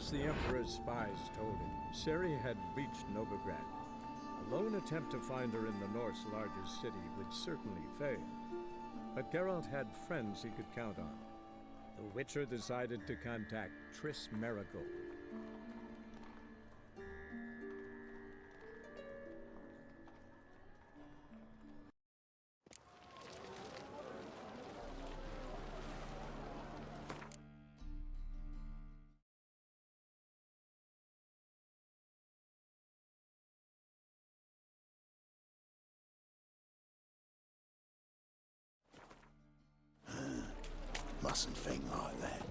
As the Emperor's spies told him, Ciri had reached Novigrad. A lone attempt to find her in the North's largest city would certainly fail. But Geralt had friends he could count on. The Witcher decided to contact Triss Merigold. Mustn't think like that.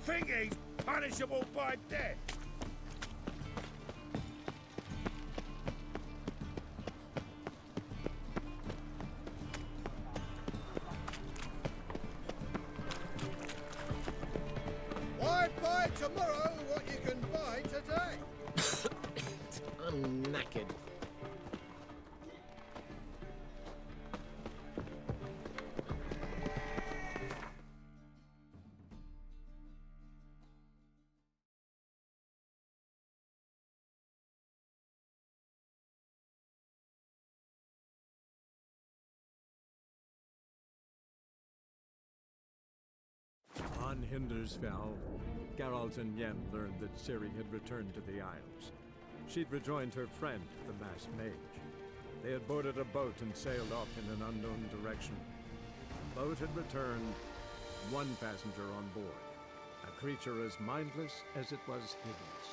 Think he's punishable by death? Why buy tomorrow what you can buy today? I'm knackered. On Hindersfell, Geralt and Yen learned that Ciri had returned to the Isles. She'd rejoined her friend, the masked mage. They had boarded a boat and sailed off in an unknown direction. The boat had returned, one passenger on board, a creature as mindless as it was hideous.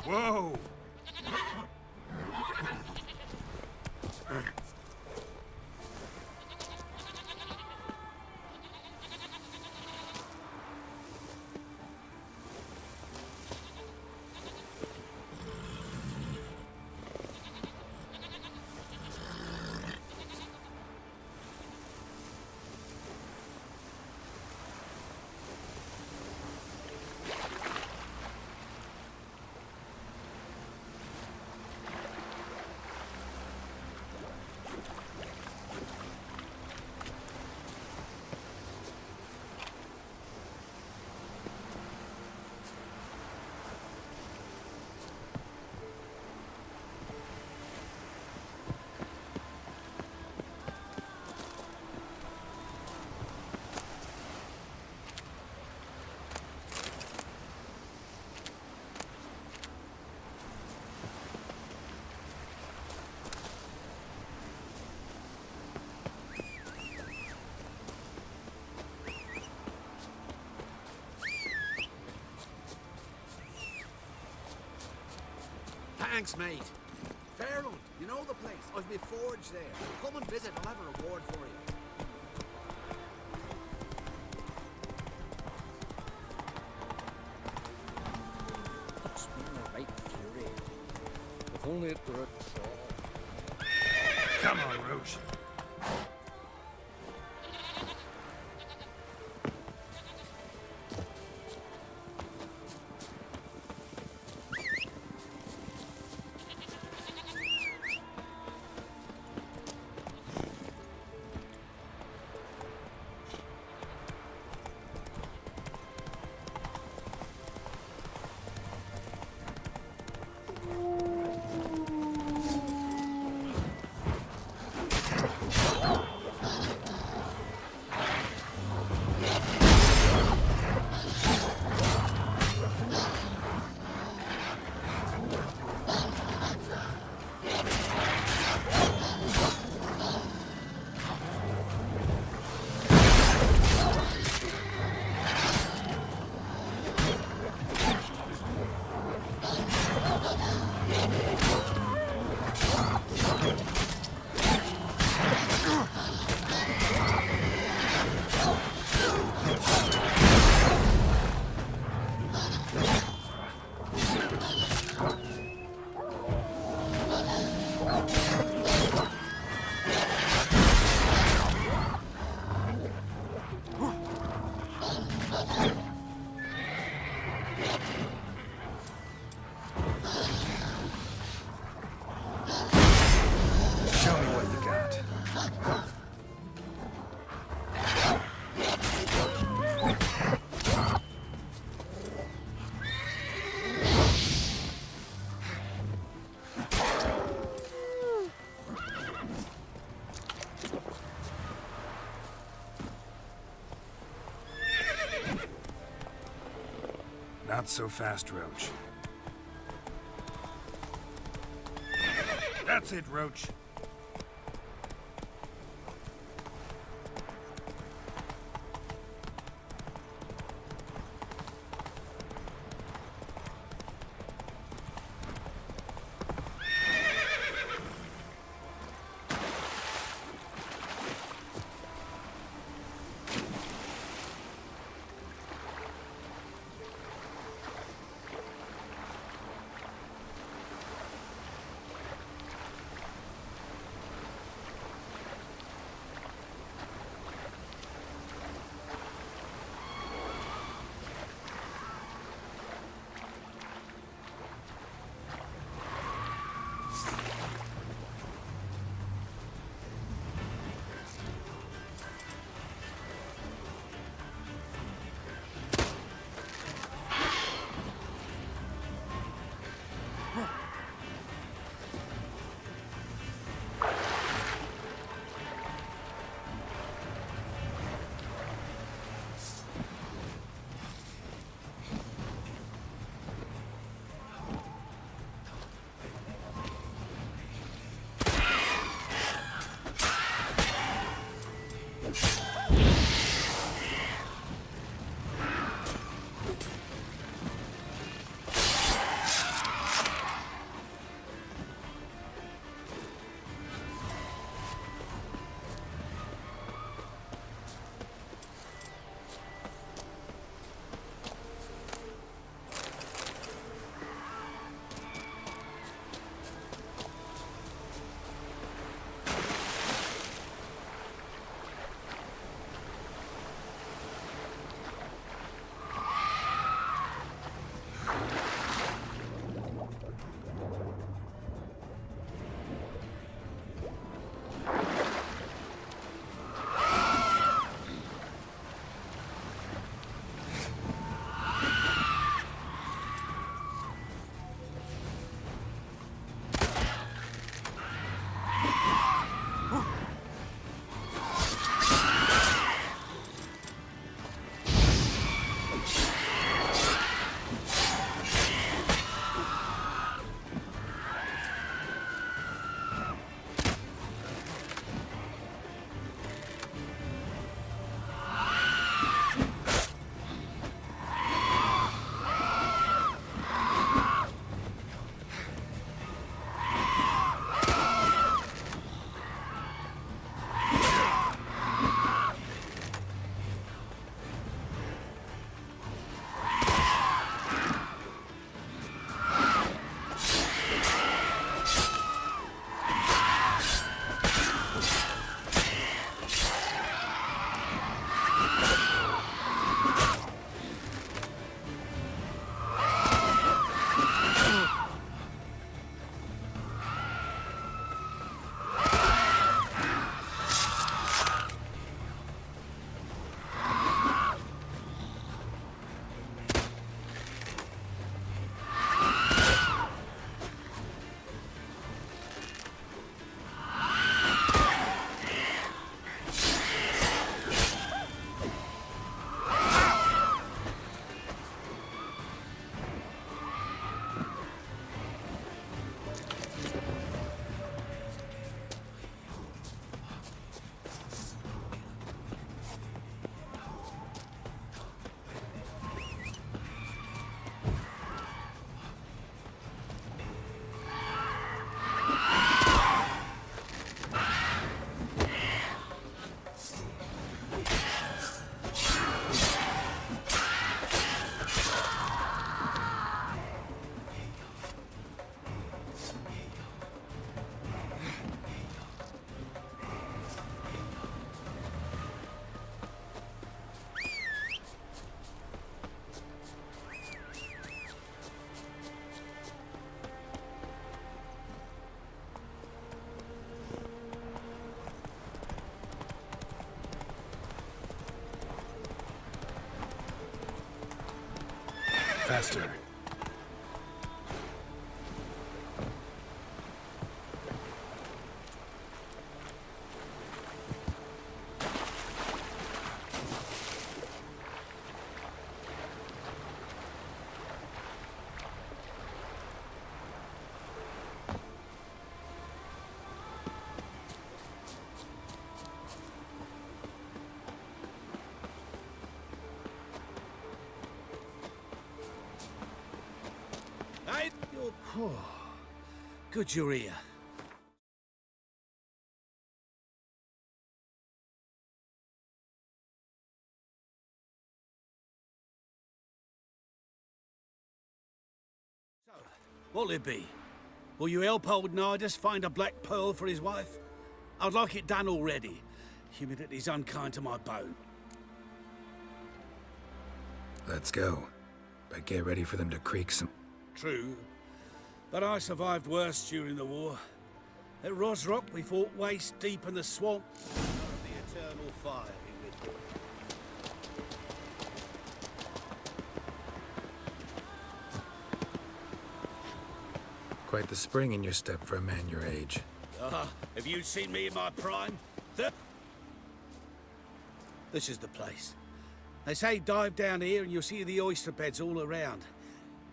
Whoa! Thanks, mate. Fairland, you know the place. I've been forged there. Come and visit. I'll have a reward for you. It's been a right fury. If only it were a troll. Come on, Roach. Not so fast, Roach. That's it, Roach. Faster. Good you're here. So, what'll it be? Will you help old Nidus find a black pearl for his wife? I'd like it done already. Humidity's unkind to my bone. Let's go. But get ready for them to creak some... True. But I survived worse during the war. At Rosrock, we fought waist deep in the swamp. The eternal fire be with you. Quite the spring in your step for a man your age. Have you seen me in my prime? This is the place. They say dive down here and you'll see the oyster beds all around.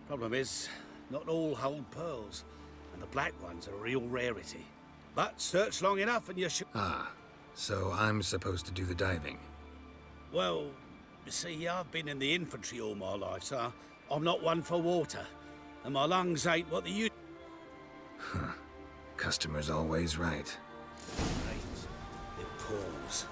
Problem is, not all hold pearls, and the black ones are a real rarity. But search long enough and you should... Ah, so I'm supposed to do the diving. Well, you see, I've been in the infantry all my life, so I'm not one for water. And my lungs ain't what they used... Huh. Customer's always right. It pours.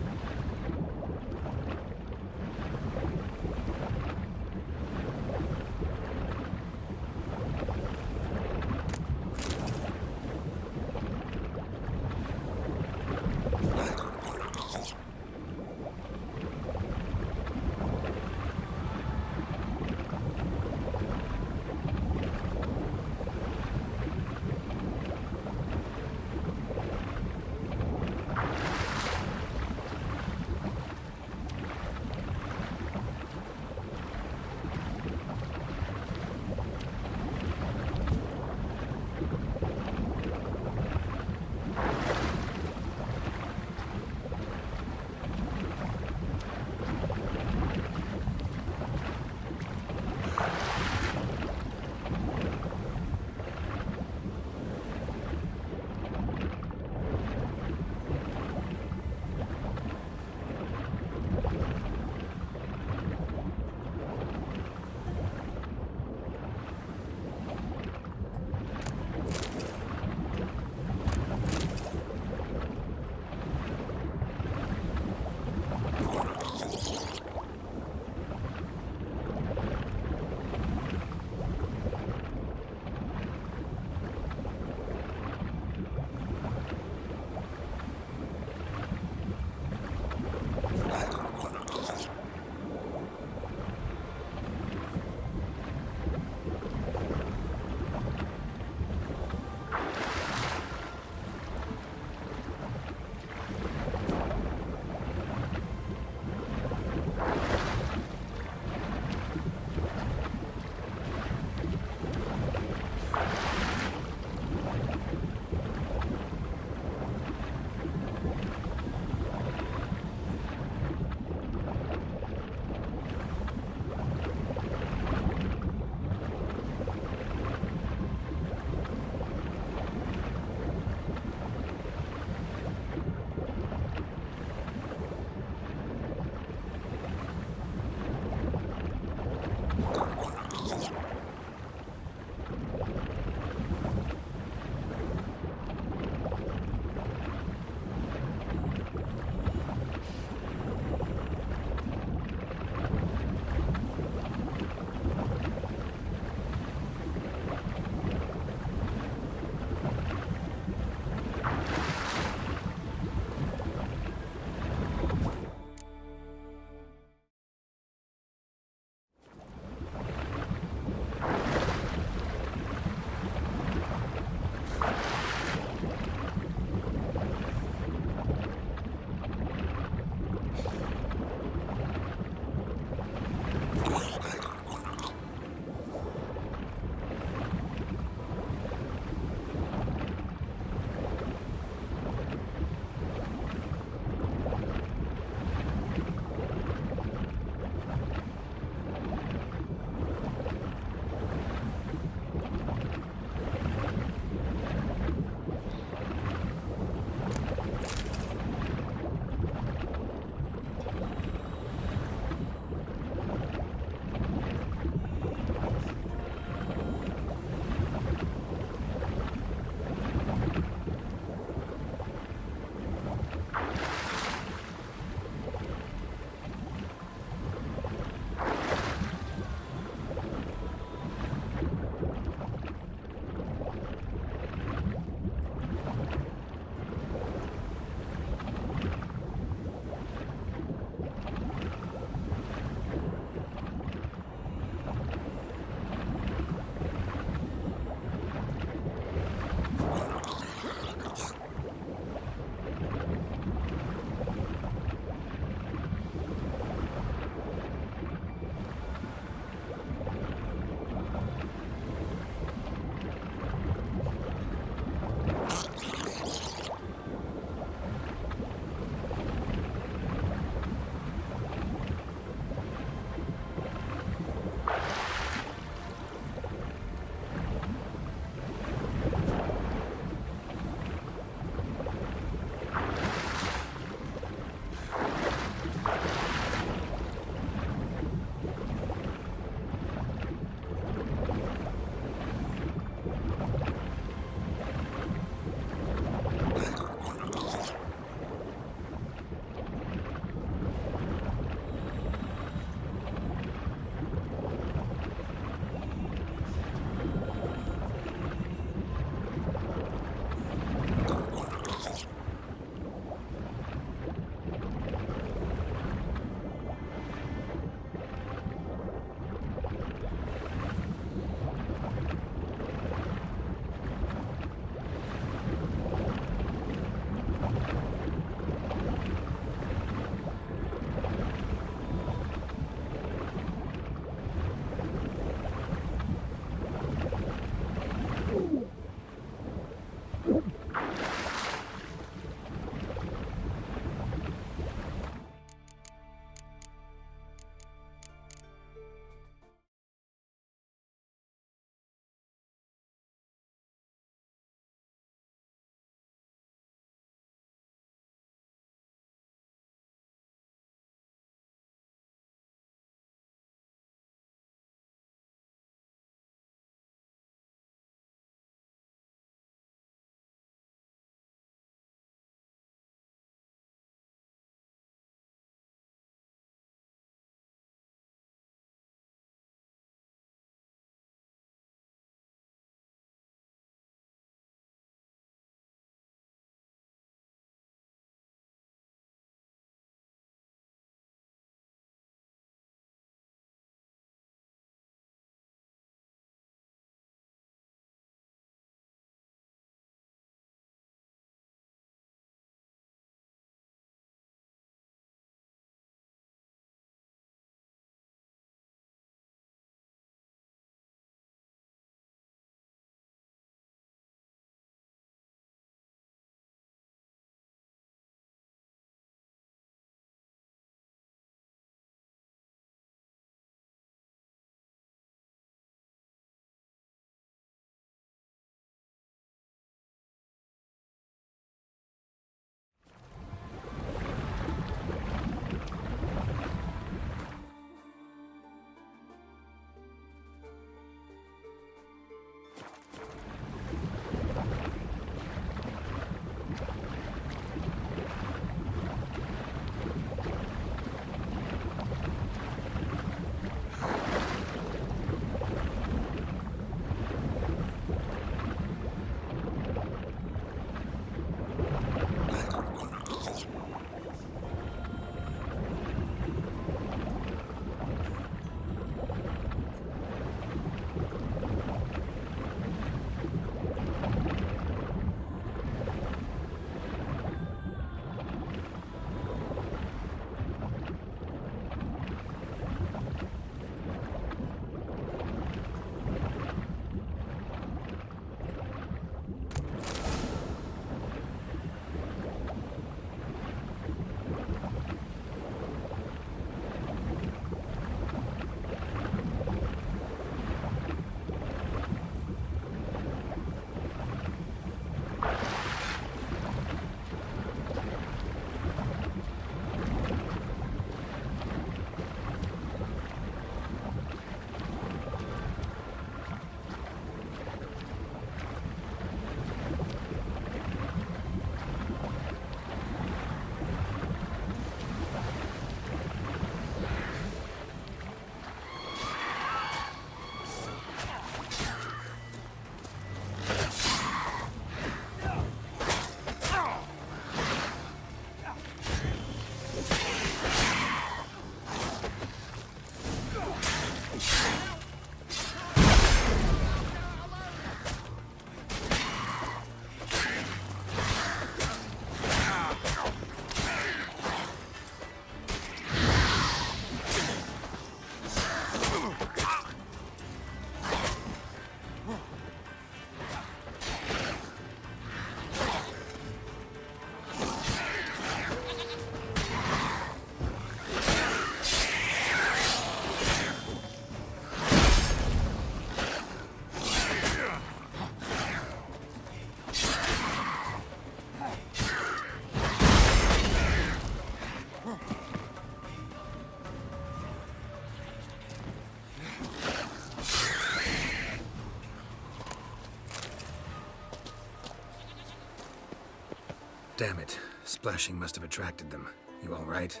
Damn it. Splashing must have attracted them. You all right?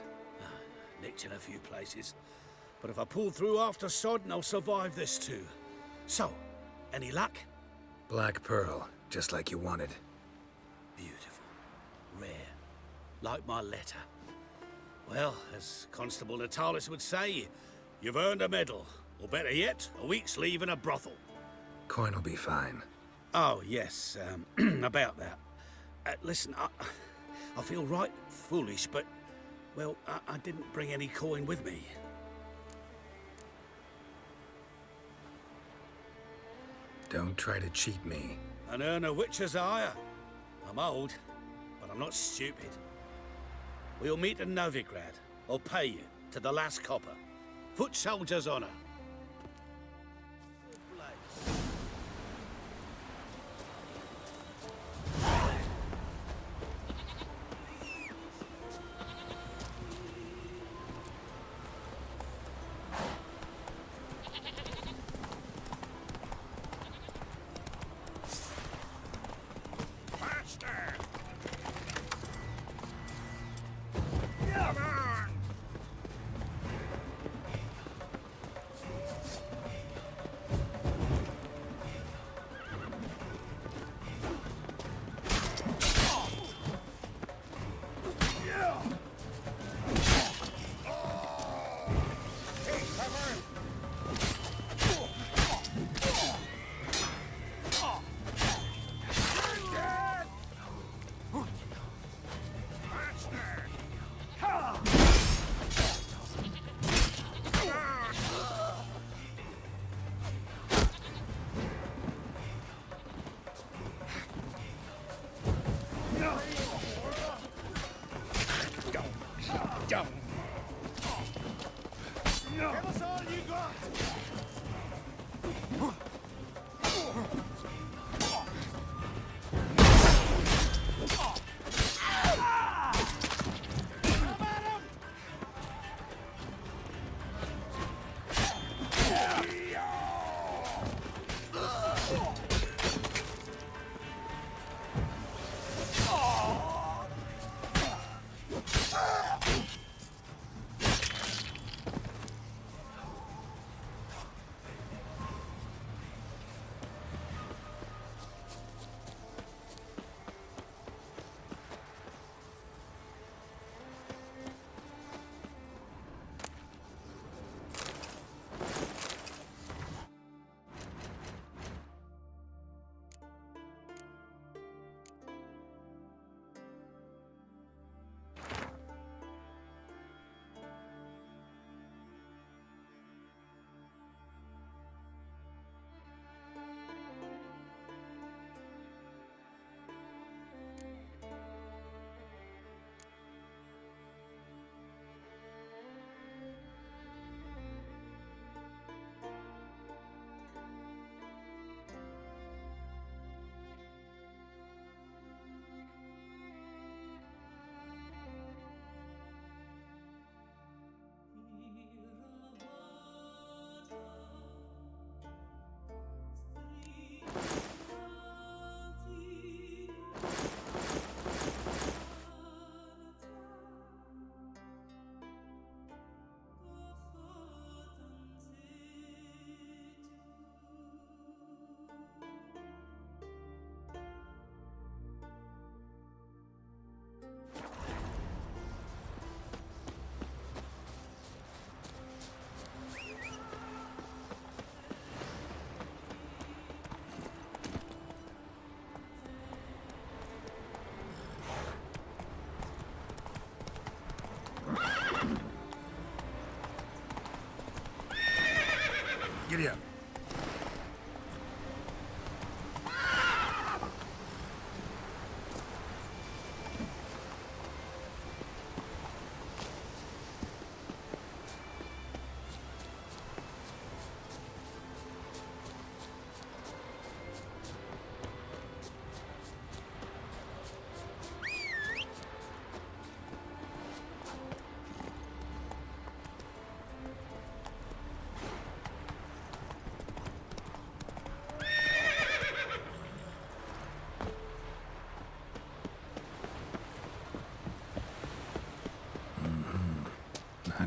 Nicked in a few places. But if I pull through after Sodden, I'll survive this too. So, any luck? Black pearl, just like you wanted. Beautiful. Rare. Like my letter. Well, as Constable Natalis would say, you've earned a medal. Or better yet, a week's leave in a brothel. Coin will be fine. Oh, yes, about that. Listen, I feel right foolish, but, well, I didn't bring any coin with me. Don't try to cheat me. And earn a witcher's hire. I'm old, but I'm not stupid. We'll meet in Novigrad. I'll pay you to the last copper. Foot soldier's honor. Faster! Come on!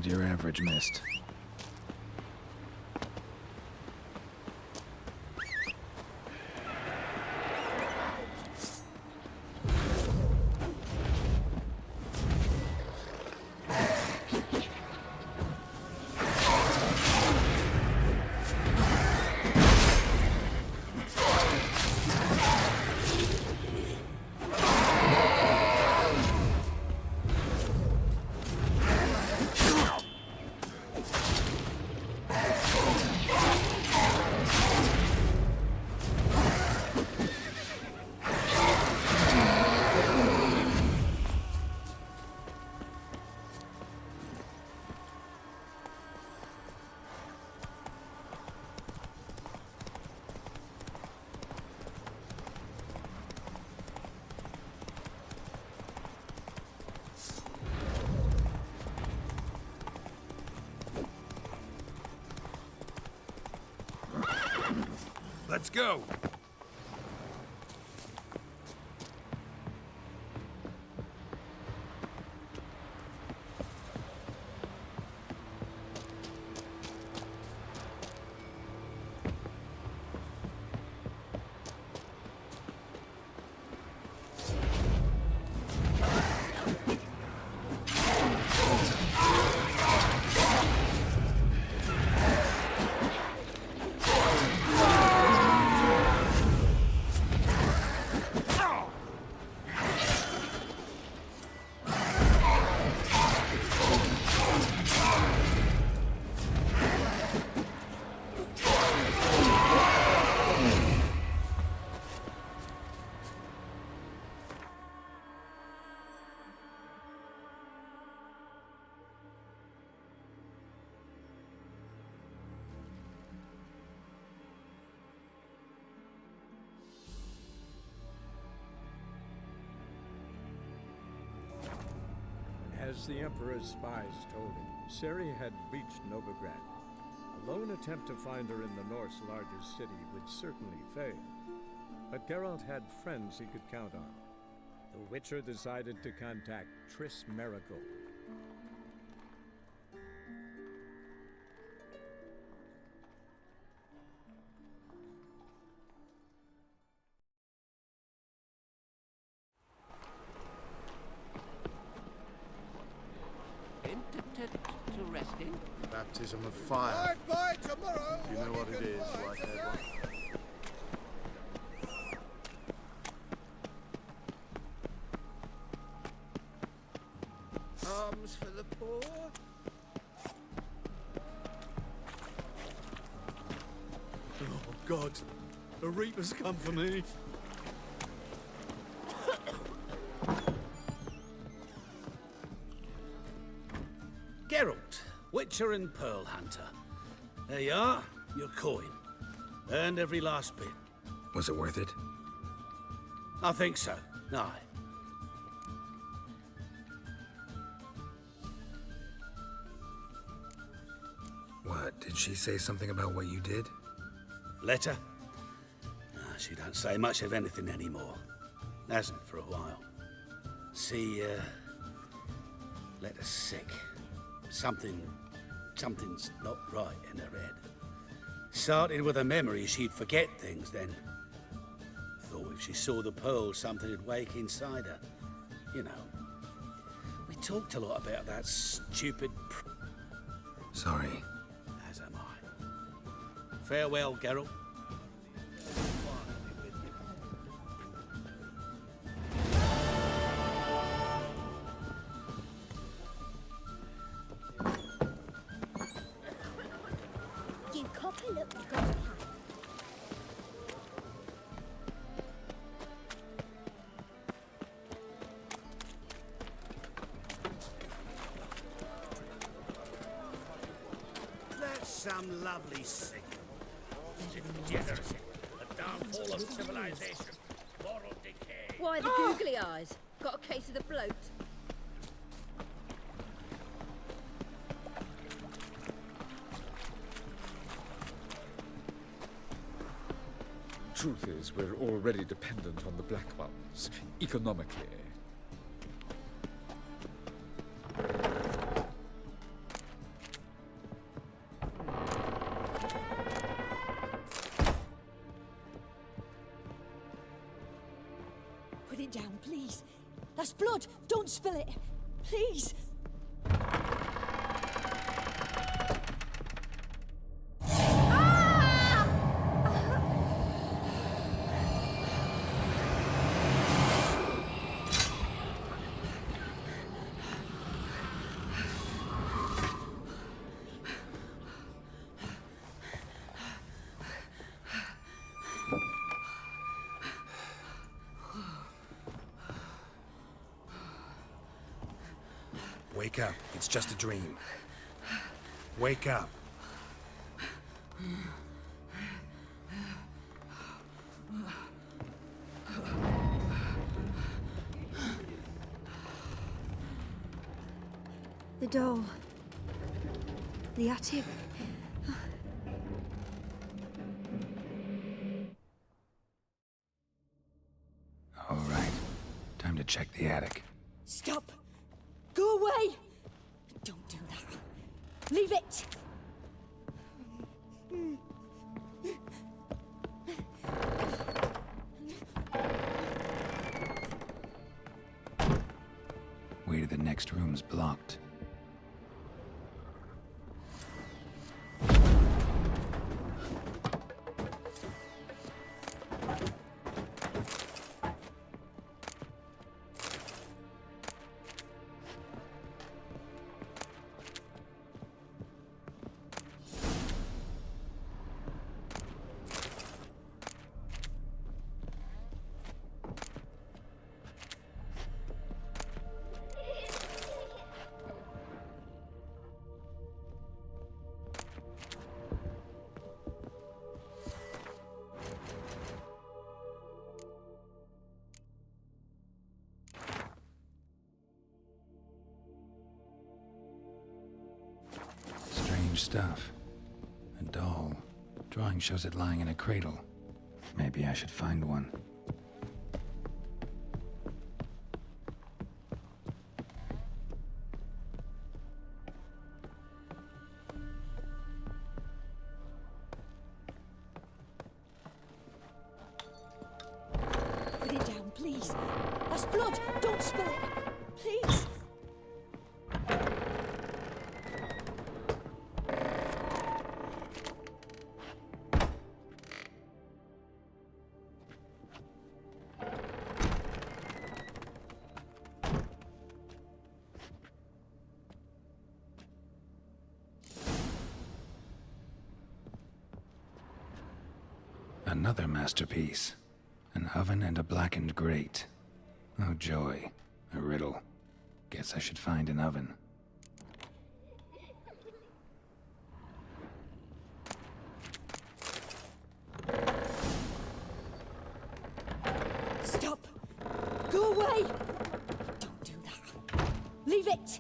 your average mist. Let's go. As the Emperor's spies told him, Ciri had reached Novigrad. A lone attempt to find her in the North's largest city would certainly fail. But Geralt had friends he could count on. The Witcher decided to contact Triss Merigold. To resting? Baptism of fire. Ride by tomorrow. You know what it can is, buy white-haired today. Alms for the poor? Oh, God. The Reaper's come for me. Geralt, Witcher and Pearl Hunter. There you are, your coin. Earned every last bit. Was it worth it? I think so. Aye. What, did she say something about what you did? Letter? She don't say much of anything anymore. Hasn't for a while. Letter's sick. Something's not right in her head. Started with a memory she'd forget things then. Thought if she saw the pearl, something would wake inside her. You know. We talked a lot about that stupid Sorry. As am I. Farewell, Geralt. You copy, look, you got to pay. That's some lovely signal. Degeneracy. The downfall of civilization. Moral decay. Why the googly eyes? Got a case of the bloat. Truth is, we're already dependent on the Black Ones, economically. it down, please. That's blood. Don't spill it. Please. Wake up. It's just a dream. Wake up. The doll. The attic. All right. Time to check the attic. Stop. Go away. Don't do that. Leave it. Way to the next room's blocked. Strange stuff. A doll. Drawing shows it lying in a cradle. Maybe I should find one. Put it down, please. That's blood. Don't spill it. Please. Another masterpiece. An oven and a blackened grate. Oh joy. A riddle. Guess I should find an oven. Stop. Go away. Don't do that. Leave it.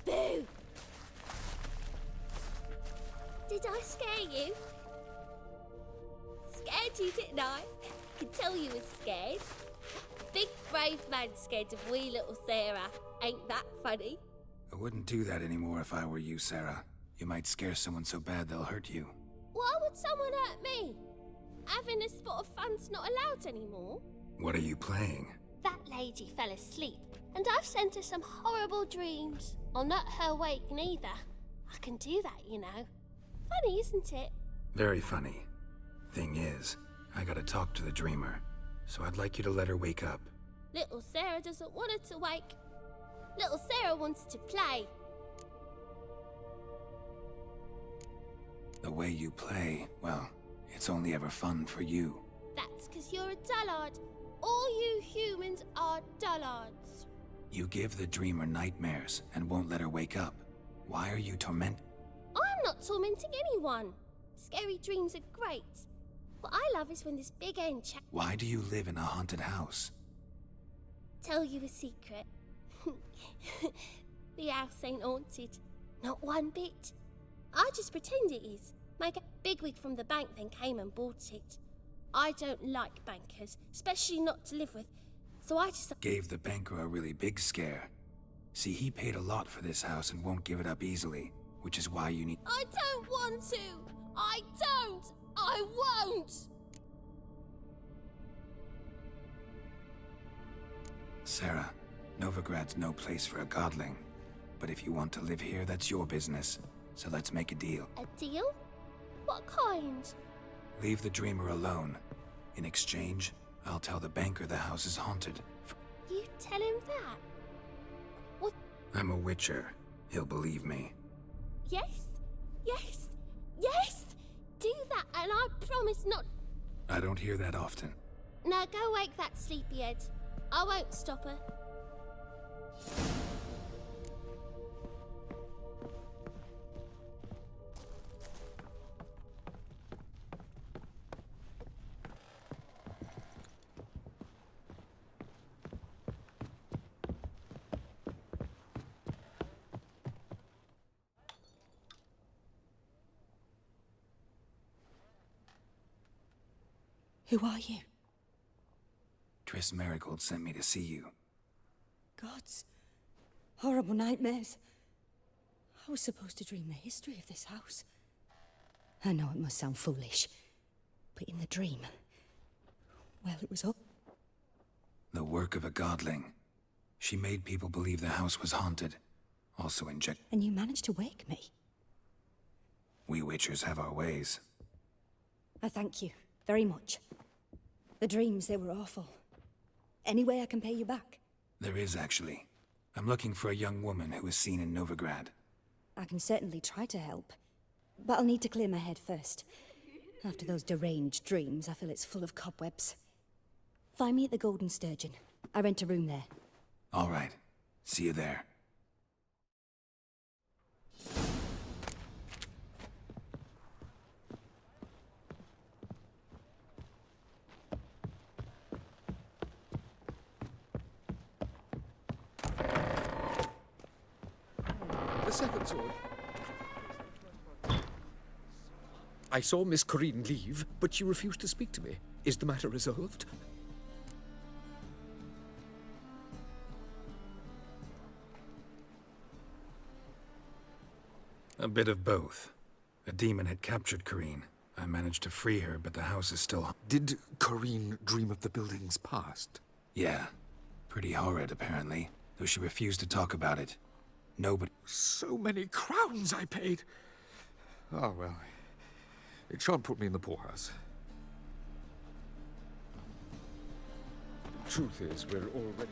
Boo! Did I scare you? Scared you, didn't I? Could tell you was scared. Big brave man scared of wee little Sarah. Ain't that funny? I wouldn't do that anymore if I were you, Sarah. You might scare someone so bad they'll hurt you. Why would someone hurt me? Having a spot of fun's not allowed anymore. What are you playing? That lady fell asleep, and I've sent her some horrible dreams. I'll not her wake neither. I can do that, you know. Funny, isn't it? Very funny. Thing is, I gotta talk to the dreamer, so I'd like you to let her wake up. Little Sarah doesn't want her to wake. Little Sarah wants to play. The way you play, well, it's only ever fun for you. That's 'cause you're a dullard. All you humans are dullards. You give the dreamer nightmares and won't let her wake up. Why are you torment? I'm not tormenting anyone. Scary dreams are great. What I love is when this big end chap Why do you live in a haunted house? tell you a secret. The house ain't haunted. Not one bit. I just pretend it is. My bigwig from the bank then came and bought it. I don't like bankers, especially not to live with, so I just... Gave the banker a really big scare. See, he paid a lot for this house and won't give it up easily, which is why you need... I don't want to! I don't! I won't! Sarah, Novigrad's no place for a godling. But if you want to live here, that's your business. So let's make a deal. A deal? What kind? Leave the dreamer alone. In exchange, I'll tell the banker the house is haunted. You tell him that? What? I'm a witcher. He'll believe me. Yes? Yes? Yes! Do that and I promise not... I don't hear that often. Now go wake that sleepyhead. I won't stop her. Who are you? Triss Marigold sent me to see you. Gods. Horrible nightmares. I was supposed to dream the history of this house. I know it must sound foolish, but in the dream, well, it was up. The work of a godling. She made people believe the house was haunted. Also inject... And you managed to wake me. We witchers have our ways. I thank you very much. The dreams, they were awful. Any way I can pay you back? There is, actually. I'm looking for a young woman who was seen in Novigrad. I can certainly try to help. But I'll need to clear my head first. After those deranged dreams, I feel it's full of cobwebs. Find me at the Golden Sturgeon. I rent a room there. All right. See you there. The Seventh Sword. I saw Miss Corinne leave, but she refused to speak to me. Is the matter resolved? A bit of both. A demon had captured Corinne. I managed to free her, but the house is still... Did Corinne dream of the building's past? Yeah. Pretty horrid, apparently. Though she refused to talk about it. Nobody... So many crowns I paid! Oh, well. It shan't put me in the poorhouse. Truth is, we're already...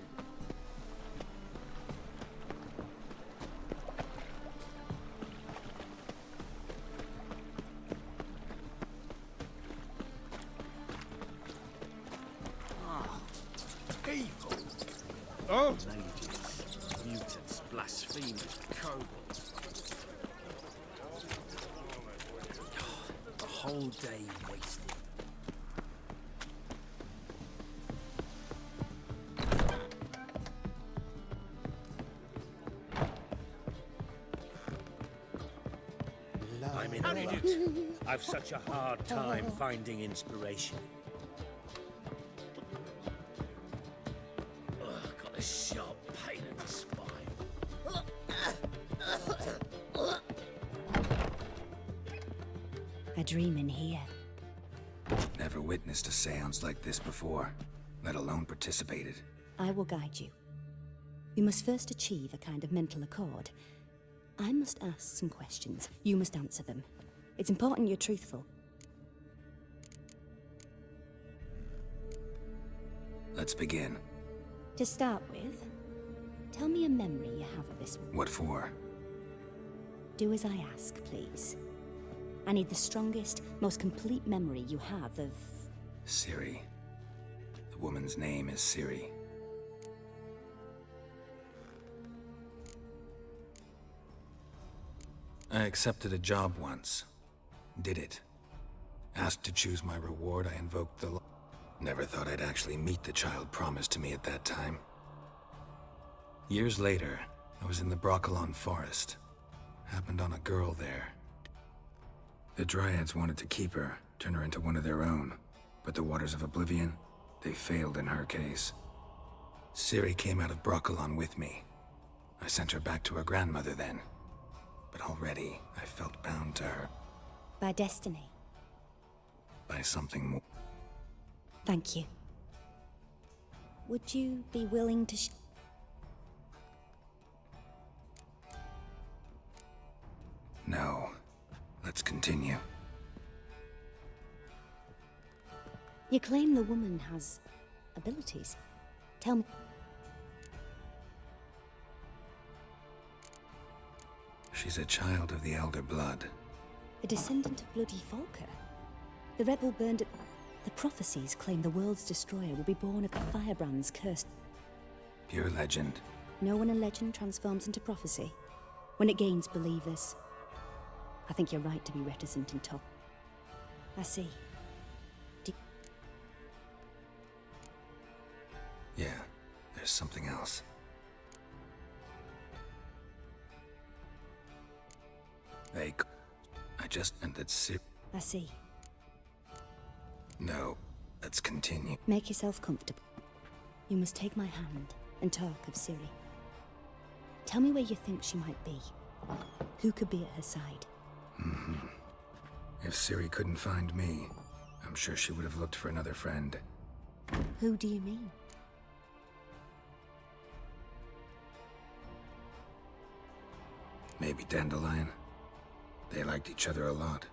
People! Oh! Mages, mutants, blasphemers, kobolds. The whole day wasted. I'm an idiot. I've such a hard time finding inspiration. Got a sharp pain in the spine. A dream in here. Never witnessed a seance like this before, let alone participated. I will guide you. You must first achieve a kind of mental accord. I must ask some questions. You must answer them. It's important you're truthful. Let's begin. To start with, tell me a memory you have of this one. What for? Do as I ask, please. I need the strongest, most complete memory you have of... Ciri. The woman's name is Ciri. I accepted a job once. Did it. Asked to choose my reward, I invoked the law. Never thought I'd actually meet the child promised to me at that time. Years later, I was in the Broccolon forest. Happened on a girl there. The Dryads wanted to keep her, turn her into one of their own. But the Waters of Oblivion, they failed in her case. Ciri came out of Broccolon with me. I sent her back to her grandmother then. But already, I felt bound to her. By destiny. By something more. Thank you. Would you be willing to No. Let's continue. You claim the woman has abilities. Tell me. She's a child of the Elder Blood. A descendant of bloody Falker. The rebel burned at... The prophecies claim the world's destroyer will be born of the firebrand's curse. Pure legend. Know when a legend transforms into prophecy? When it gains believers. I think you're right to be reticent and talk. I see. Yeah, there's something else. I just ended I see. No, let's continue. Make yourself comfortable. You must take my hand and talk of Ciri. Tell me where you think she might be. Who could be at her side? If Ciri couldn't find me, I'm sure she would have looked for another friend. Who do you mean? Maybe Dandelion. They liked each other a lot.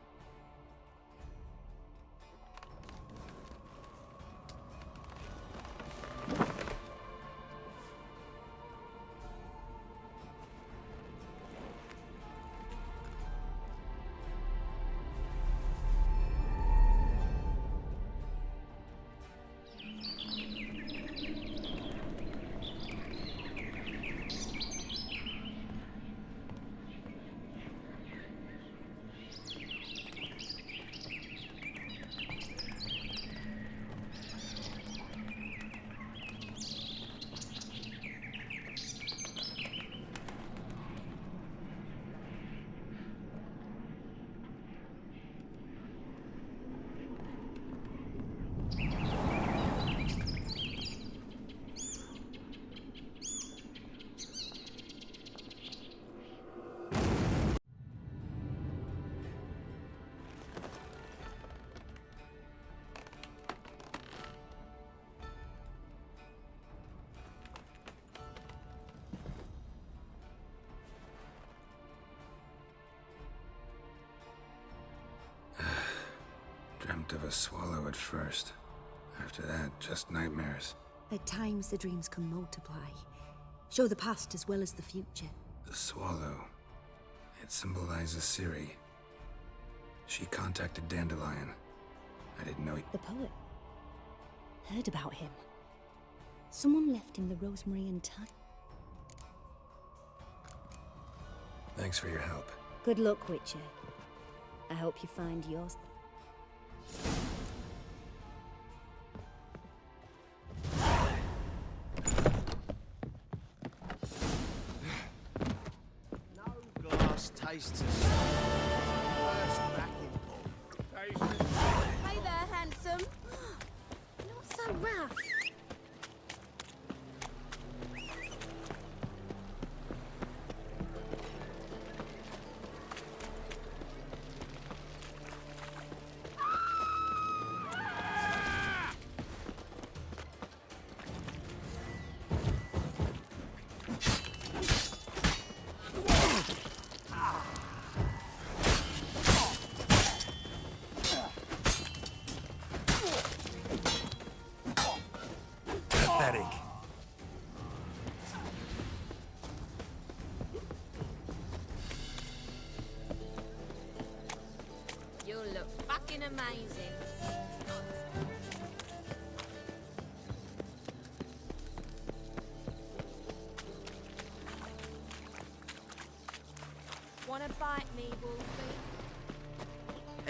Dreamt of a swallow at first. After that, just nightmares. At times the dreams can multiply. Show the past as well as the future. The swallow. It symbolizes Ciri. She contacted Dandelion. I didn't know he... The poet. Heard about him. Someone left him the rosemary and thyme. Thanks for your help. Good luck, Witcher. I hope you find yours. No glass tastes as first backing ball. Hey there, handsome. Not so rough. Pathetic. You'll look fucking amazing. Wanna bite me, Wolfie?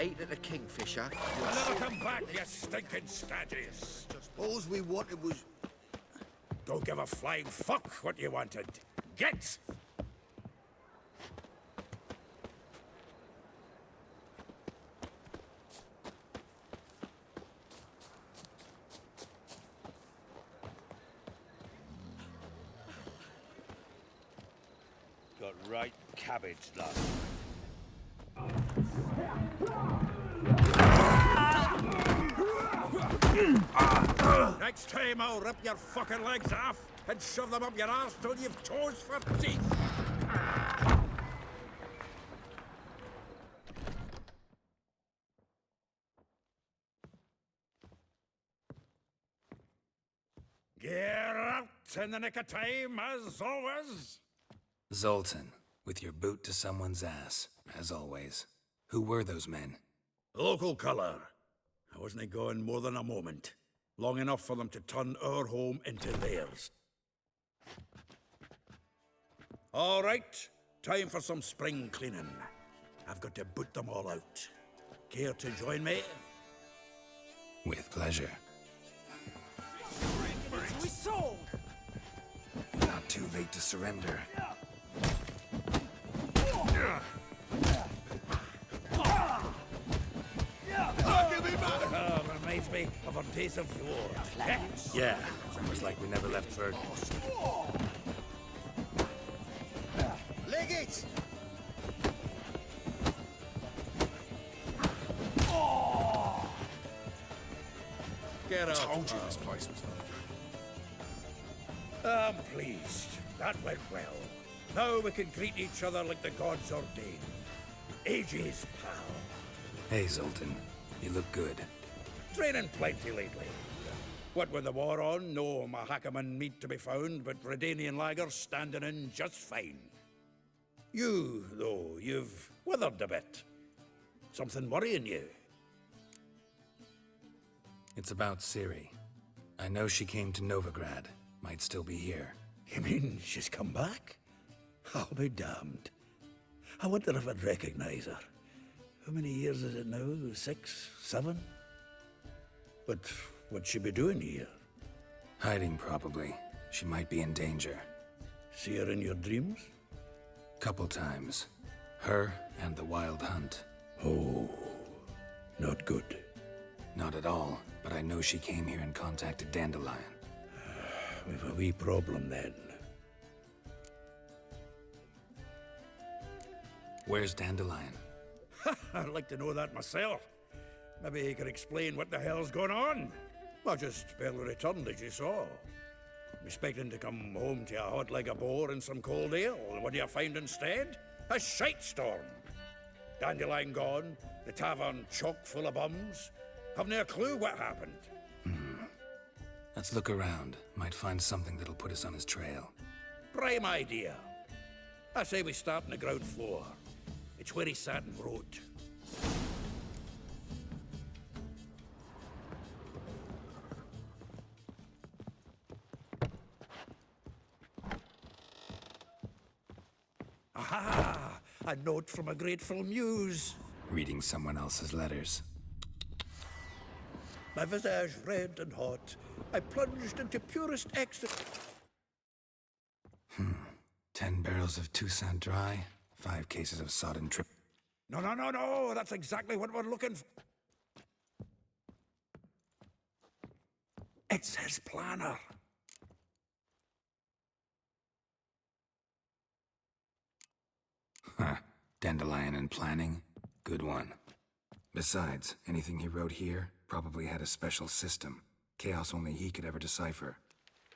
ate at a kingfisher, I'll never come back, you stinking staggies. All we wanted was... Don't give a flying fuck what you wanted. Get! Got right cabbage last. Next time I'll rip your fucking legs off and shove them up your arse till you've toes for teeth. Get out in the nick of time, as always. Zoltan, with your boot to someone's ass, as always. Who were those men? Local colour. I wasn't going more than a moment. Long enough for them to turn our home into theirs. All right, time for some spring cleaning. I've got to boot them all out. Care to join me? With pleasure. We sold! Not too late to surrender. Reminds me of our days of yore. Yeah, almost like we never left Ferg. Leg it! Get out. Told you this place was I'm pleased. That went well. Now we can greet each other like the gods ordained. Ages, pal. Hey, Zoltan. You look good. Training plenty lately. What with the war on, no Mahakaman meat to be found, but Redanian lagers standing in just fine. You, though, you've withered a bit. Something worrying you? It's about Ciri. I know she came to Novigrad. Might still be here. You mean she's come back? I'll be damned. I wonder if I'd recognize her. How many years is it now? 6, 7? But what'd she be doing here? Hiding, probably. She might be in danger. See her in your dreams? Couple times. Her and the Wild Hunt. Oh, not good. Not at all, but I know she came here and contacted Dandelion. We've a wee problem then. Where's Dandelion? I'd like to know that myself. Maybe he could explain what the hell's going on. I just barely returned, as you saw. Expecting to come home to a hot like a boar and some cold ale, and what do you find instead? A shite storm. Dandelion gone, the tavern chock full of bums. Haven't a clue what happened. Let's look around. Might find something that'll put us on his trail. Prime idea. I say we start on the ground floor. It's where he sat and wrote. Aha! A note from a grateful muse. Reading someone else's letters. My visage red and hot, I plunged into purest ecstasy. 10 barrels of Toussaint Dry, 5 cases of sodden trip. No, that's exactly what we're looking for. It's his planner. Huh. Dandelion and planning? Good one. Besides, anything he wrote here probably had a special system. Chaos only he could ever decipher.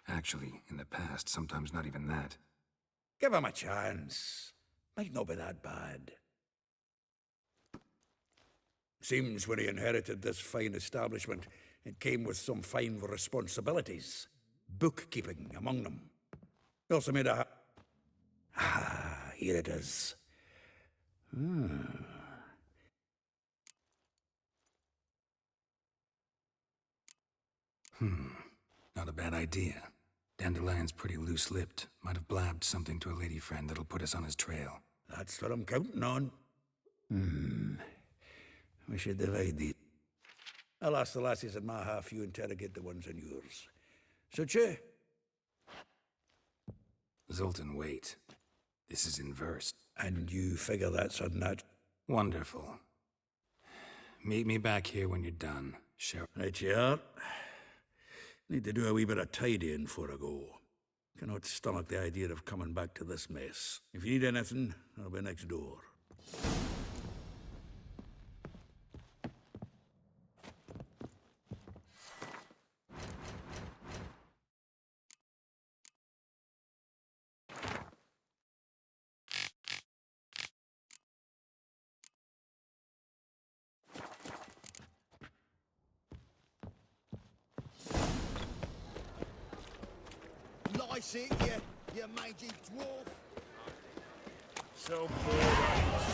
Actually, in the past, sometimes not even that. Give him a chance. Might not be that bad. Seems when he inherited this fine establishment, it came with some fine responsibilities. Bookkeeping among them. He also made a... here it is. Not a bad idea. Dandelion's pretty loose-lipped. Might have blabbed something to a lady friend that'll put us on his trail. That's what I'm counting on. We should divide these. I'll ask the lasses in my half, you interrogate the ones in yours. So, Che? Zoltan, wait. This is in verse. And you figure that's unnatural? Wonderful. Meet me back here when you're done, Sheriff. Right you are. Need to do a wee bit of tidying before I go. Cannot stomach the idea of coming back to this mess. If you need anything, I'll be next door. Lice it, you mangy dwarf. So bored.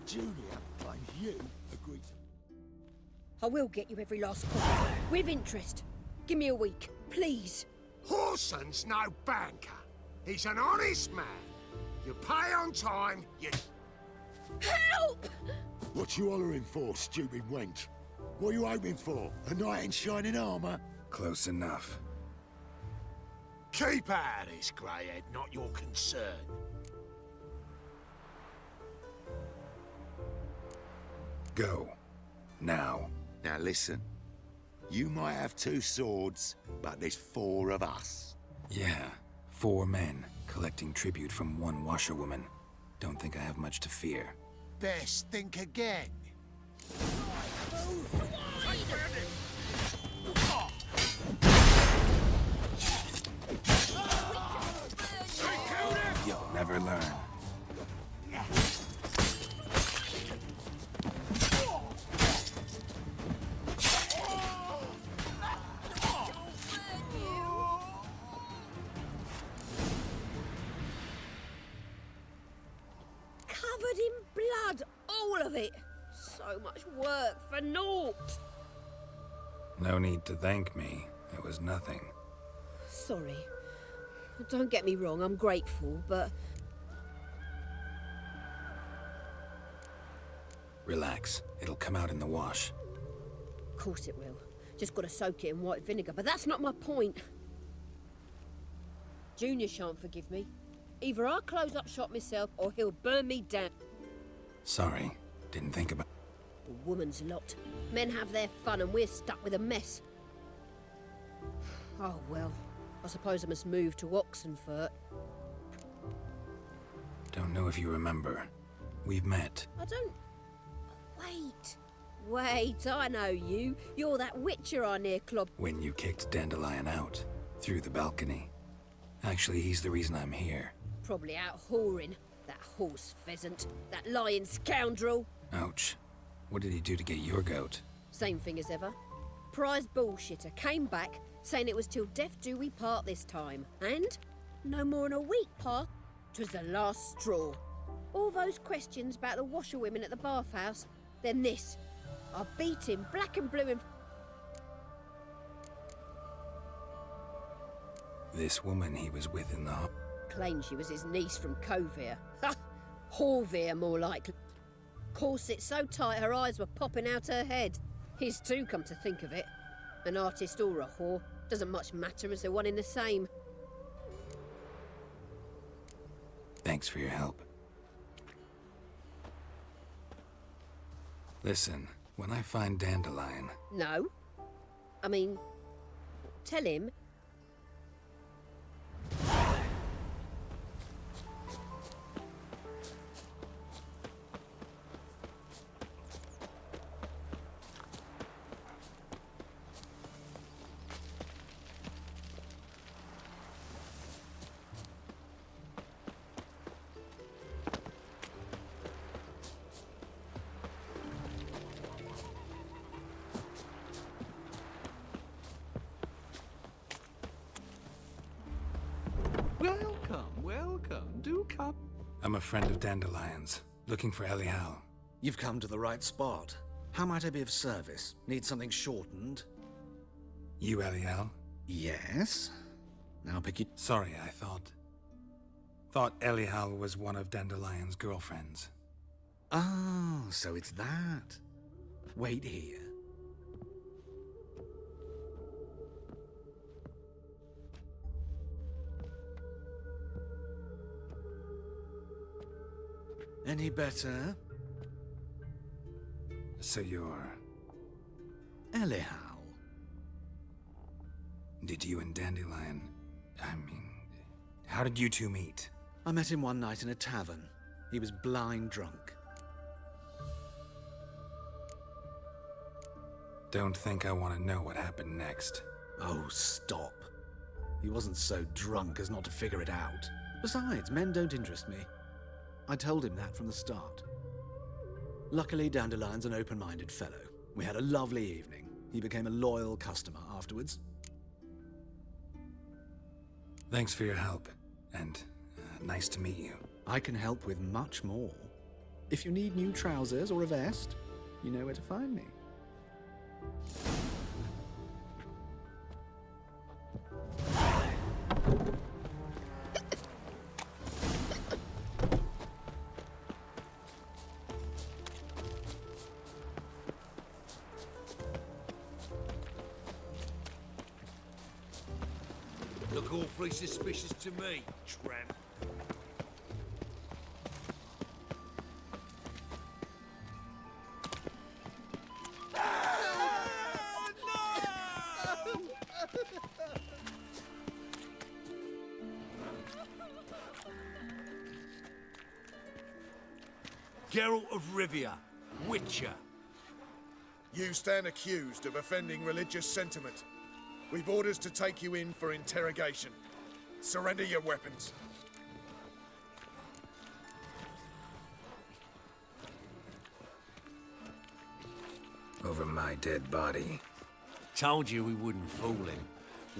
Julia claims you agreed to... I will get you every last copy. With interest. Give me a week, please. Horson's no banker. He's an honest man. You pay on time, you... Help! What you hollering for, stupid wench? What are you hoping for? A knight in shining armour? Close enough. Keep out of this, greyhead, not your concern. Go. Now. Now listen. You might have 2 swords, but there's 4 of us. Yeah. 4 men, collecting tribute from 1 washerwoman. Don't think I have much to fear. Best think again. You'll never learn. Covered in blood, all of it. So much work for naught. No need to thank me. It was nothing. Sorry. Don't get me wrong, I'm grateful, but... Relax. It'll come out in the wash. Of course it will. Just gotta soak it in white vinegar, but that's not my point. Junior shan't forgive me. Either I'll close up shop myself, or he'll burn me down. Sorry. Didn't think about... A woman's lot. Men have their fun and we're stuck with a mess. Oh well, I suppose I must move to Oxenfurt. Don't know if you remember. We've met. I don't... Wait, I know you. You're that witcher I near club. When you kicked Dandelion out. Through the balcony. Actually, he's the reason I'm here. Probably out whoring. That horse pheasant. That lying scoundrel. Ouch. What did he do to get your goat? Same thing as ever. Prize bullshitter came back, saying it was till death do we part this time. And no more than a week passed. 'Twas the last straw. All those questions about the washerwomen at the bathhouse. Then this. I beat him black and blue in... This woman he was with in the... Claimed she was his niece from Kovir. Ha! Horvir, more likely. Corset so tight her eyes were popping out her head. His too, come to think of it. An artist or a whore. Doesn't much matter as they're one in the same. Thanks for your help. Listen, when I find Dandelion... No. I mean, tell him Welcome, welcome. Do come. I'm a friend of Dandelion's, looking for Elial. You've come to the right spot. How might I be of service? Need something shortened? You Elial? Yes. Now pick your... Sorry, I thought Elial was one of Dandelion's girlfriends. Oh, so it's that. Wait here. Any better? So you're... Elial. Did you and Dandelion... how did you two meet? I met him one night in a tavern. He was blind drunk. Don't think I want to know what happened next. Oh, stop. He wasn't so drunk as not to figure it out. Besides, men don't interest me. I told him that from the start. Luckily, Dandelion's an open-minded fellow. We had a lovely evening. He became a loyal customer afterwards. Thanks for your help, and nice to meet you. I can help with much more. If you need new trousers or a vest, you know where to find me. Look awfully suspicious to me, tramp. Geralt of Rivia, Witcher. You stand accused of offending religious sentiment. We've orders to take you in for interrogation. Surrender your weapons. Over my dead body. Told you we wouldn't fool him.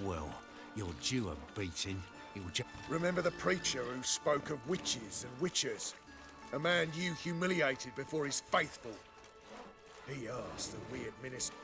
Well, you're due a beating. It will just... Remember the preacher who spoke of witches and witchers? A man you humiliated before his faithful. He asked that we administer...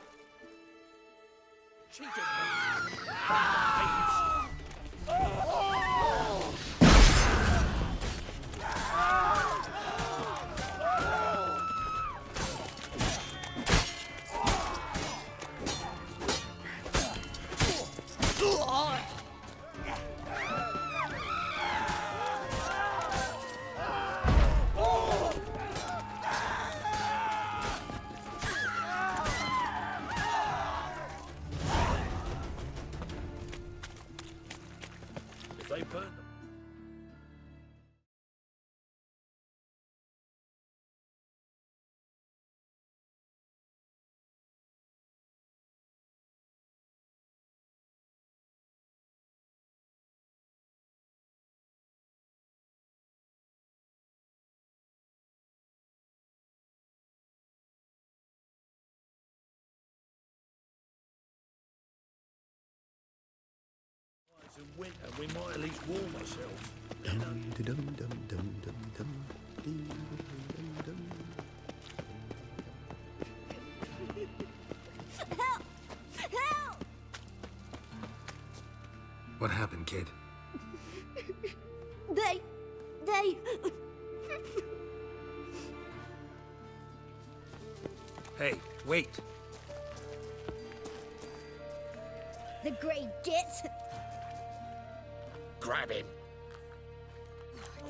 They burn them. It's in winter, we might at least warm ourselves. Help! Help! What happened, kid? They... Hey, wait. The Grey Git. Grab him.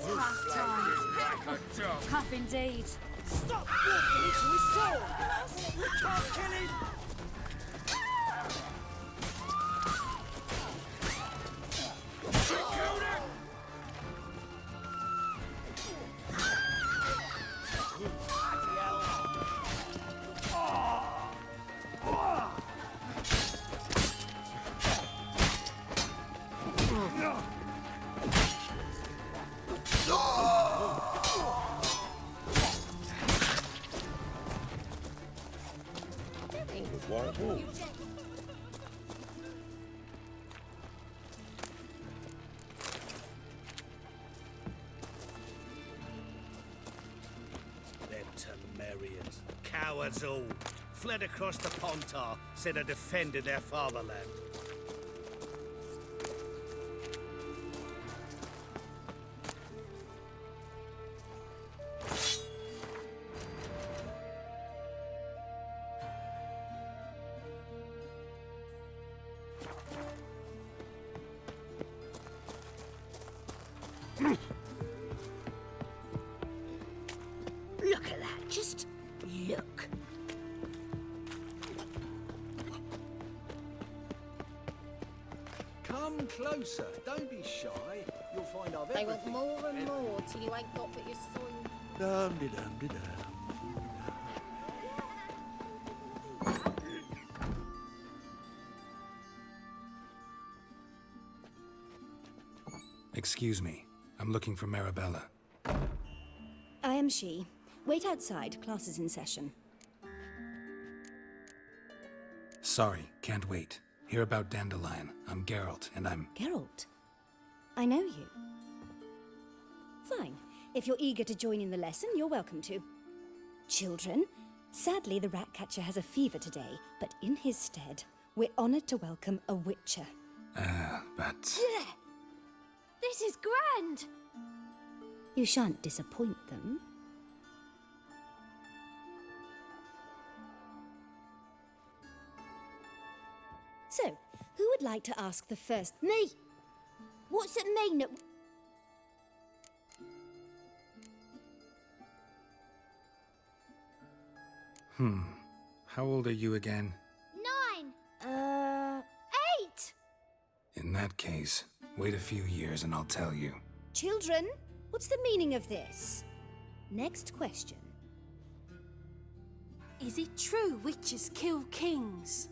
Tough times. Tough indeed. Stop walking into his soul! We can't kill him! barbarians. Cowards all. Fled across the Pontar, said they defended their fatherland. Look at that, just look. Come closer, don't be shy. You'll find I've They want everything. more and more till you ain't got but your soil. Dum-de-dum-de-dum. Excuse me. I'm looking for Marabella. I am she. Wait outside, class is in session. Sorry, can't wait. Hear about Dandelion. I'm Geralt, and I'm... Geralt? I know you. Fine. If you're eager to join in the lesson, you're welcome to. Children, sadly the Ratcatcher has a fever today, but in his stead, we're honoured to welcome a Witcher. but... Yeah! This is grand! You shan't disappoint them. So, who would like to ask the first? Me! What's it mean that... How old are you again? 9! 8! In that case, wait a few years and I'll tell you. Children, what's the meaning of this? Next question. Is it true witches kill kings?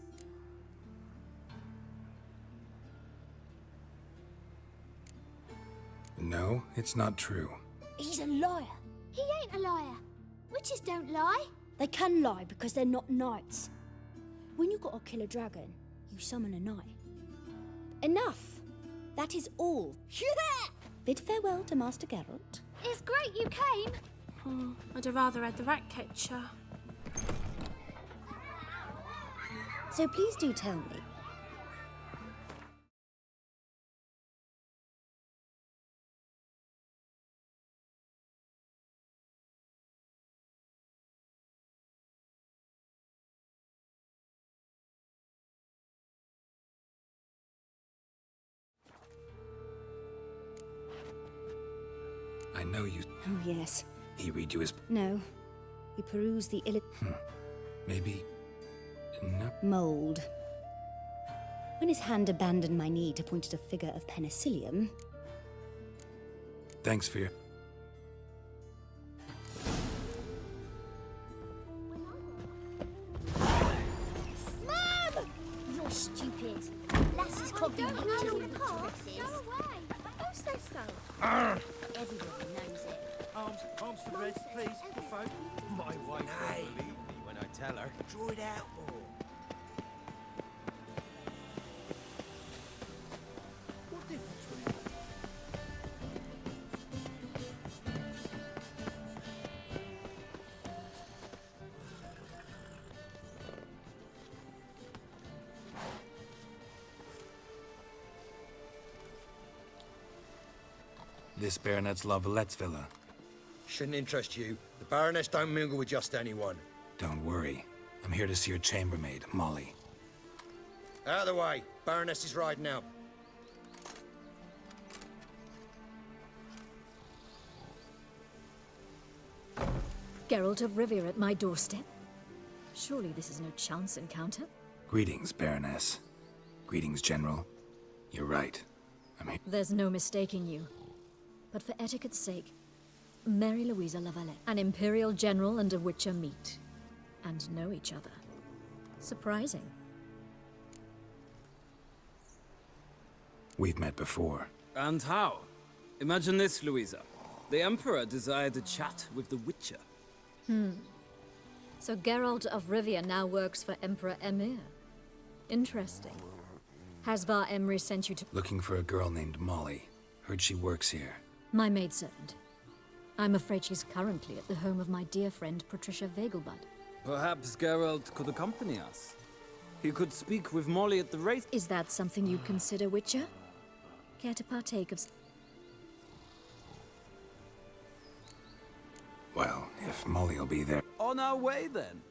No, it's not true. He's a liar. He ain't a liar. Witches don't lie. They can lie because they're not knights. When you gotta kill a dragon, you summon a knight. Enough! That is all. Yeah! Bid farewell to Master Geralt. It's great you came. I'd have rather had the Ratcatcher. So please do tell me. I know you... Oh, yes. He read you his... No. He perused the Maybe... No. mould. When his hand abandoned my knee to point at a figure of penicillium, Thanks for your... Mum! You're stupid. Lassie's probably looked at all the dresses. Go away. Who says so? Everybody knows it. Arms for Red, please, the phone. My wife won't believe me when I tell her. Draw it out more. What difference will it make? This Baronet's Lavalettes villa. Shouldn't interest you. The Baroness don't mingle with just anyone. Don't worry. I'm here to see your chambermaid, Molly. Out of the way. Baroness is riding out. Geralt of Rivia at my doorstep? Surely this is no chance encounter? Greetings, Baroness. Greetings, General. You're right. I'm here. There's no mistaking you. But for etiquette's sake, Mary Louisa Lavalette, an Imperial General and a Witcher meet. And know each other. Surprising. We've met before. And how? Imagine this, Louisa. The Emperor desired a chat with the Witcher. So Geralt of Rivia now works for Emperor Emir. Interesting. Has Var Emry sent you to... Looking for a girl named Molly. Heard she works here. My maidservant. I'm afraid she's currently at the home of my dear friend Patricia Vegelbud. Perhaps Geralt could accompany us. He could speak with Molly at the race. Is that something you'd consider, Witcher? Care to partake of... Well, if Molly'll be there... On our way, then.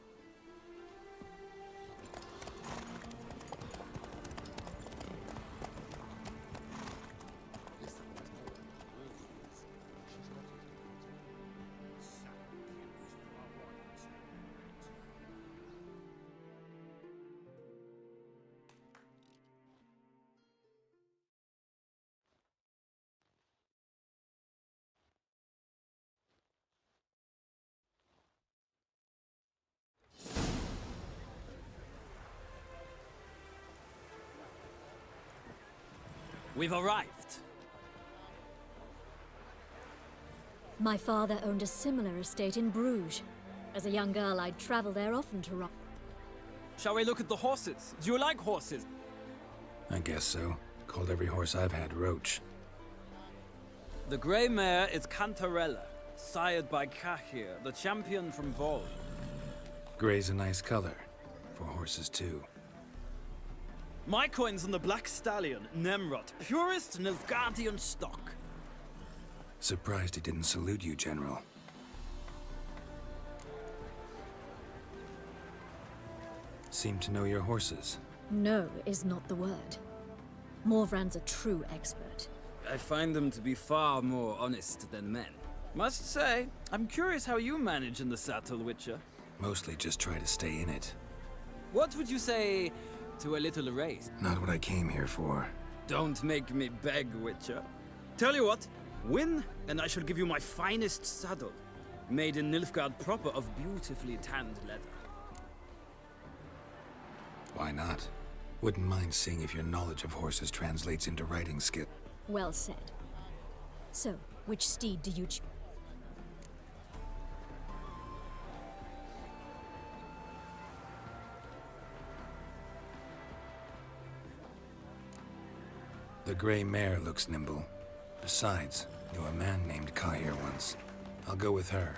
We've arrived. My father owned a similar estate in Bruges. As a young girl, I'd travel there often to rock. Shall we look at the horses? Do you like horses? I guess so. Called every horse I've had Roach. The grey mare is Cantarella, sired by Cahir, the champion from Vol. Grey's a nice color. For horses, too. My coin's on the black stallion, Nemrod, purest Nilfgaardian stock. Surprised he didn't salute you, General. Seem to know your horses. No is not the word. Morvran's a true expert. I find them to be far more honest than men. Must say, I'm curious how you manage in the saddle, Witcher. Mostly just try to stay in it. What would you say to a little race? Not what I came here for. Don't make me beg, Witcher. Tell you what, win, and I shall give you my finest saddle. Made in Nilfgaard proper of beautifully tanned leather. Why not? Wouldn't mind seeing if your knowledge of horses translates into riding skill. Well said. So, which steed do you choose? The gray mare looks nimble. Besides, knew a man named Cahir once. I'll go with her.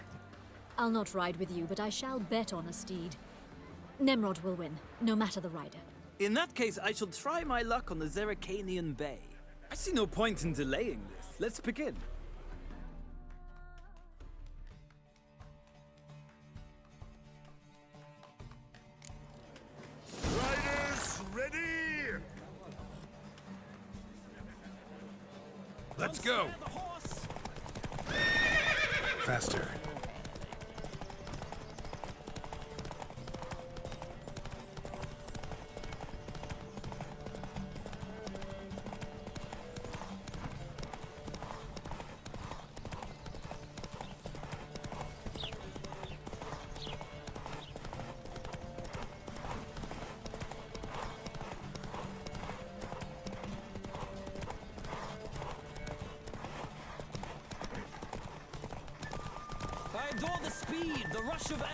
I'll not ride with you, but I shall bet on a steed. Nemrod will win, no matter the rider. In that case, I shall try my luck on the Zeracanian Bay. I see no point in delaying this. Let's begin. Riders, ready! Let's go. Faster. I adore the speed, the rush of air.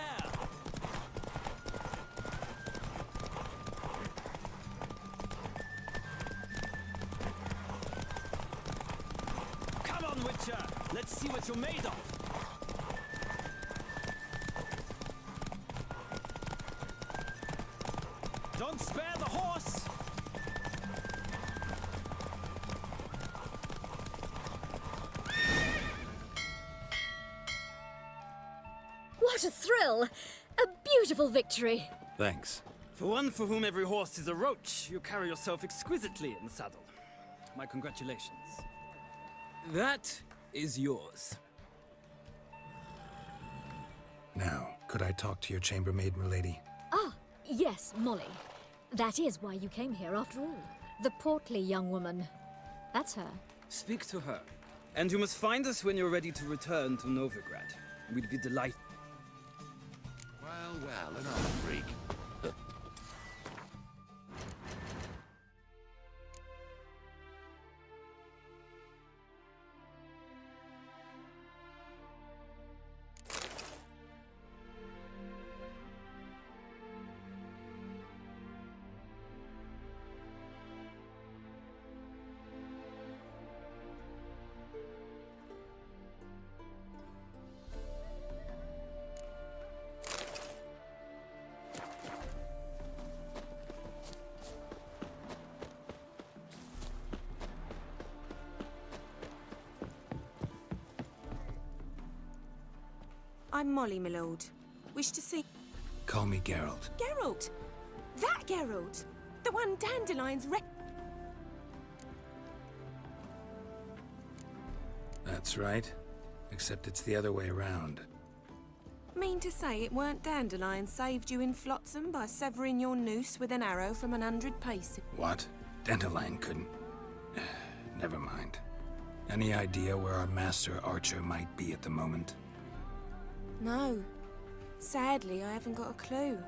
Come on, Witcher. Let's see what you're made of. Don't spare the horse. What a thrill! A beautiful victory! Thanks. For one for whom every horse is a roach, you carry yourself exquisitely in the saddle. My congratulations. That is yours. Now, could I talk to your chambermaid, milady? Ah, yes, Molly. That is why you came here after all. The portly young woman. That's her. Speak to her. And you must find us when you're ready to return to Novigrad. We'd be delighted. Well, another freak. I'm Molly, my lord. Wish to see... Call me Geralt. Geralt! That Geralt! The one Dandelion's That's right. Except it's the other way around. Mean to say it weren't Dandelion saved you in Flotsam by severing your noose with an arrow from 100 paces? What? Dandelion couldn't... Never mind. Any idea where our master archer might be at the moment? No. Sadly, I haven't got a clue.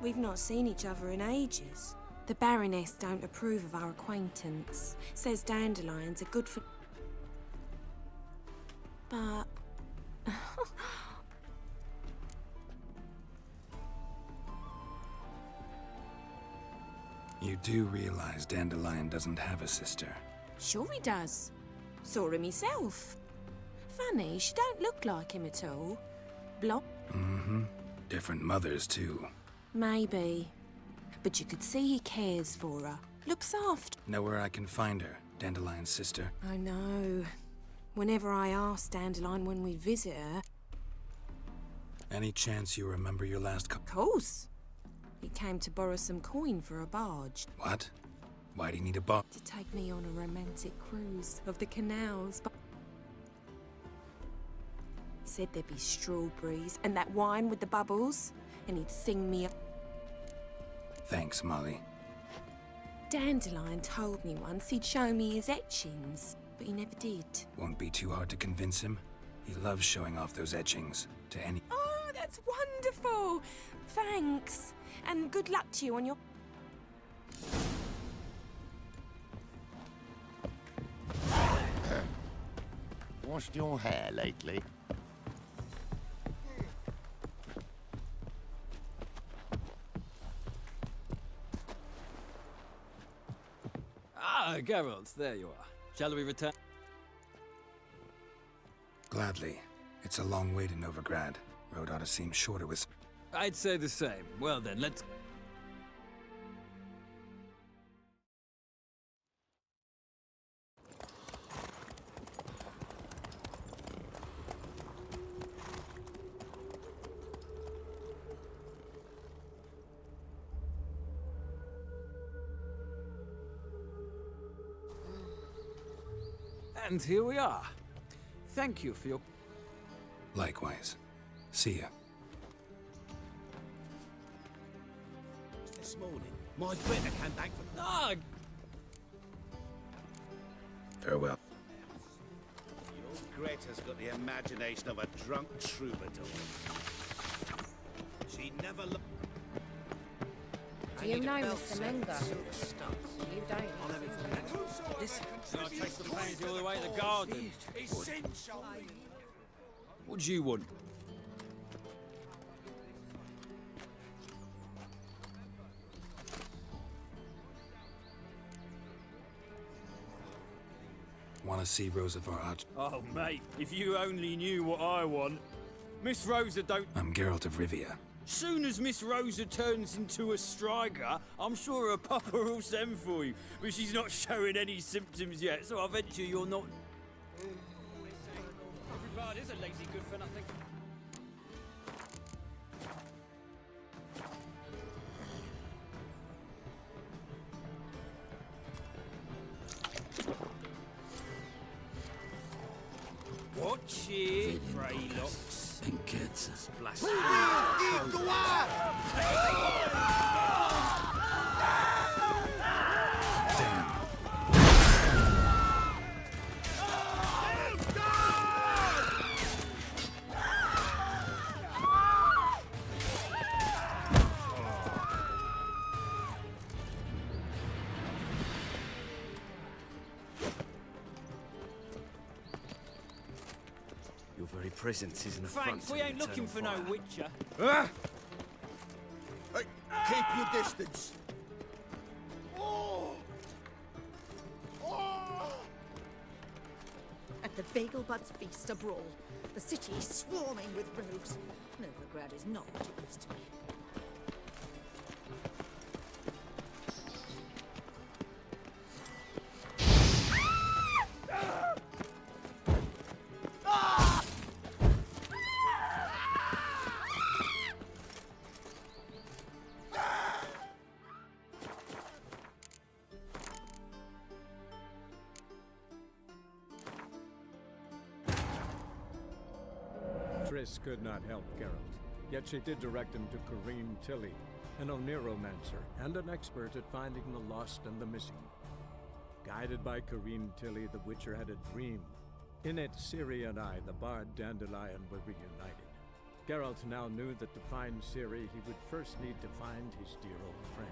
We've not seen each other in ages. The Baroness don't approve of our acquaintance. Says dandelions are good for... But... You do realize Dandelion doesn't have a sister? Sure he does. Saw him himself. Funny, she don't look like him at all. Blonde? Mm-hmm. Different mothers, too. Maybe. But you could see he cares for her. Looks after... Know where I can find her, Dandelion's sister? I know. Whenever I ask Dandelion when we visit her... Any chance you remember your last Of course. He came to borrow some coin for a barge. What? Why'd he need a barge? To take me on a romantic cruise of the canals. But said there'd be strawberries and that wine with the bubbles, and he'd sing me. Thanks, Molly. Dandelion told me once he'd show me his etchings, but he never did. Won't be too hard to convince him. He loves showing off those etchings to any... Oh, that's wonderful! Thanks, and good luck to you on your... Washed your hair lately? Ah, Geralt, there you are. Shall we return? Gladly. It's a long way to Novigrad. Road ought to seem shorter with... I'd say the same. Well then, let's... And here we are. Thank you for your... Likewise. See ya. This morning, my better came back from... Ah! Farewell. Your Greta's got the imagination of a drunk troubadour. She never looked... Do you know Mr. Menger? You don't. Listen, I'll take the pansy all the way to the garden. What do you want? Want to see Rosa Varach? Oh, mate, if you only knew what I want. Miss Rosa don't... I'm Geralt of Rivia. Soon as Miss Rosa turns into a striker, I'm sure her papa will send for you. But she's not showing any symptoms yet, so I venture you're not... Everybody is a lazy good for nothing. Watch it, Greylocks. And kids. Splash. Your very presence is an affront. Thanks, we ain't looking for no witcher. Ah! Hey, keep your distance. At the Vagelbud's feast, a brawl. The city is swarming with rogues. Novigrad is not what it used to be. Triss could not help Geralt, yet she did direct him to Corrine Tilly, an Oniromancer and an expert at finding the lost and the missing. Guided by Corrine Tilly, the Witcher had a dream. In it, Ciri and I, the bard Dandelion, were reunited. Geralt now knew that to find Ciri, he would first need to find his dear old friend.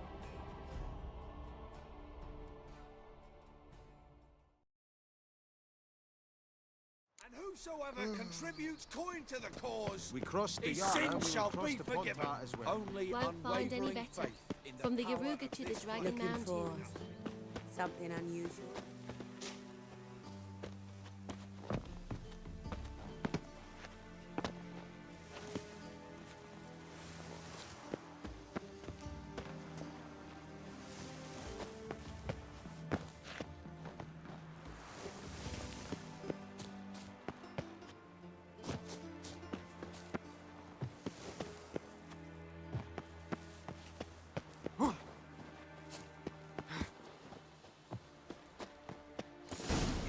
And whosoever contributes coin to the cause, We crossed the his Yara, sin we will shall cross be the forgiven. Pont as well. Only Won't find any unwavering better. faith in From the power Yaruga of to the this Dragon Looking for Mountains. something unusual.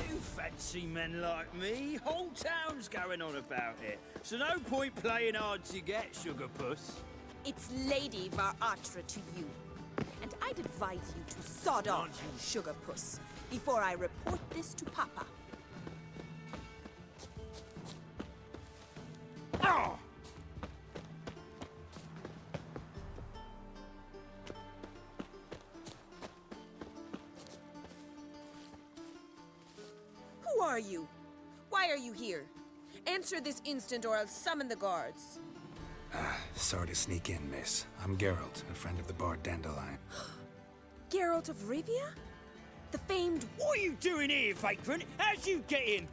You fancy men like me? Whole town's going on about it. So no point playing hard to get, sugar puss. It's Lady Varatra to you. And I'd advise you to sod off, you sugar puss, before I report this to Papa. Oh! Who are you? Why are you here? Answer this instant or I'll summon the guards. Sorry to sneak in, miss. I'm Geralt, a friend of the bard Dandelion. Geralt of Rivia? The famed... What are you doing here, vagrant? How'd you get in?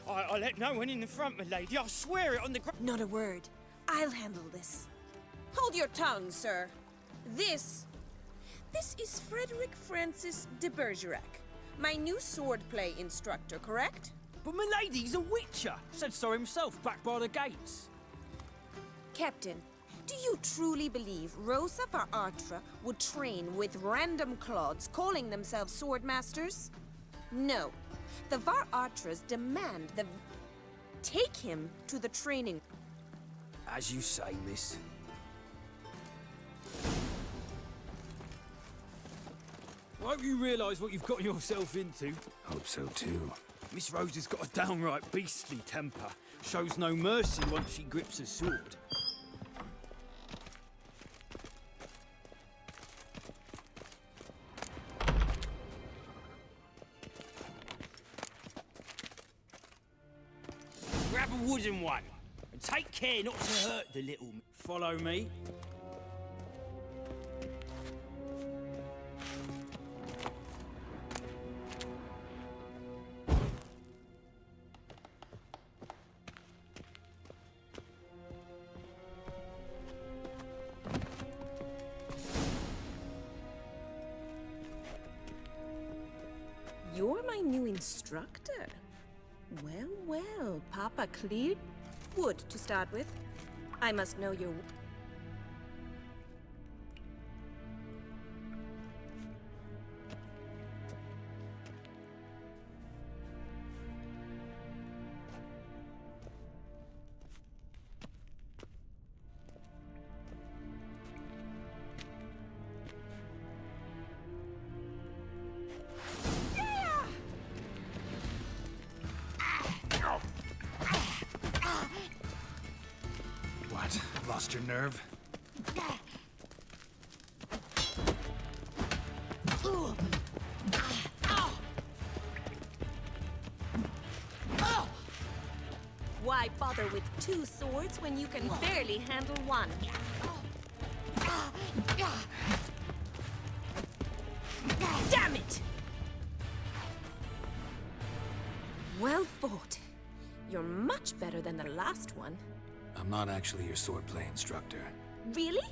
I let no one in the front, my lady. I swear it on the... Not a word. I'll handle this. Hold your tongue, sir. This is Frederick Francis de Bergerac, my new swordplay instructor, correct? But my lady's a witcher. Said so himself back by the gates. Captain, do you truly believe Rosa Varatra would train with random clods calling themselves sword masters? No. The Varatras demand the... Take him to the training... As you say, miss. I hope you realise what you've gotten yourself into. Hope so, too. Miss Rose has got a downright beastly temper. Shows no mercy once she grips a sword. Grab a wooden one, and take care not to hurt the little... Follow me. You're my new instructor. Well, well, Papa cleared wood to start with. I must know your... What? Lost your nerve? Why bother with two swords when you can barely handle one? Damn it! Well fought. You're much better than the last one. I'm not actually your swordplay instructor. Really?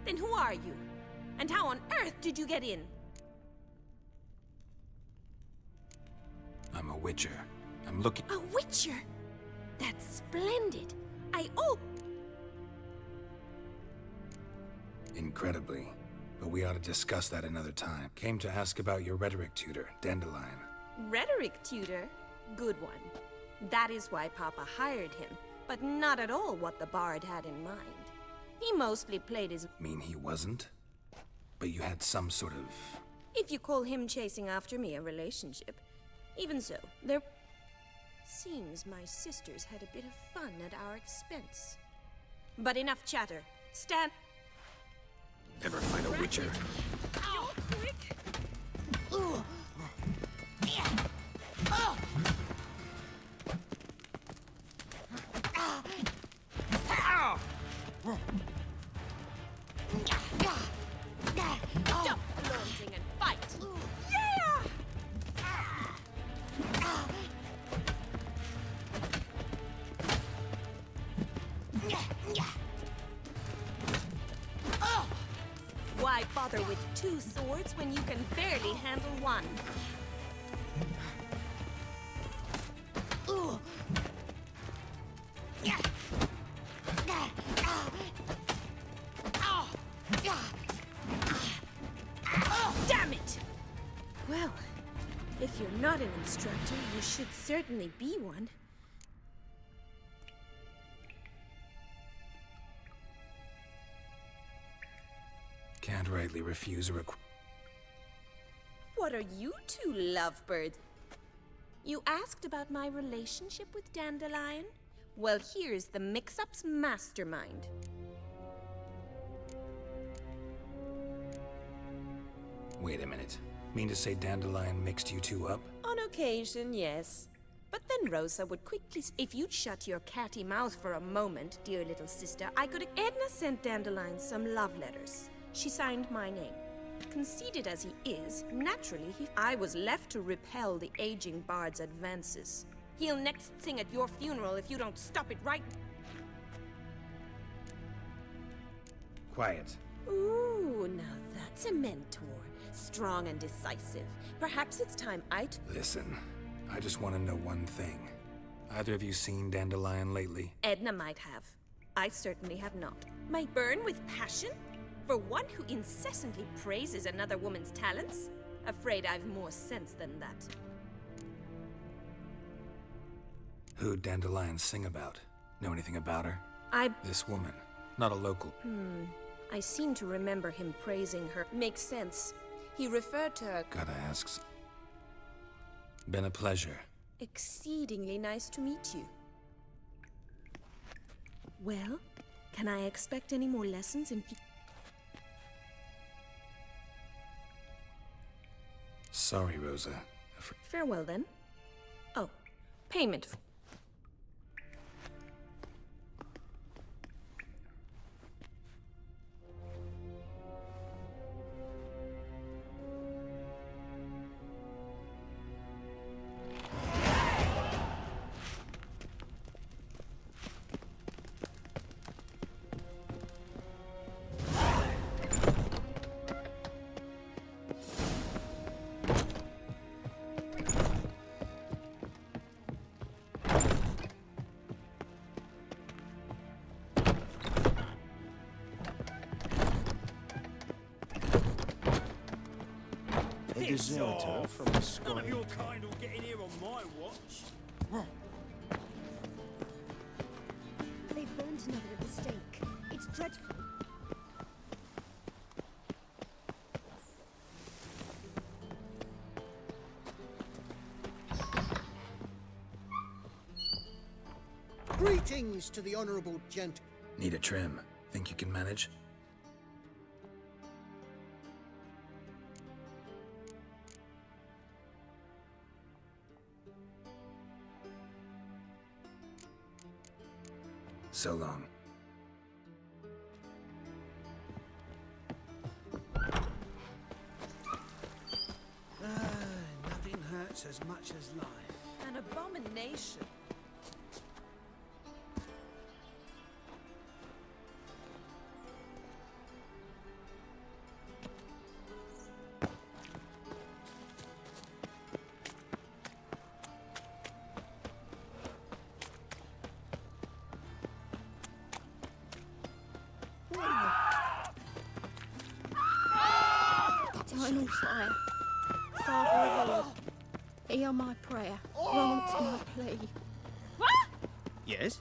Then who are you? And how on earth did you get in? I'm a witcher. I'm looking... A witcher? That's splendid. Incredibly. But we ought to discuss that another time. Came to ask about your rhetoric tutor, Dandelion. Rhetoric tutor? Good one. That is why Papa hired him, but not at all what the bard had in mind. He mostly played his... Mean he wasn't? But you had some sort of... If you call him chasing after me a relationship. Even so, there... Seems my sisters had a bit of fun at our expense. But enough chatter. Stand... Never find a witcher. Ow! Quick! Stop flaunting and fight! Yeah! Why bother with 2 swords when you can barely handle one? Damn it! Well, if you're not an instructor, you should certainly be one. Can't rightly refuse a request. What are you two lovebirds? You asked about my relationship with Dandelion? Well, here's the mix-up's mastermind. Wait a minute. Mean to say Dandelion mixed you two up? On occasion, yes. But then Rosa would quickly... If you'd shut your catty mouth for a moment, dear little sister, I could... Edna sent Dandelion some love letters. She signed my name. Conceited as he is, naturally I was left to repel the aging bard's advances. He'll next sing at your funeral if you don't stop it right... Quiet. Ooh, now that's a mentor. Strong and decisive. Perhaps it's time Listen, I just want to know one thing. Either of you seen Dandelion lately? Edna might have. I certainly have not. Might burn with passion? For one who incessantly praises another woman's talents? Afraid I've more sense than that. Who'd Dandelion sing about? Know anything about her? This woman, not a local. I seem to remember him praising her. Makes sense. He referred to her... Gotta ask. Been a pleasure. Exceedingly nice to meet you. Well, can I expect any more lessons in... Sorry, Rosa. Farewell, then. Oh, payment. A deserter from the sky. None of your kind will get in here on my watch. They've burned another at the stake. It's dreadful. Greetings to the honorable gent. Need a trim. Think you can manage? So long. Nothing hurts as much as life. An abomination. Eternal fire, Father of all, hear my prayer, grant my plea. Yes?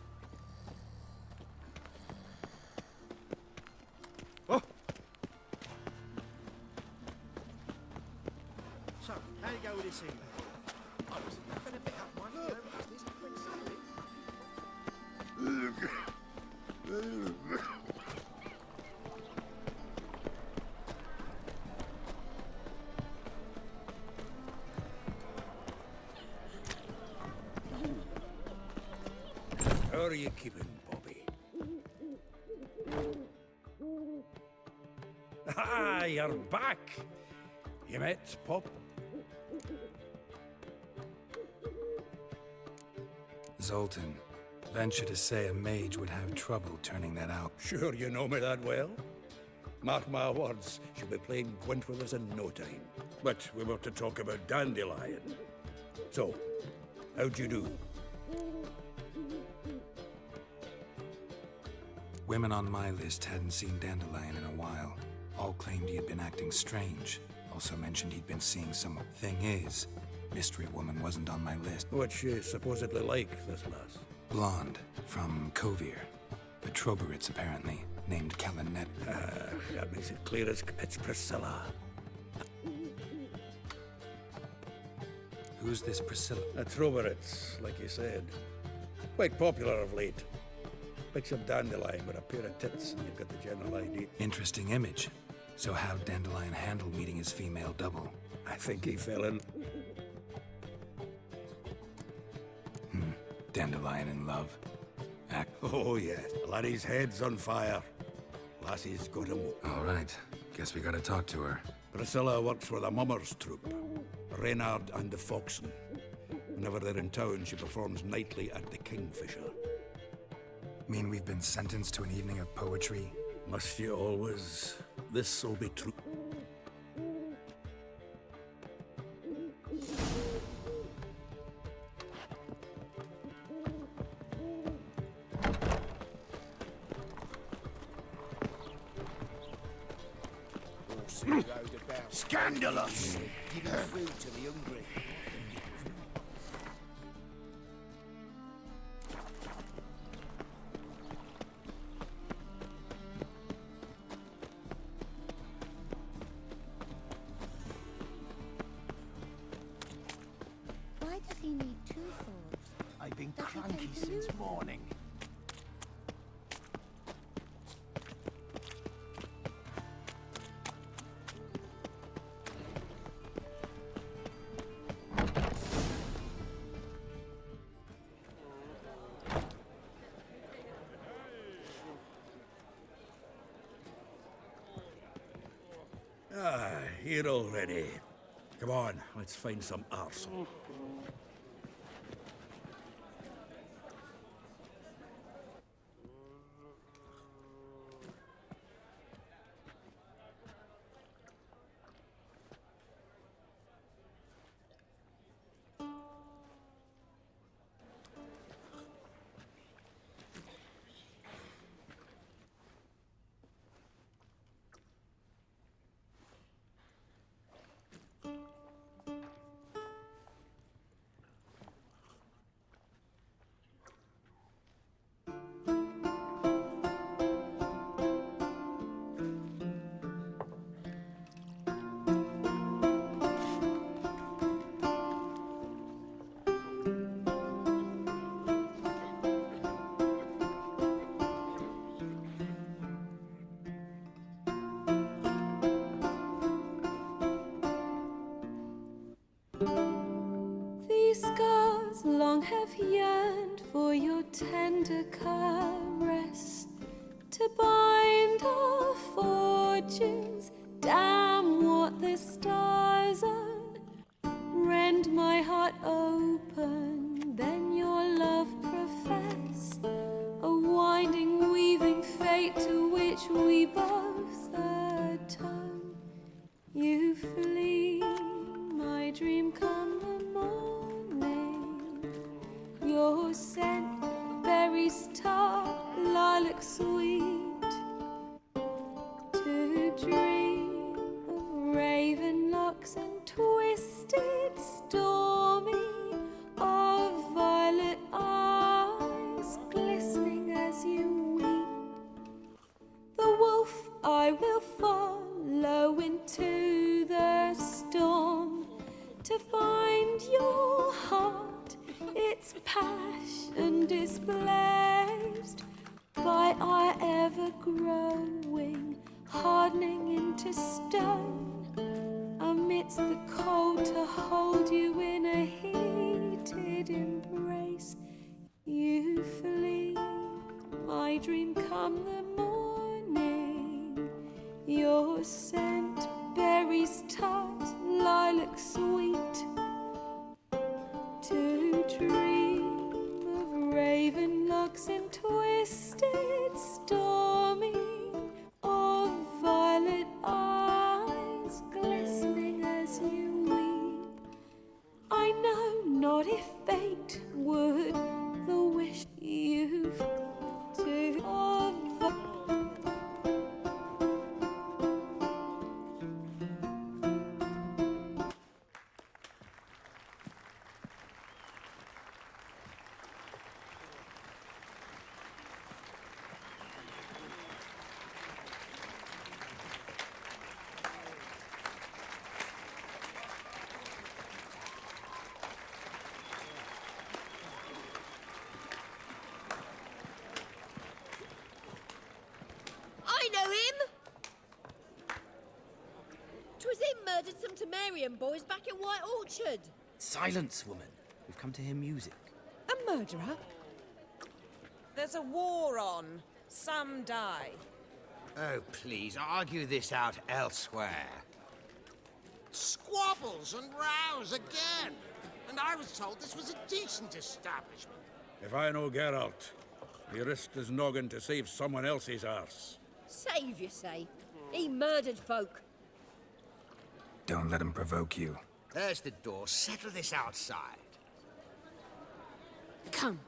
How are you keeping, Bobby? Ah, you're back! You met Pop? Zoltan. Venture to say a mage would have trouble turning that out. Sure you know me that well? Mark my words, she'll be playing Gwent with us in no time. But we were to talk about Dandelion. So, how'd you do? Women on my list hadn't seen Dandelion in a while. All claimed he had been acting strange. Also mentioned he'd been seeing someone. Thing is, Mystery Woman wasn't on my list. What's she supposedly like, this lass? Blonde, from Kovir. The Troberits, apparently, named Kalanet. That makes it clear it's Priscilla. Who's this Priscilla? The Troberits, like you said. Quite popular of late. Picture Dandelion with a pair of tits and you've got the general idea. Interesting image. So how'd Dandelion handle meeting his female double? I think he fell in. Dandelion in love. Oh, yeah. Laddie's head's on fire. Lassie's got him. All right. Guess we gotta talk to her. Priscilla works for the Mummers troupe. Reynard and the Foxen. Whenever they're in town, she performs nightly at the Kingfisher. Mean we've been sentenced to an evening of poetry? Must you always? This'll be true. Scandalous! Giving food to the hungry. Why does he need two swords? I've been Does he cranky take to since losing? morning. Ah, here already. Come on, let's find some arsehole. These scars long have yearned for your tender caress, to bind our fortunes. Damn what the stars are. Rend my heart open, then your love profess, a winding, weaving fate to which we both atone. You flee, my dream come the morning. Your scent, berries tart, lilac sweet. To dream of raven locks and twisted, stormy, of violet eyes glistening as you weep. The wolf I will follow into the storm, to find your heart, its passion displaced. by our ever-growing, hardening into stone, amidst the cold to hold you in a heated embrace. You flee, my dream come the morning, your scent, berries tart, lilac sweet, to dream of raven locks and twisted, stormy, of violet eyes glistening as you weep. I know not if fate would the wish you've to of I know him! 'Twas him murdered some Temerian boys back at White Orchard. Silence, woman. We've come to hear music. A murderer? There's a war on. Some die. Oh, please, argue this out elsewhere. Squabbles and rows again. And I was told this was a decent establishment. If I know Geralt, he risked his noggin to save someone else's arse. Save, you say? He murdered folk. Don't let him provoke you. There's the door. Settle this outside. Come.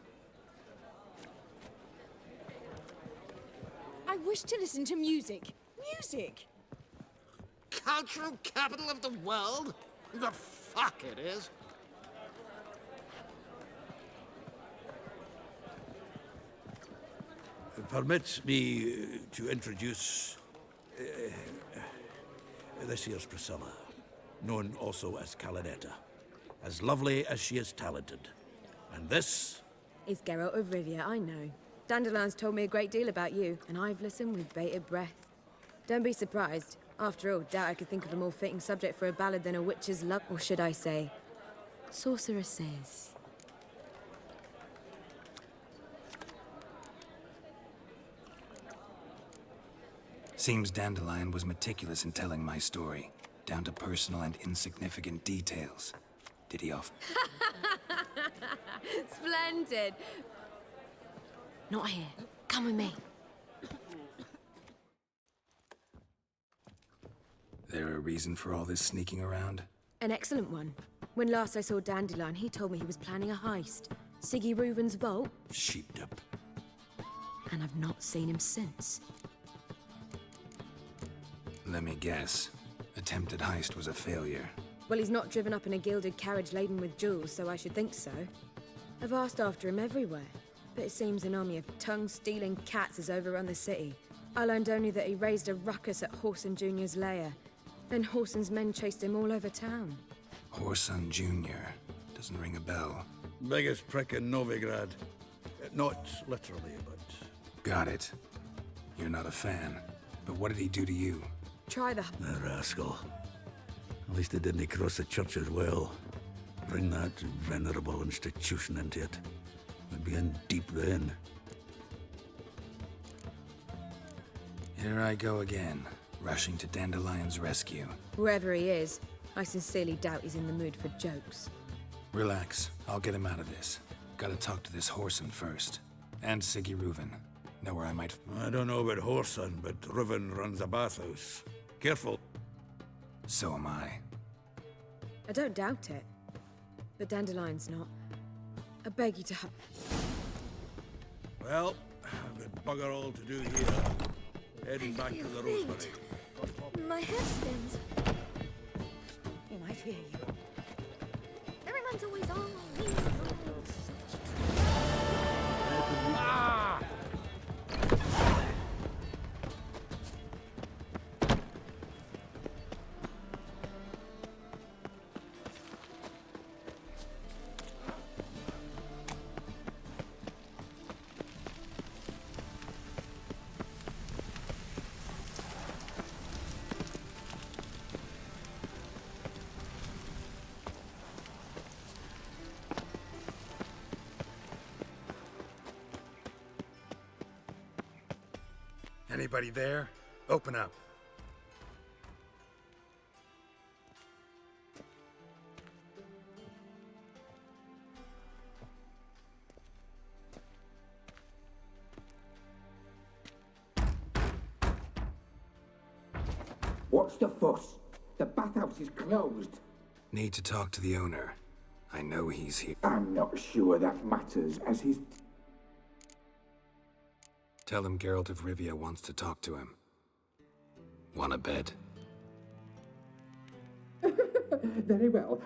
I wish to listen to music. Music! Cultural capital of the world? The fuck it is. Permit me to introduce this here's Priscilla, known also as Calinetta, as lovely as she is talented. And this is Geralt of Rivia, I know. Dandelion's told me a great deal about you, and I've listened with bated breath. Don't be surprised. After all, doubt I could think of a more fitting subject for a ballad than a witch's love, or should I say, sorceresses. Seems Dandelion was meticulous in telling my story, down to personal and insignificant details. Did he off? Splendid! Not here. Come with me. There a reason for all this sneaking around? An excellent one. When last I saw Dandelion, he told me he was planning a heist. Siggy Reuven's vault. sheeped up. And I've not seen him since. Let me guess. Attempted heist was a failure. Well, he's not driven up in a gilded carriage laden with jewels, so I should think so. I've asked after him everywhere, but it seems an army of tongue-stealing cats has overrun the city. I learned only that he raised a ruckus at Whoreson Jr.'s lair. Then Whoreson's men chased him all over town. Whoreson Jr. Doesn't ring a bell. Biggest prick in Novigrad. Not literally, but... Got it. You're not a fan. But what did he do to you? Try the... The rascal. At least he didn't cross the church as well. Bring that venerable institution into it. We'd be in deep then. Here I go again, rushing to Dandelion's rescue. Wherever he is, I sincerely doubt he's in the mood for jokes. Relax, I'll get him out of this. Gotta talk to this Whoreson first. And Siggy Reuven. Know where I might... I don't know about Whoreson, but Reuven runs a bathhouse. Careful. So am I. I don't doubt it. But Dandelion's not. I beg you to... Well, I've got bugger all to do here. Heading back to the Rosemary. My head spins. He might hear you. Everyone's always on me. Ah! Anybody there? Open up. What's the fuss? The bathhouse is closed. Need to talk to the owner. I know he's here. I'm not sure that matters, as he's... Tell him Geralt of Rivia wants to talk to him. Want a bed? Very well.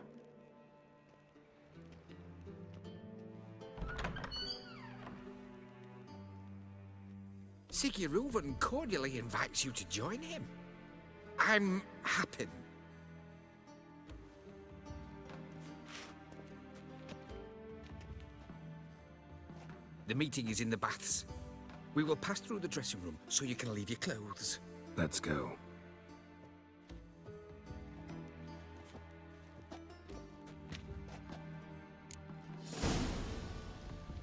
Siggy Reuven cordially invites you to join him. I'm happy. The meeting is in the baths. We will pass through the dressing room so you can leave your clothes. Let's go.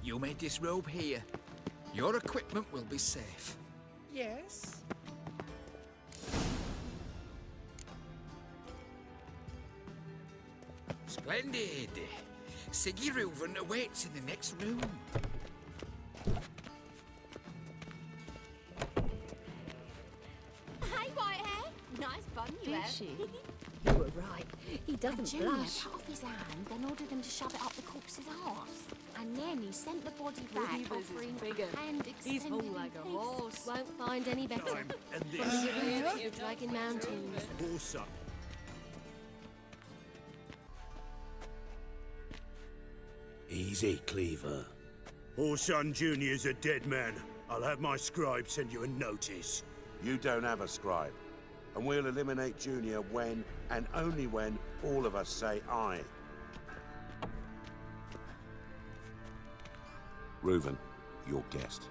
You may disrobe here. Your equipment will be safe. Yes? Splendid. Siggy Reuven awaits in the next room. Hey, Whitehair. Nice bun you Did have. she? You were right. He doesn't Junior blush. cut off his hand, then ordered him to shove it up the corpse's arse. And then he sent the body back, Reavers is offering bigger. a hand He's extended whole in like a peace. horse. Won't find any better. Time From and the this. river to the Dragon Mountains. Horse up. Easy, Cleaver. Orson Jr.'s a dead man. I'll have my scribe send you a notice. You don't have a scribe. And we'll eliminate Junior when, and only when, all of us say aye. Reuven, your guest.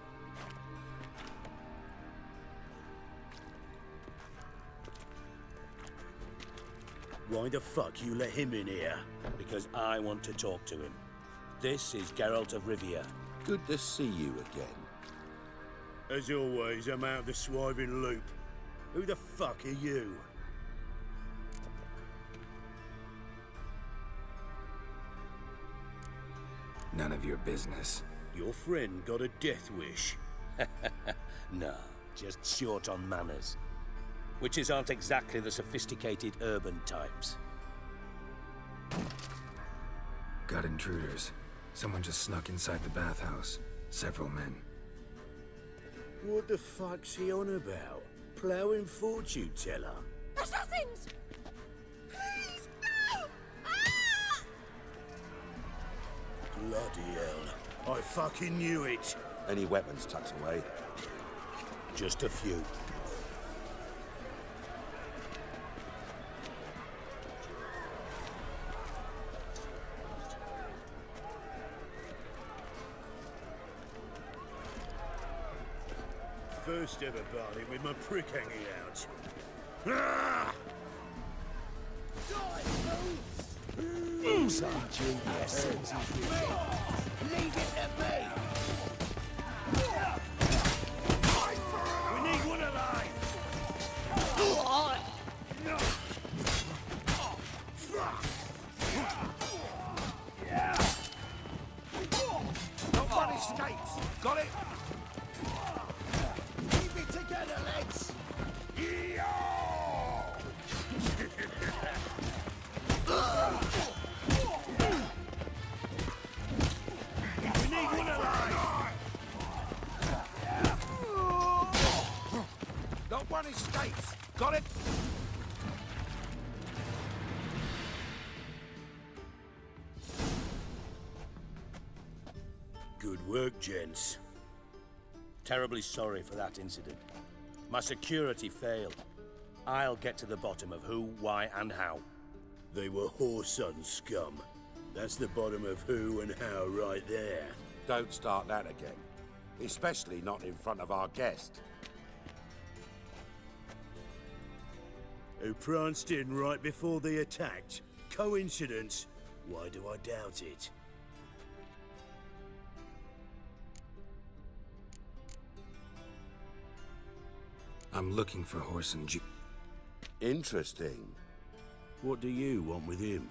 Why the fuck you let him in here? Because I want to talk to him. This is Geralt of Rivia. Good to see you again. As always, I'm out of the swiving loop. Who the fuck are you? None of your business. Your friend got a death wish. No, just short on manners. Witches aren't exactly the sophisticated urban types. Got intruders. Someone just snuck inside the bathhouse. Several men. What the fuck's he on about? Ploughing fortune teller? Assassins! Please, no! Ah! Bloody hell. I fucking knew it. Any weapons tucked away? Just a few. First ever barley with my prick hanging out. Ah! Inside, yes. Leave it to me! We need one alive! Nobody escapes! Got it? Keep it together, lads! We need one alive! No one escapes! Got it? Good work, gents. Terribly sorry for that incident. My security failed. I'll get to the bottom of who, why, and how. They were whoreson scum. That's the bottom of who and how right there. Don't start that again. Especially not in front of our guest. Who pranced in right before they attacked. Coincidence? Why do I doubt it? I'm looking for Horson Ju... Interesting. What do you want with him?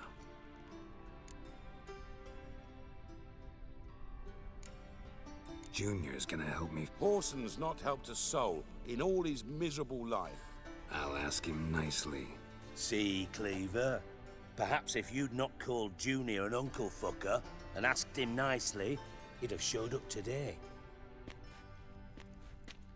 Junior's gonna help me. Horson's not helped a soul in all his miserable life. I'll ask him nicely. See, Cleaver? Perhaps if you'd not called Junior an uncle fucker and asked him nicely, he'd have showed up today.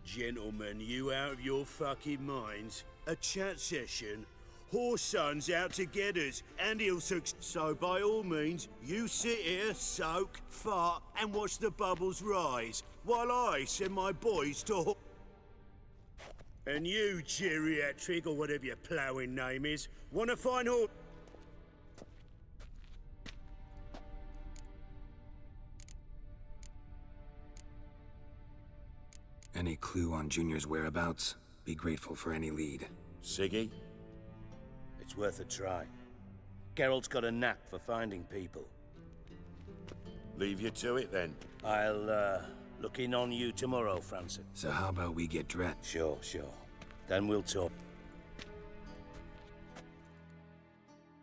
Gentlemen, you out of your fucking minds? A chat session? Horson's out to get us, and he'll succeed. So by all means, you sit here, soak, fart, and watch the bubbles rise, while I send my boys to... And you, geriatric, or whatever your ploughing name is, want to find Hor... Any clue on Junior's whereabouts? Be grateful for any lead. Siggy? It's worth a try. Geralt's got a knack for finding people. Leave you to it, then. I'll, look in on you tomorrow, Francis. So how about we get dressed? Sure. Then we'll talk.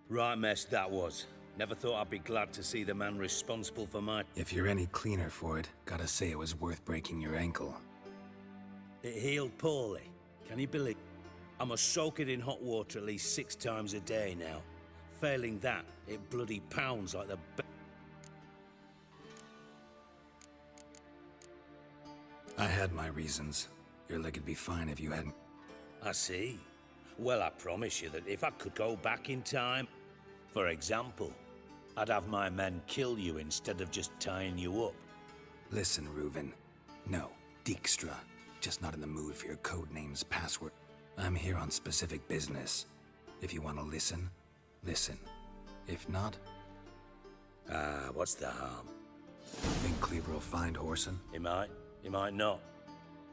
Right mess that was. Never thought I'd be glad to see the man responsible for my... If you're any cleaner for it, gotta say it was worth breaking your ankle. It healed poorly. Can you believe? I must soak it in hot water at least 6 times a day now. Failing that, it bloody pounds like the... I had my reasons. Your leg would be fine if you hadn't... I see. Well, I promise you that if I could go back in time... For example, I'd have my men kill you instead of just tying you up. Listen, Reuven. No, Dijkstra. Just not in the mood for your codename's password. I'm here on specific business. If you want to listen, listen. If not... what's the harm? Think Cleaver will find Horson? He might not.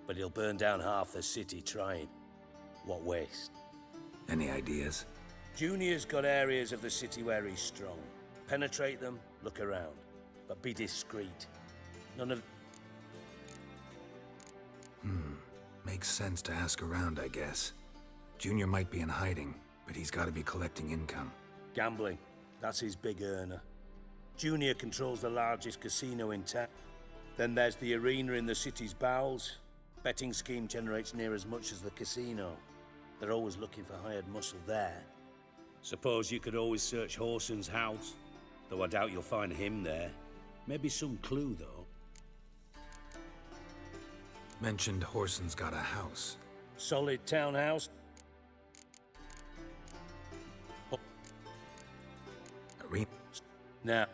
But he'll burn down half the city trying. What waste? Any ideas? Junior's got areas of the city where he's strong. Penetrate them, look around. But be discreet. None of... Makes sense to ask around, I guess. Junior might be in hiding, but he's got to be collecting income. Gambling. That's his big earner. Junior controls the largest casino in town. Then there's the arena in the city's bowels. Betting scheme generates near as much as the casino. They're always looking for hired muscle there. Suppose you could always search Horson's house. Though I doubt you'll find him there. Maybe some clue, though. Mentioned Horson's got a house. Solid townhouse. Arena. Now.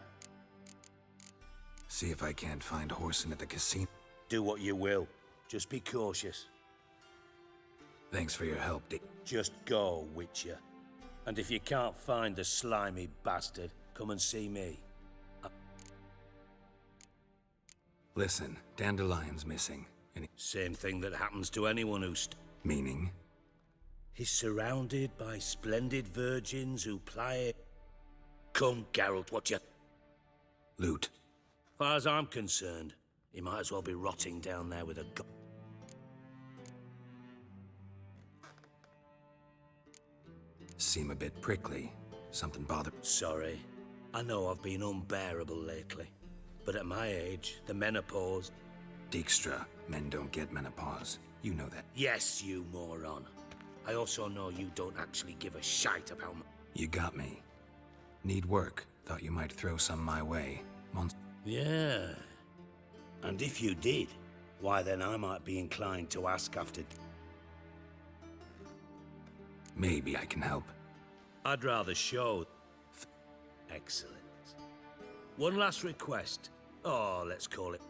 See if I can't find Horson at the casino. Do what you will. Just be cautious. Thanks for your help, Dick. Just go, Witcher. And if you can't find the slimy bastard, come and see me. Listen, Dandelion's missing. Same thing that happens to anyone who's... Meaning? He's surrounded by splendid virgins who ply it. Come, Geralt, what you... Loot. Far as I'm concerned, he might as well be rotting down there with a gun. Seem a bit prickly. Something bothered... Sorry. I know I've been unbearable lately. But at my age, the menopause... Dijkstra, men don't get menopause. You know that. Yes, you moron. I also know you don't actually give a shite about... You got me. Need work. Thought you might throw some my way. Yeah. And if you did, why then I might be inclined to ask after... Maybe I can help. I'd rather show... Excellent. One last request. Oh, let's call it...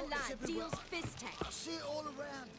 lad deals fist tech. I see it all around.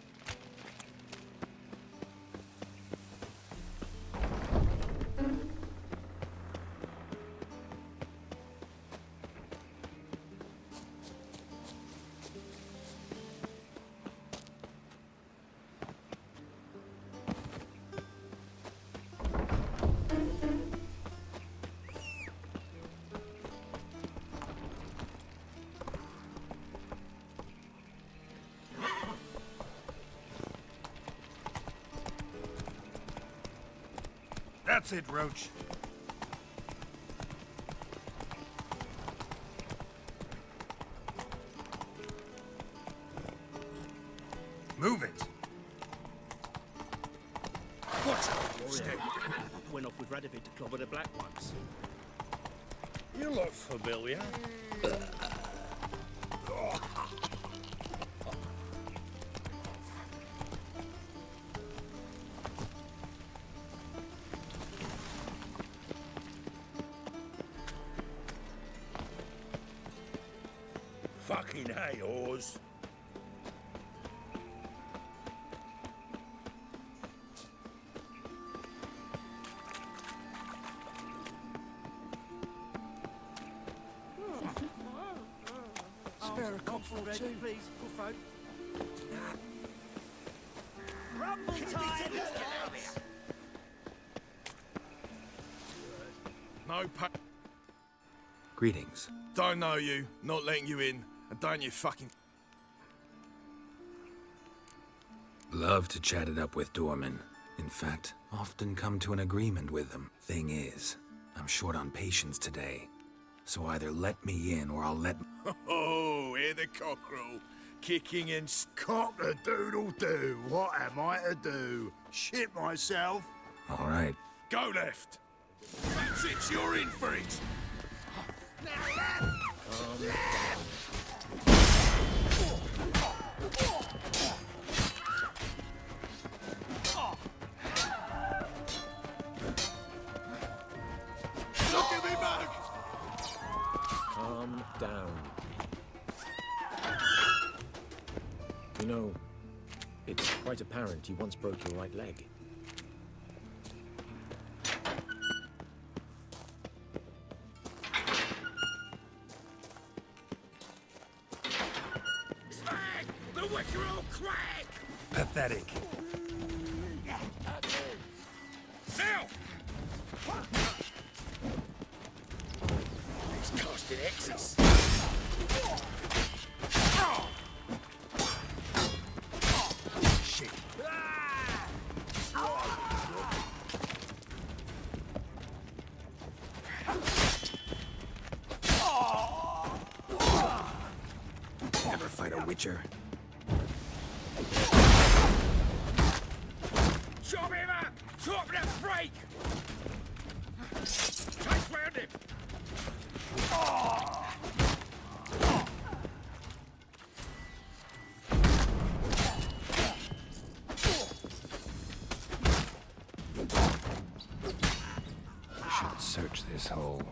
That's it, Roach. Move it. What's up, Warrior? Went off with Radovid to clobber the Black Ones. You look familiar. Fucking hey, Oz. Spare a cock or two, please, Bullfrog. Rumble time! No Greetings. Don't know you, not letting you in, and don't you fucking... Love to chat it up with doormen. In fact, often come to an agreement with them. Thing is, I'm short on patience today. So either let me in or I'll let... Oh, hear the cockerel. Kicking and... Cock-a-doodle-doo. What am I to do? Shit myself? All right. Go left. That's it, you're in for it. Look at me, Mug! Calm down. You know, it's quite apparent you once broke your right leg. The Witcher old crack! Pathetic. Now! He's casting X's. Shit. Never fight a witcher. Chop him up! Chop that freak! Take round him! Should search this hole.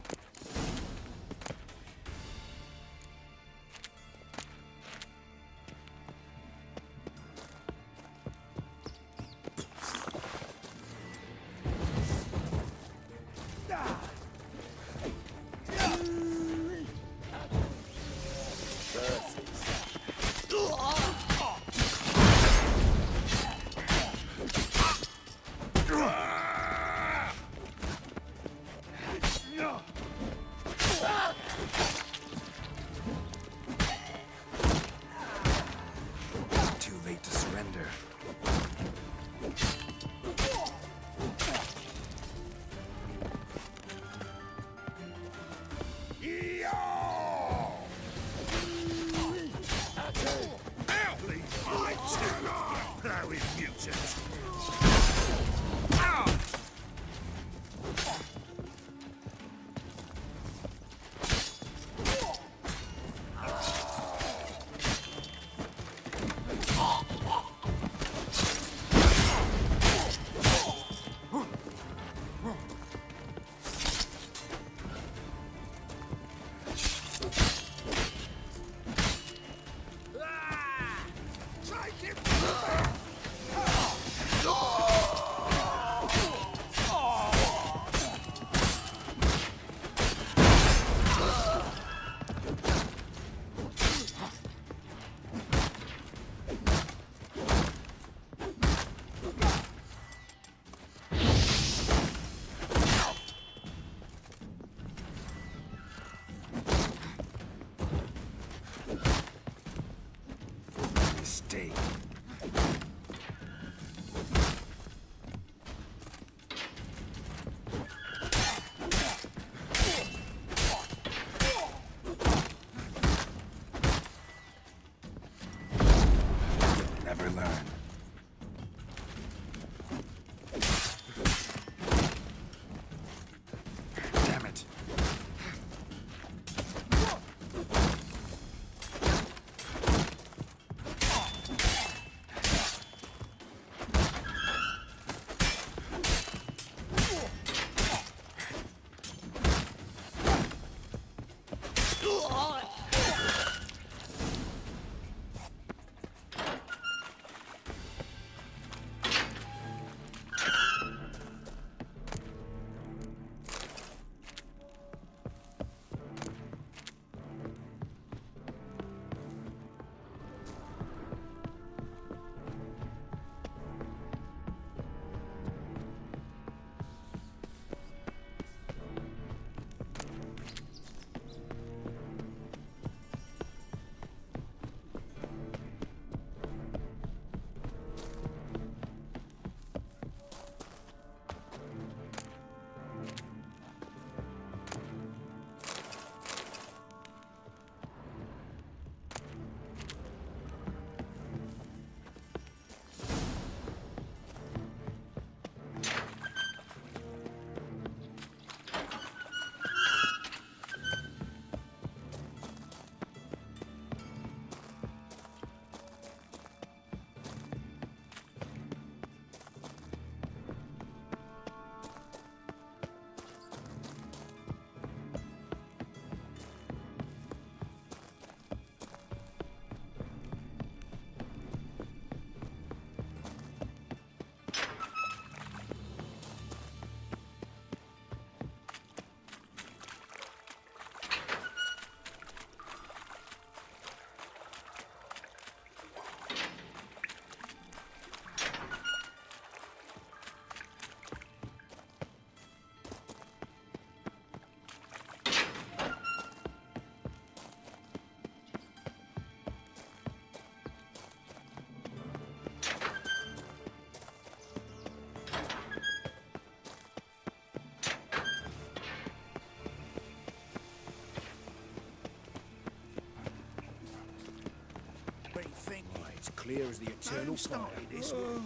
It's clear as the eternal fire, this one.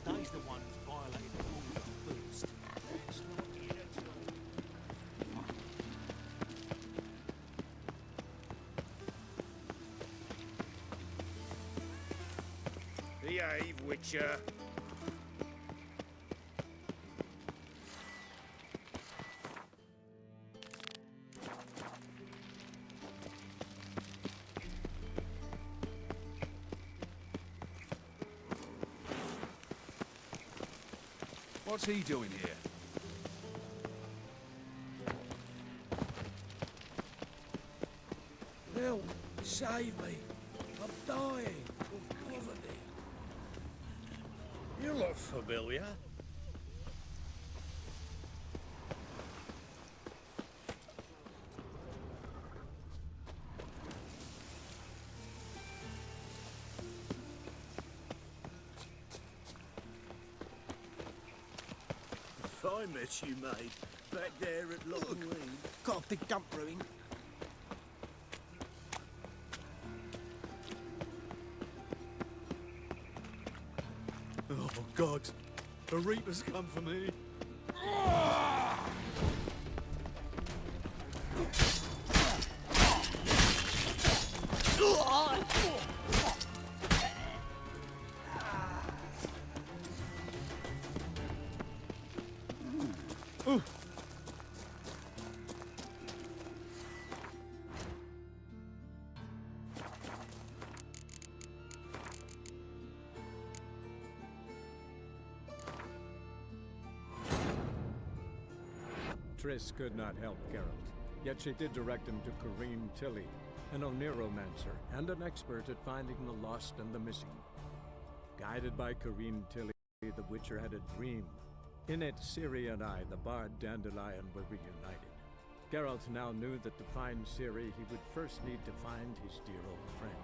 They's the ones violating the rules first. It's not here at all. Behave, Witcher. What's he doing here? Help! Save me! I'm dying of poverty. You look familiar. I met you, mate, back there at Lock Green. Got a big dump brewing. Oh, God. The Reaper's come for me. Triss could not help Geralt, yet she did direct him to Corrine Tilly, an Oniromancer and an expert at finding the lost and the missing. Guided by Corrine Tilly, the Witcher had a dream. In it, Ciri and I, the bard Dandelion, were reunited. Geralt now knew that to find Ciri, he would first need to find his dear old friend.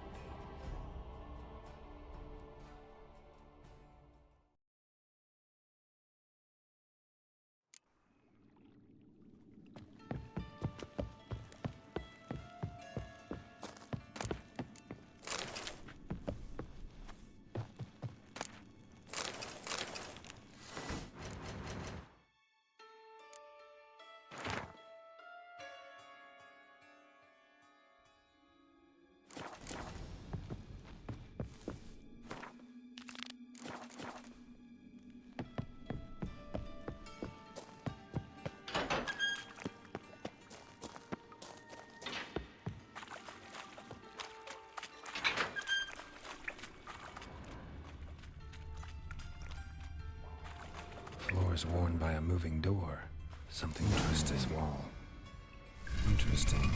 was worn by a moving door. Something twist his wall. Interesting.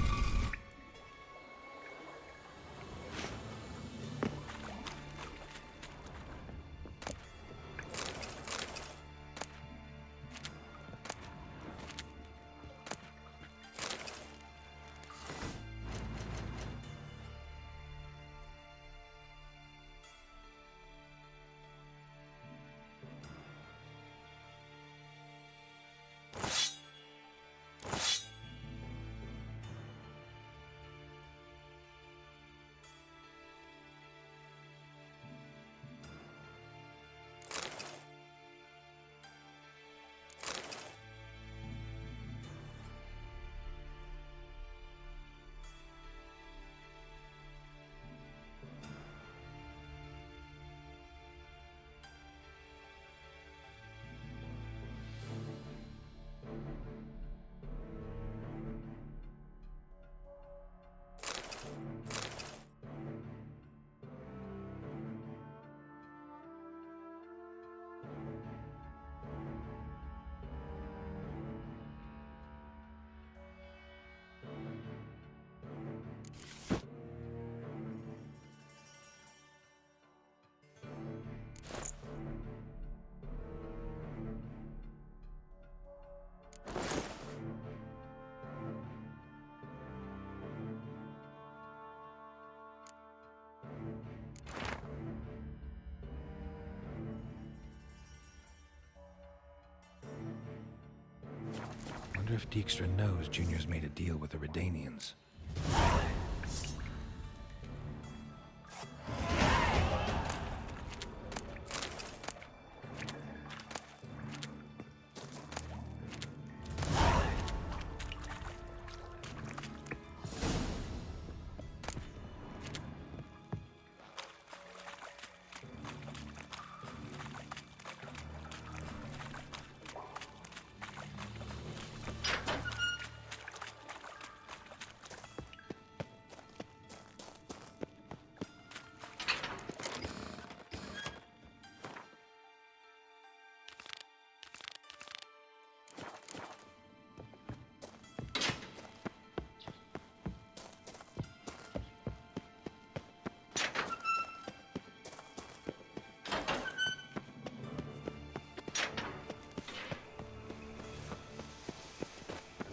Wonder if Dijkstra knows Junior's made a deal with the Redanians.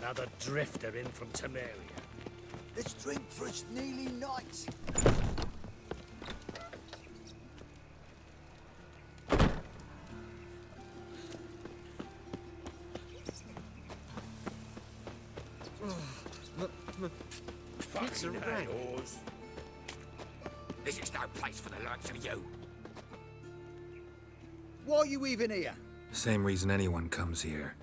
Another drifter in from Temeria. Let's drink for it's nearly night. It's a rain. This is no place for the likes of you. Why are you even here? Same reason anyone comes here.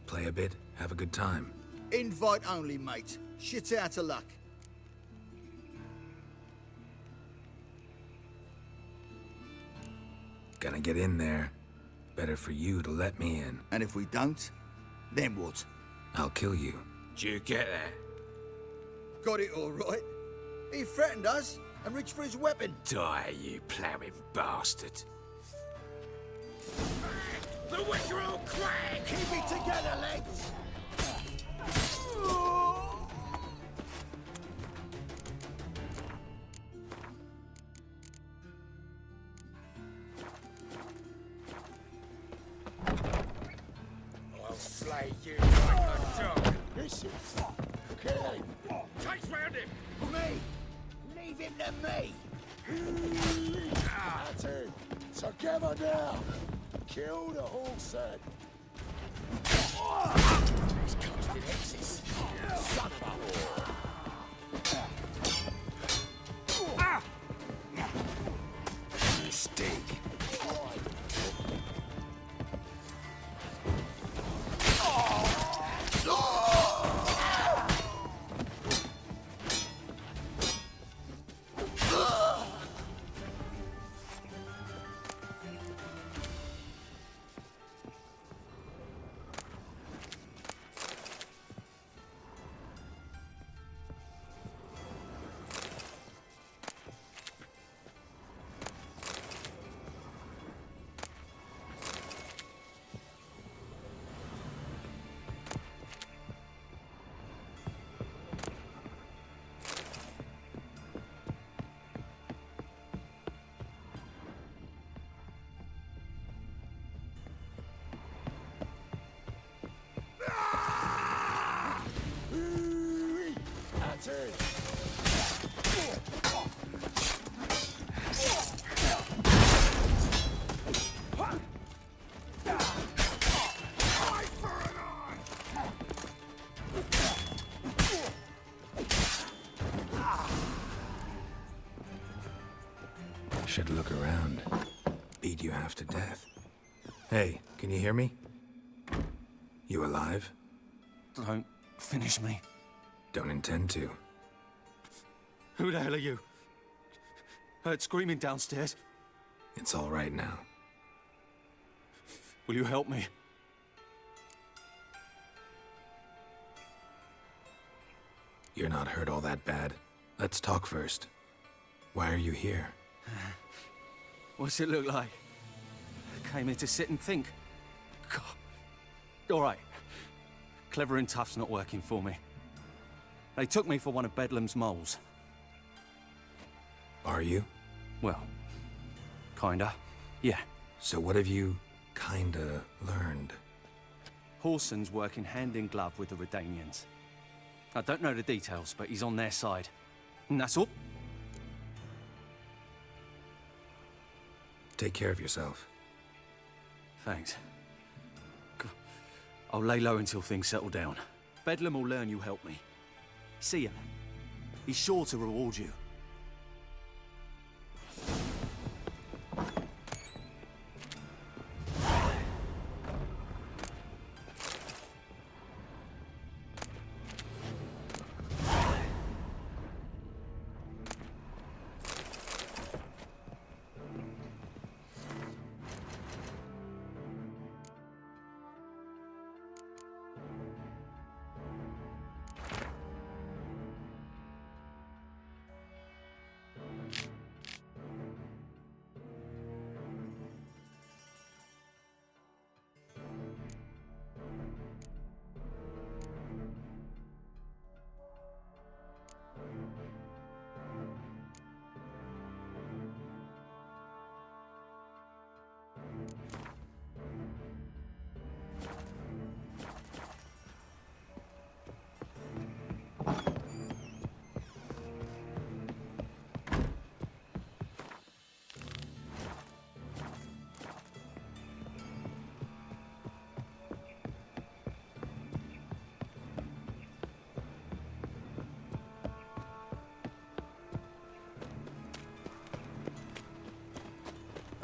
Play a bit, have a good time. Invite only, mate. Shit out of luck. Gonna get in there. Better for you to let me in. And if we don't, then what? I'll kill you. Did you get that? Got it all right. He threatened us and reached for his weapon. Die, you ploughing bastard. The Wickerel Crag! Keep it together, lads! I'll slay you like a dog. This is... Kill him! Chase round him! Me! Leave him to me! That's it! Together now! Kill the horse head! These casted hexes. Son of a Mistake. Should look around. Beat you half to death. Hey, can you hear me? You alive? Don't finish me. Don't intend to. Who the hell are you? Heard screaming downstairs. It's all right now. Will you help me? You're not hurt all that bad. Let's talk first. Why are you here? What's it look like? I came here to sit and think. God. All right. Clever and tough's not working for me. They took me for one of Bedlam's moles. Are you? Well, kinda. Yeah. So what have you kinda learned? Horson's working hand in glove with the Redanians. I don't know the details, but he's on their side. And that's all. Take care of yourself. Thanks. I'll lay low until things settle down. Bedlam will learn you helped me. See him. He's sure to reward you.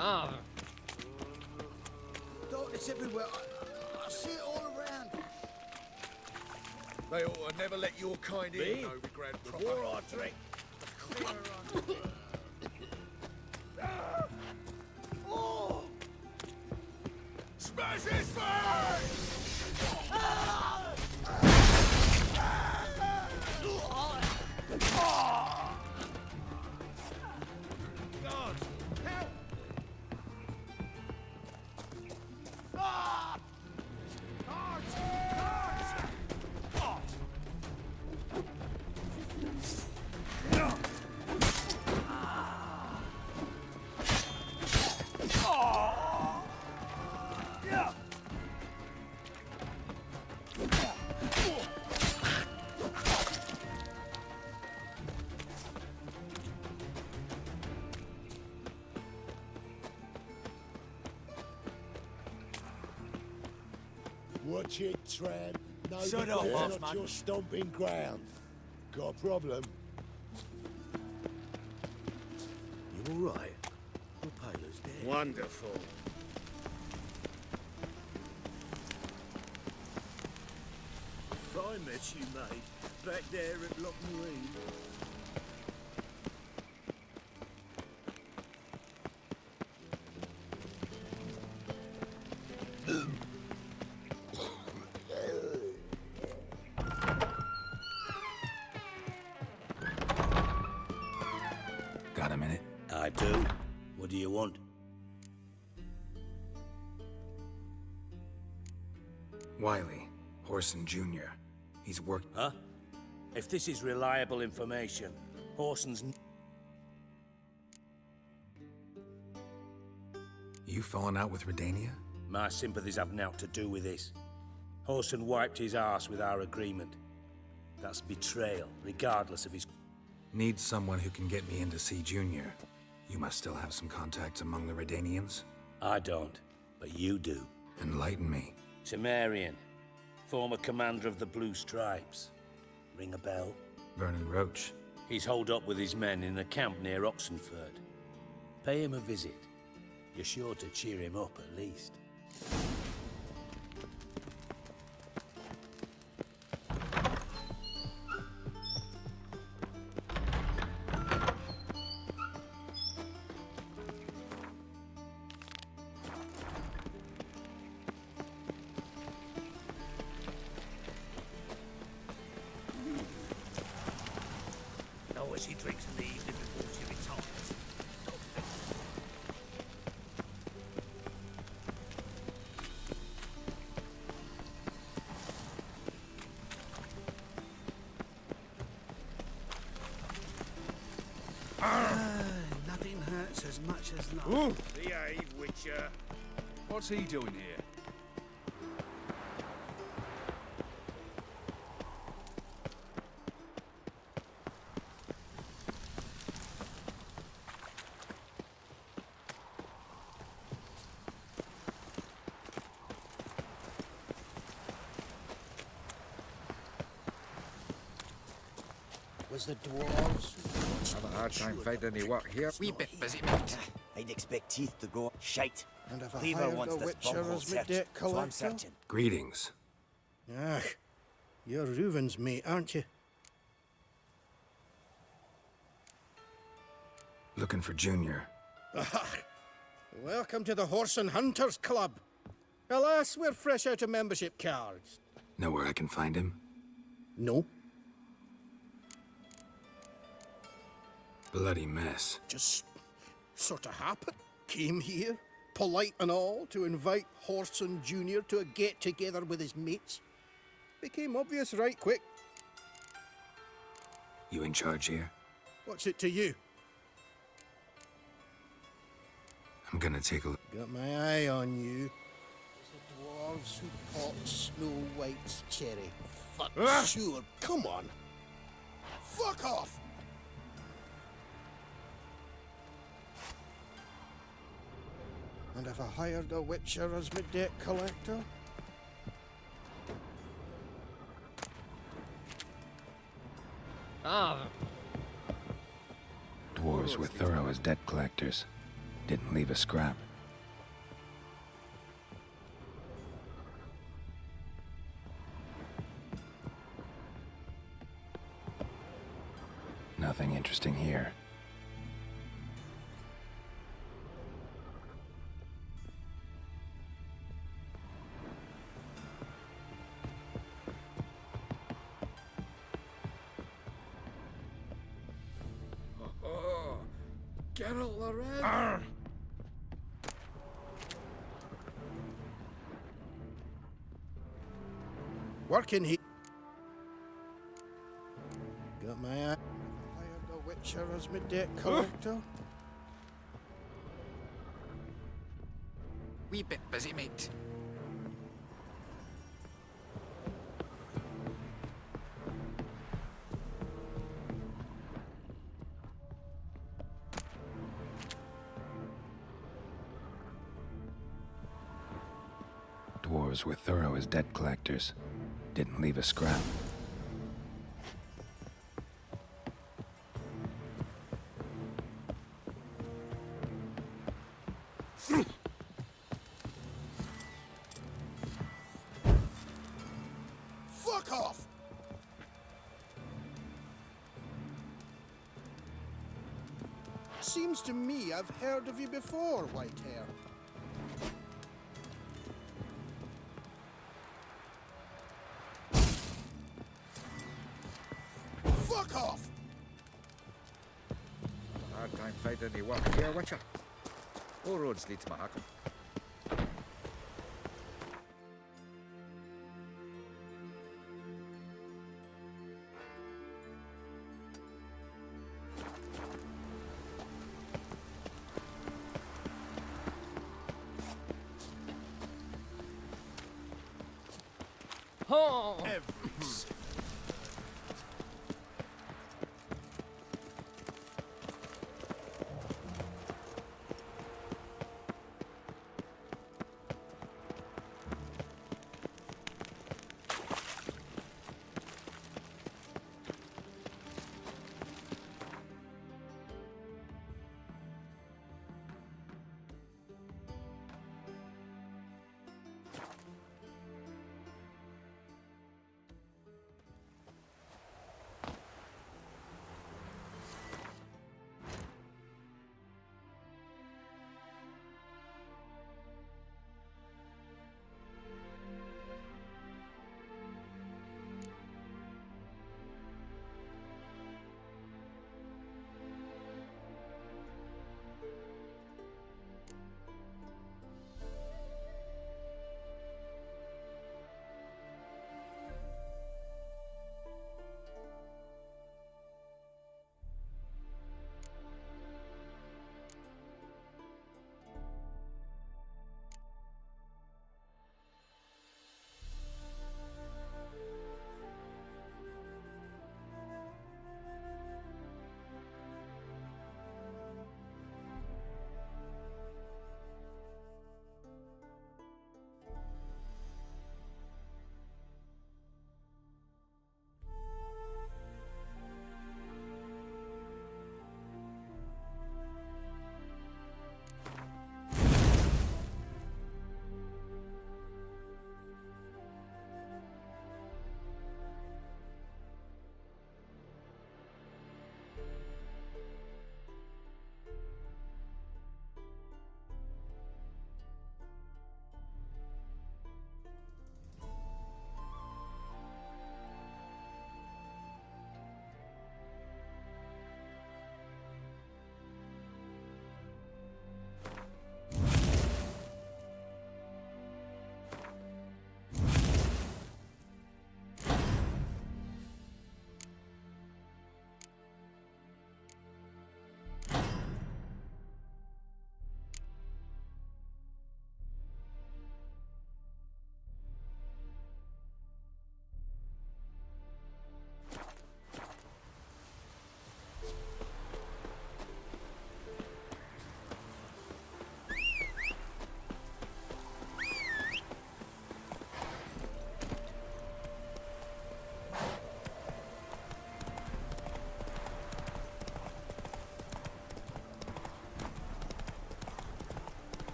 Ah. Darkness everywhere. I see it all around. They ought to never let your kind in, no regret. Before I drink. Oh! Smash his face! God, help! Watch it, tramp. No, Shut up, not Bossman. your stomping ground. Got a problem? You all right? The Paler's dead. Wonderful. Fine mess you made back there at Loch Marine. Got a minute? I do. What do you want? Wiley, Horson Jr. He's worked... Huh? If this is reliable information, Horson's... You fallen out with Redania? My sympathies have naught to do with this. Horson wiped his arse with our agreement. That's betrayal, regardless of his... Need someone who can get me in to see Junior. You must still have some contacts among the Redanians? I don't, but you do. Enlighten me. Temerian, former commander of the Blue Stripes. Ring a bell? Vernon Roach. He's holed up with his men in a camp near Oxenford. Pay him a visit. You're sure to cheer him up at least. Know as he drinks in the evening before she retires. Nothing hurts as much as love. Behave, Witcher. What's he doing here? Was the dwarves? Have a hard time finding any work here. Wee bit busy, mate. I'd expect teeth to go shite. And if I Cleaver hired wants a this witcher bunghole as my searched, debt so I'm collector? searching. Greetings. Ah, you're Reuven's mate, aren't you? Looking for Junior. Welcome to the Horse and Hunters Club. Alas, we're fresh out of membership cards. Know where I can find him? No. Bloody mess. Just sort of happened. Came here, polite and all, to invite Horson Jr. to a get-together with his mates. Became obvious right quick. You in charge here? What's it to you? I'm gonna take a look. Got my eye on you. It's the dwarves who popped Snow White's cherry. Fuck sure. Come on. Fuck off! And if I hired a witcher as my debt collector? Dwarves were thorough as debt collectors. Didn't leave a scrap. Nothing interesting here. Geralt the Red. Working here. Got my eye. If I hired a witcher as my debt collector? Wee bit busy, mate. Dwarves were thorough as debt collectors. Didn't leave a scrap. Fuck off! Seems to me I've heard of you before, Whitehair. Fuck off! Have a hard time finding any work here, Witcher. All roads lead to Mahakam.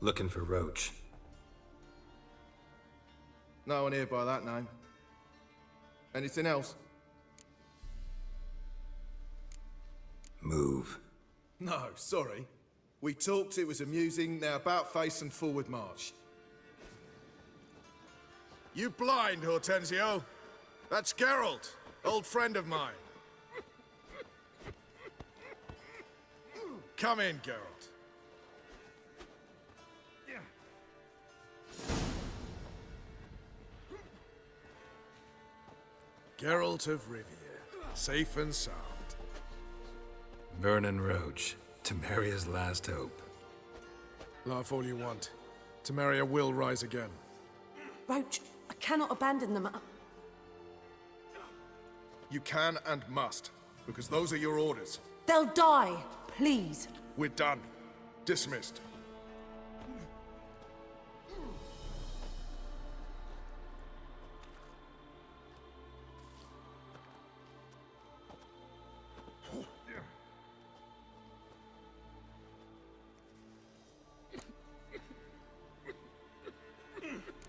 Looking for Roach. No one here by that name. Anything else? Move. No, sorry. We talked, it was amusing, now about face and forward march. You blind, Hortensio? That's Geralt, old friend of mine. Come in, Geralt. Geralt of Rivia, safe and sound. Vernon Roach, Temeria's last hope. Laugh all you want. Temeria will rise again. Roach, I cannot abandon them. You can and must, because those are your orders. They'll die, please. We're done. Dismissed.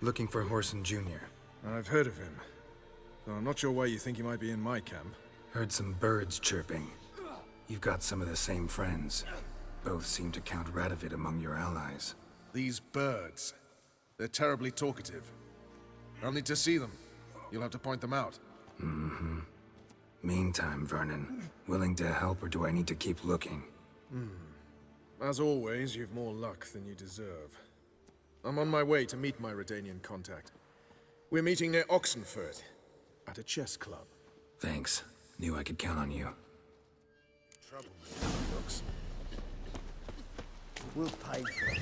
Looking for Whoreson Jr. I've heard of him, though I'm not sure why you think he might be in my camp. Heard some birds chirping. You've got some of the same friends. Both seem to count Radovid among your allies. These birds. They're terribly talkative. I'll need to see them. You'll have to point them out. Mm-hmm. Meantime, Vernon, willing to help or do I need to keep looking? As always, you've more luck than you deserve. I'm on my way to meet my Redanian contact. We're meeting near Oxenford, at a chess club. Thanks. Knew I could count on you. Trouble, looks. We'll pay for it,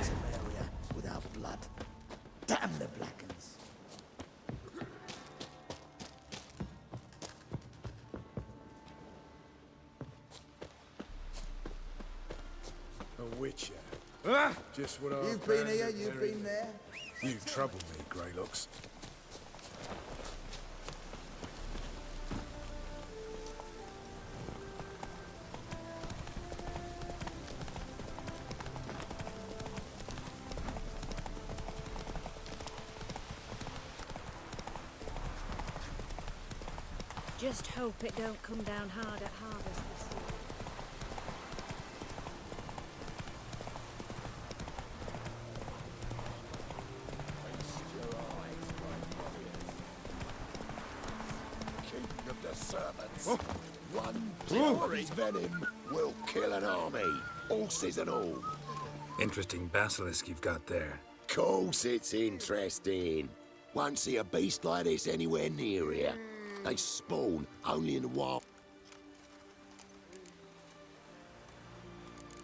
Temeria, with our blood. Damn the Blackens. A witcher. Ah! Just what I've You've been here, you've been there. You trouble me, Greylocks. Just hope it don't come down hard at harvest this year. King of the servants. One drop of his venom will kill an army, horses and all. Interesting basilisk you've got there. Course it's interesting. Won't see a beast like this anywhere near here. They spawn only in the wild.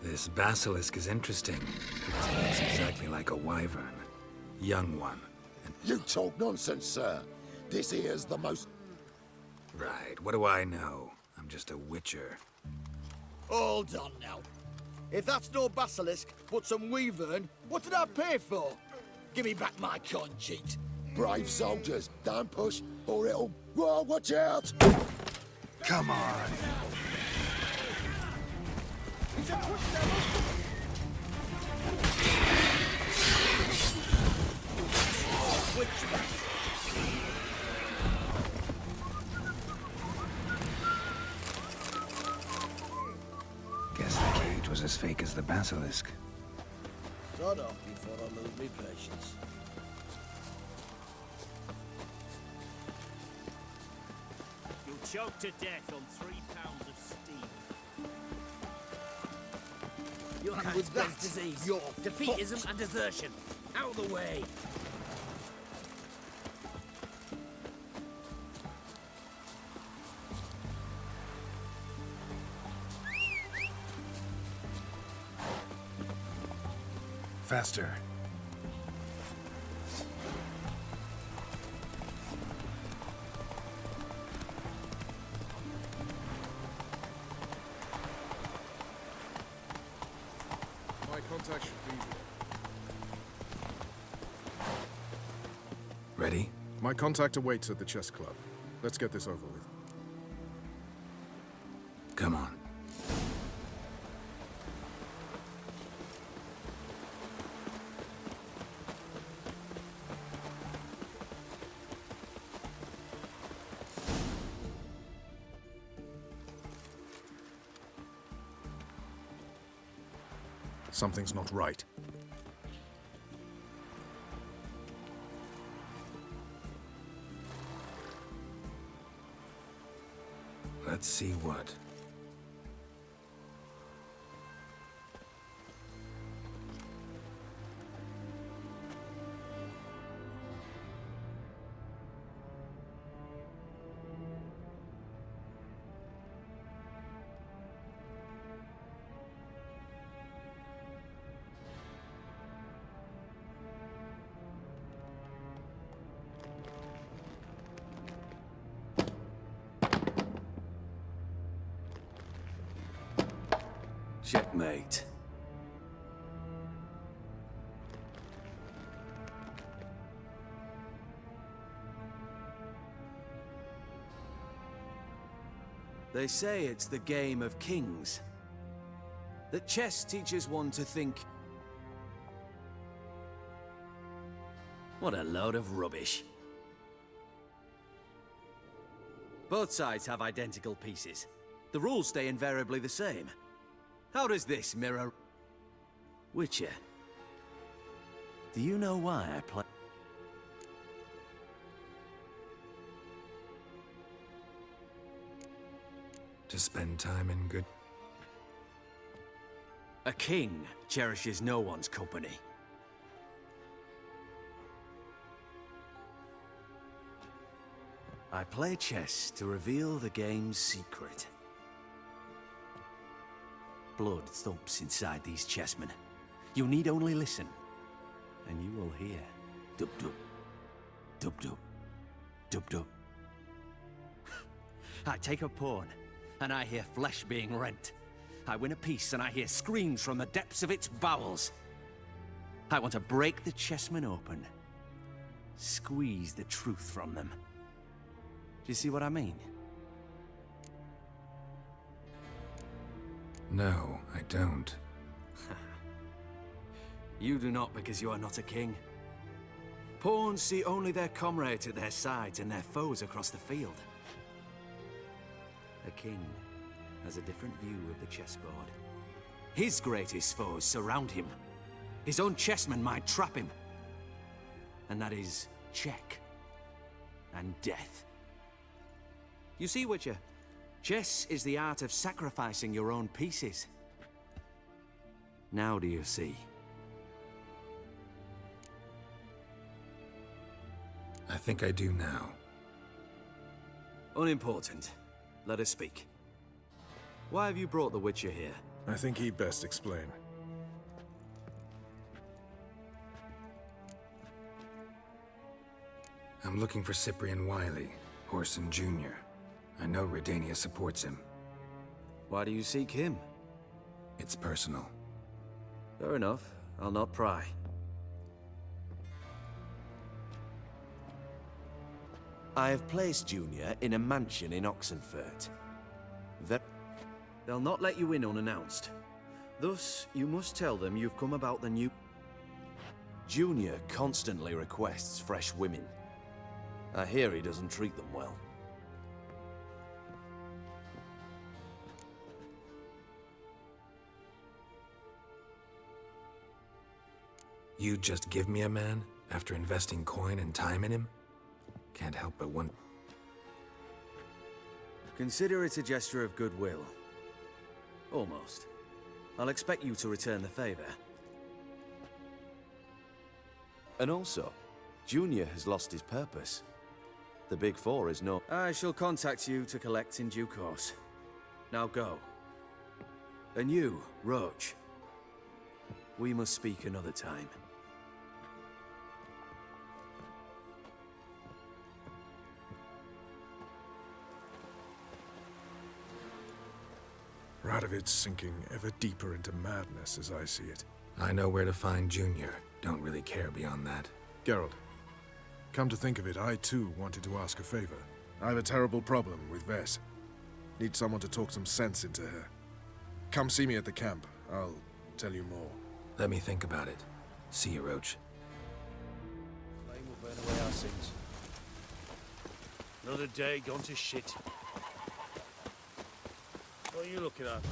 This basilisk is interesting, because it looks exactly like a wyvern. Young one. You talk nonsense, sir. This here's the most... Right, what do I know? I'm just a witcher. Hold on now. If that's no basilisk, but some wyvern, what did I pay for? Give me back my coin cheat. Brave soldiers, don't push, or it'll... Whoa, watch out! Come on. Guess the cage was as fake as the basilisk. Start off before I lose me patience. You'll choke to death on 3 pounds of steam. Your And kind with spreads that, disease, you're defeatism fucked. and desertion. Out of the way. Faster. My contact should be here. Ready? My contact awaits at the chess club. Let's get this over with. Come on. Something's not right. Let's see what. Checkmate. They say it's the game of kings. That chess teaches one to think. What a load of rubbish. Both sides have identical pieces. The rules stay invariably the same. How does this mirror... Witcher? Do you know why I play... To spend time in good... A king cherishes no one's company. I play chess to reveal the game's secret. Blood thumps inside these chessmen. You need only listen, and you will hear dub-dub, dub-dub, dub-dub. I take a pawn, and I hear flesh being rent. I win a piece, and I hear screams from the depths of its bowels. I want to break the chessmen open, squeeze the truth from them. Do you see what I mean? No, I don't. You do not because you are not a king. Pawns see only their comrades at their sides and their foes across the field. A king has a different view of the chessboard. His greatest foes surround him. His own chessmen might trap him. And that is check and death. You see, Witcher, chess is the art of sacrificing your own pieces. Now do you see? I think I do now. Unimportant. Let us speak. Why have you brought the Witcher here? I think he'd best explain. I'm looking for Cyprian Wiley, Horson Jr. I know Redania supports him. Why do you seek him? It's personal. Fair enough. I'll not pry. I have placed Junior in a mansion in Oxenfurt. They'll not let you in unannounced. Thus, you must tell them you've come about the new... Junior constantly requests fresh women. I hear he doesn't treat them well. You just give me a man after investing coin and time in him? Can't help but wonder. Consider it a gesture of goodwill. Almost. I'll expect you to return the favor. And also, Junior has lost his purpose. The Big Four is no... I shall contact you to collect in due course. Now go. And you, Roach. We must speak another time. Radovid's sinking ever deeper into madness as I see it. I know where to find Junior. Don't really care beyond that. Geralt, come to think of it, I too wanted to ask a favor. I have a terrible problem with Vess. Need someone to talk some sense into her. Come see me at the camp. I'll tell you more. Let me think about it. See you, Roach. Flame will burn away our sins. Another day gone to shit. What are you looking at?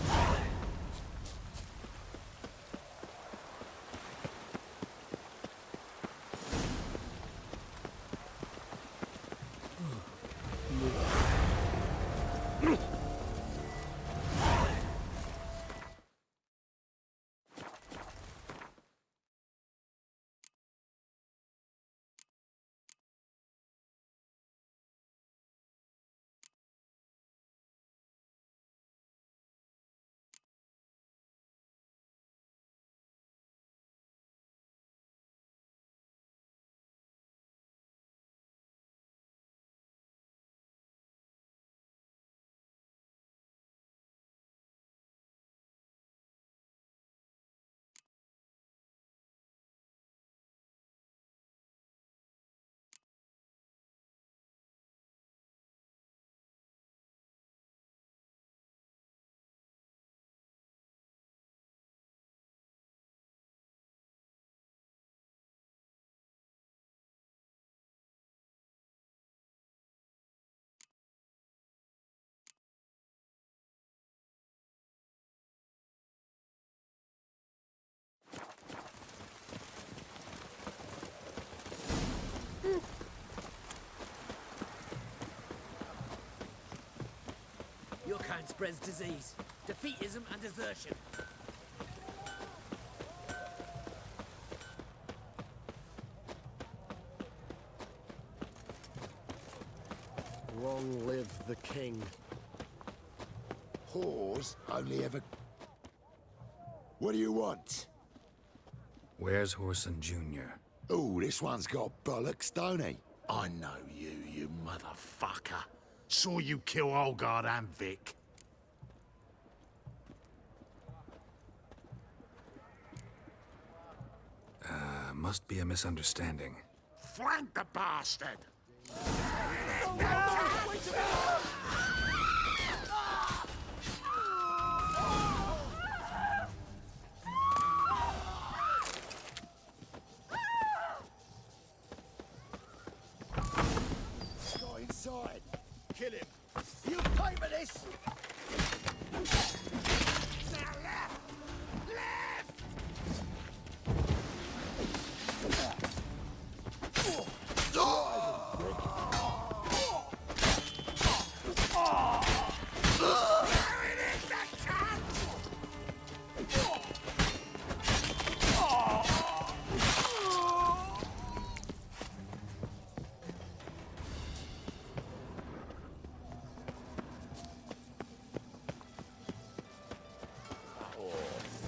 and spreads disease. Defeatism and desertion. Long live the king. Whores only ever... What do you want? Where's Whoreson Jr.? Oh, this one's got bollocks, don't he? I know you, you motherfucker. Saw you kill Olgard and Vic. Must be a misunderstanding. Flank the bastard! Go inside. Kill him. You pay for this! Now left! Left!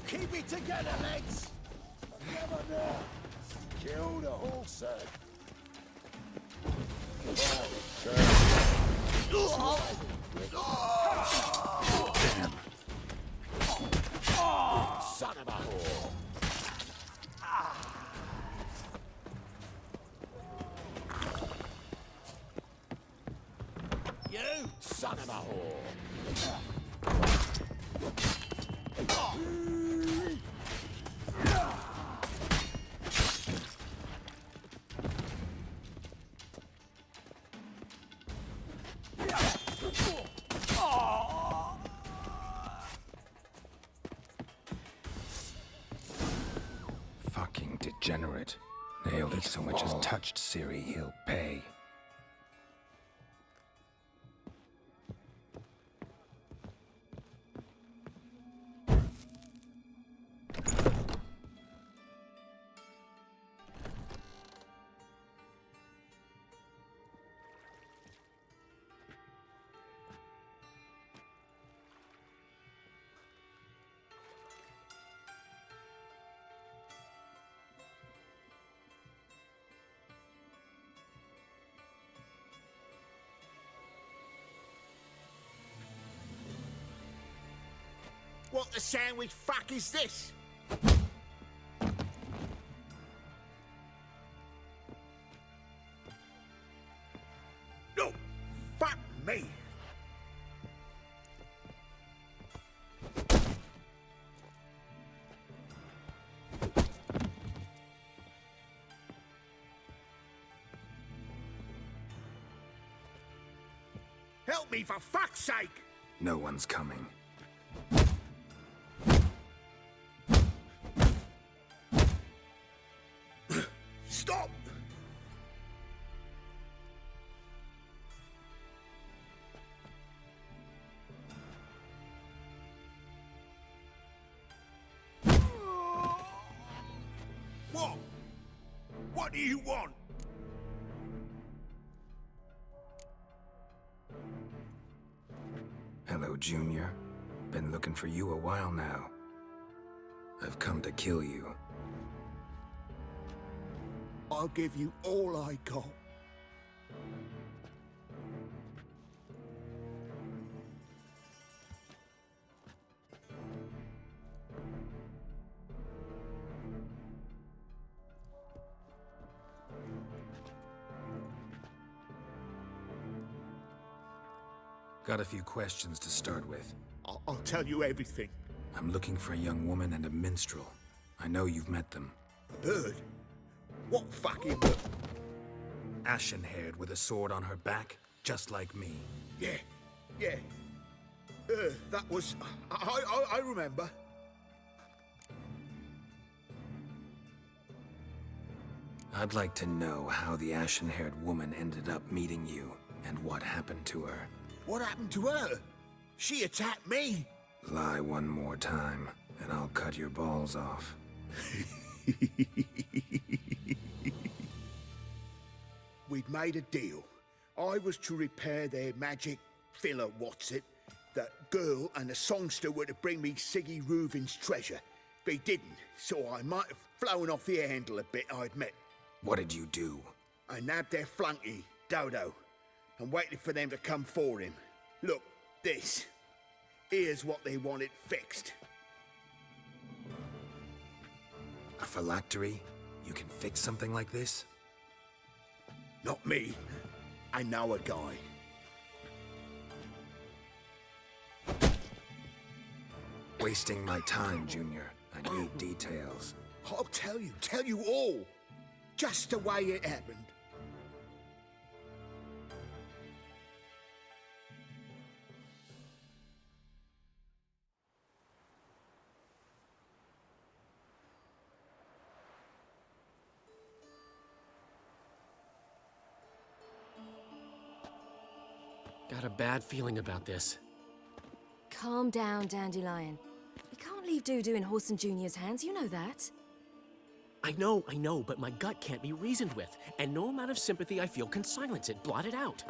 Keep it together, lads! Never know. Kill the horse. Damn. Son of a whore. You! Son of a whore. Fucking degenerate. Nailed it so much as touched Ciri, he'll pay. What the sandwich fuck is this? No! Fuck me! Help me, for fuck's sake! No one's coming. Stop! What? What do you want? Hello, Junior. Been looking for you a while now. I've come to kill you. I'll give you all I got. Got a few questions to start with. I'll tell you everything. I'm looking for a young woman and a minstrel. I know you've met them. Bird? What fucking bird? Ashen-haired with a sword on her back, just like me. Yeah. That was... I remember. I'd like to know how the ashen-haired woman ended up meeting you, and what happened to her. What happened to her? She attacked me. Lie one more time, and I'll cut your balls off. We'd made a deal. I was to repair their magic filler, what's it? The girl and the songster were to bring me Siggy Reuven's treasure. They didn't, so I might have flown off the handle a bit, I admit. What did you do? I nabbed their flunky, Dodo, and waited for them to come for him. Look, this. Here's what they wanted fixed. A phylactery? You can fix something like this? Not me. I know a guy. Wasting my time, Junior. I need details. I'll tell you all. Just the way it happened. Got a bad feeling about this. Calm down, Dandelion. We can't leave Dudu in Horson Jr.'s hands, you know that. I know, but my gut can't be reasoned with, and no amount of sympathy I feel can silence it, blot it out.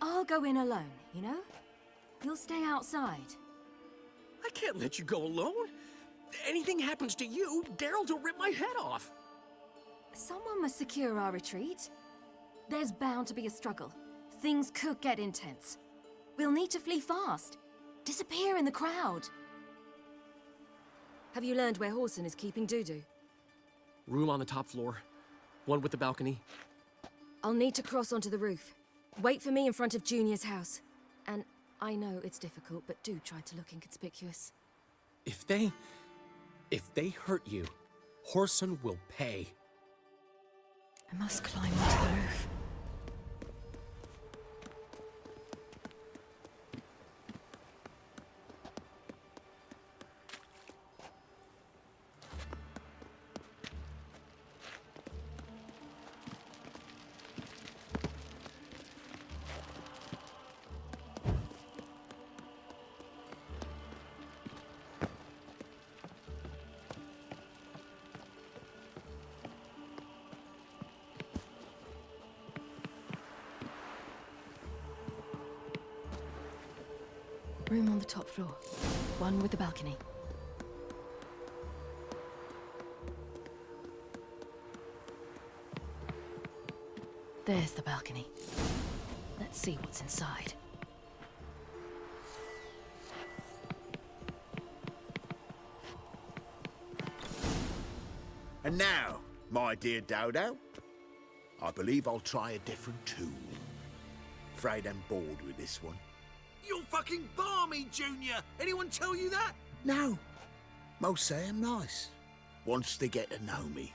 I'll go in alone, you know? You'll stay outside. I can't let you go alone. Anything happens to you, Geralt will rip my head off. Someone must secure our retreat. There's bound to be a struggle. Things could get intense. We'll need to flee fast. Disappear in the crowd. Have you learned where Horson is keeping Dudu? Room on the top floor. One with the balcony. I'll need to cross onto the roof. Wait for me in front of Junior's house. And I know it's difficult, but do try to look inconspicuous. If they hurt you, Horson will pay. I must climb onto the roof. Room on the top floor. One with the balcony. There's the balcony. Let's see what's inside. And now, my dear Dodo, I believe I'll try a different tool. Afraid I'm bored with this one. You're fucking balmy, Junior! Anyone tell you that? No. Most say I'm nice. Wants to get to know me.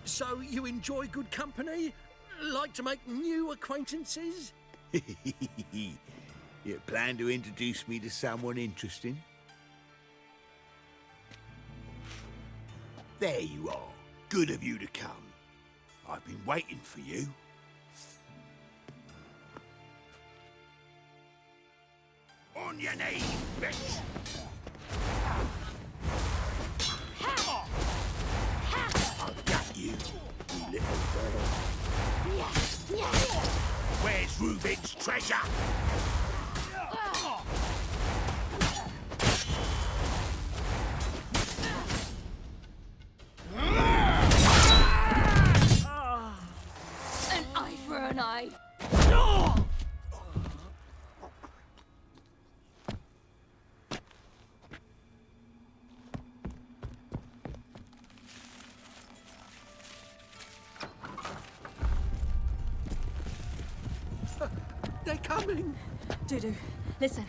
So you enjoy good company? Like to make new acquaintances? You plan to introduce me to someone interesting? There you are. Good of you to come. I've been waiting for you. On your knees, bitch! I've got you, you little girl. Where's Reuven's treasure? An eye for an eye. They're coming! Dudu, listen.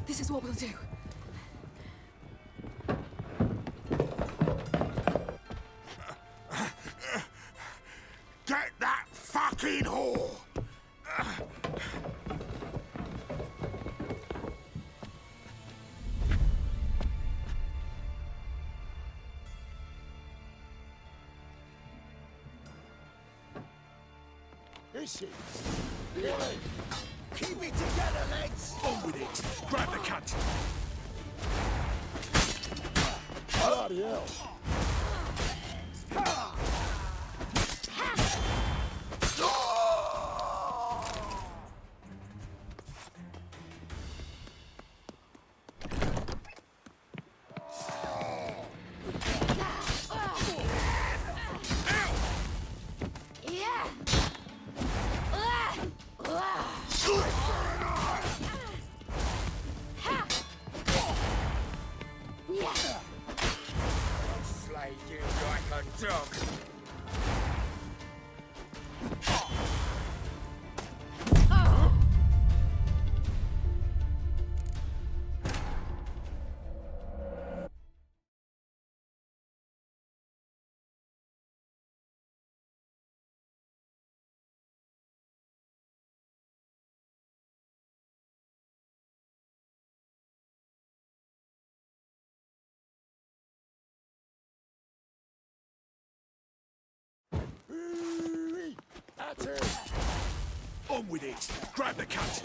This is what we'll do. Get that fucking whore! This is... Really? Keep it together, lads! On with it! Grab the cunt! Bloody hell! Slay you like a dog. That's it! On with it! Grab the cunt!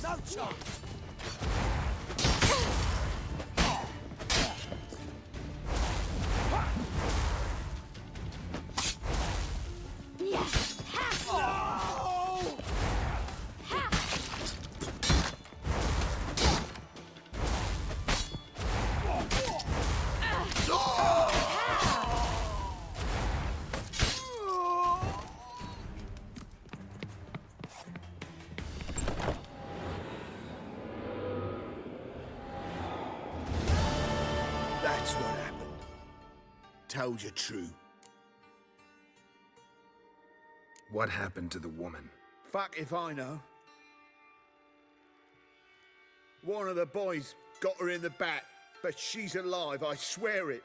No chance! That's what happened. Told you true. What happened to the woman? Fuck if I know. One of the boys got her in the back, but she's alive, I swear it.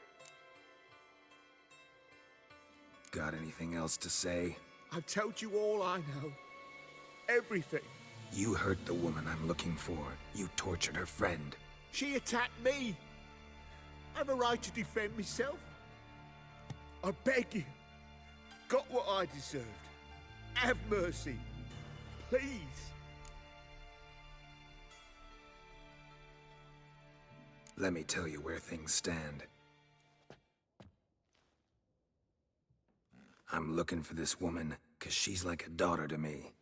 Got anything else to say? I've told you all I know. Everything. You hurt the woman I'm looking for. You tortured her friend. She attacked me. I have a right to defend myself. I beg you. Got what I deserved. Have mercy. Please. Let me tell you where things stand. I'm looking for this woman, 'cause she's like a daughter to me.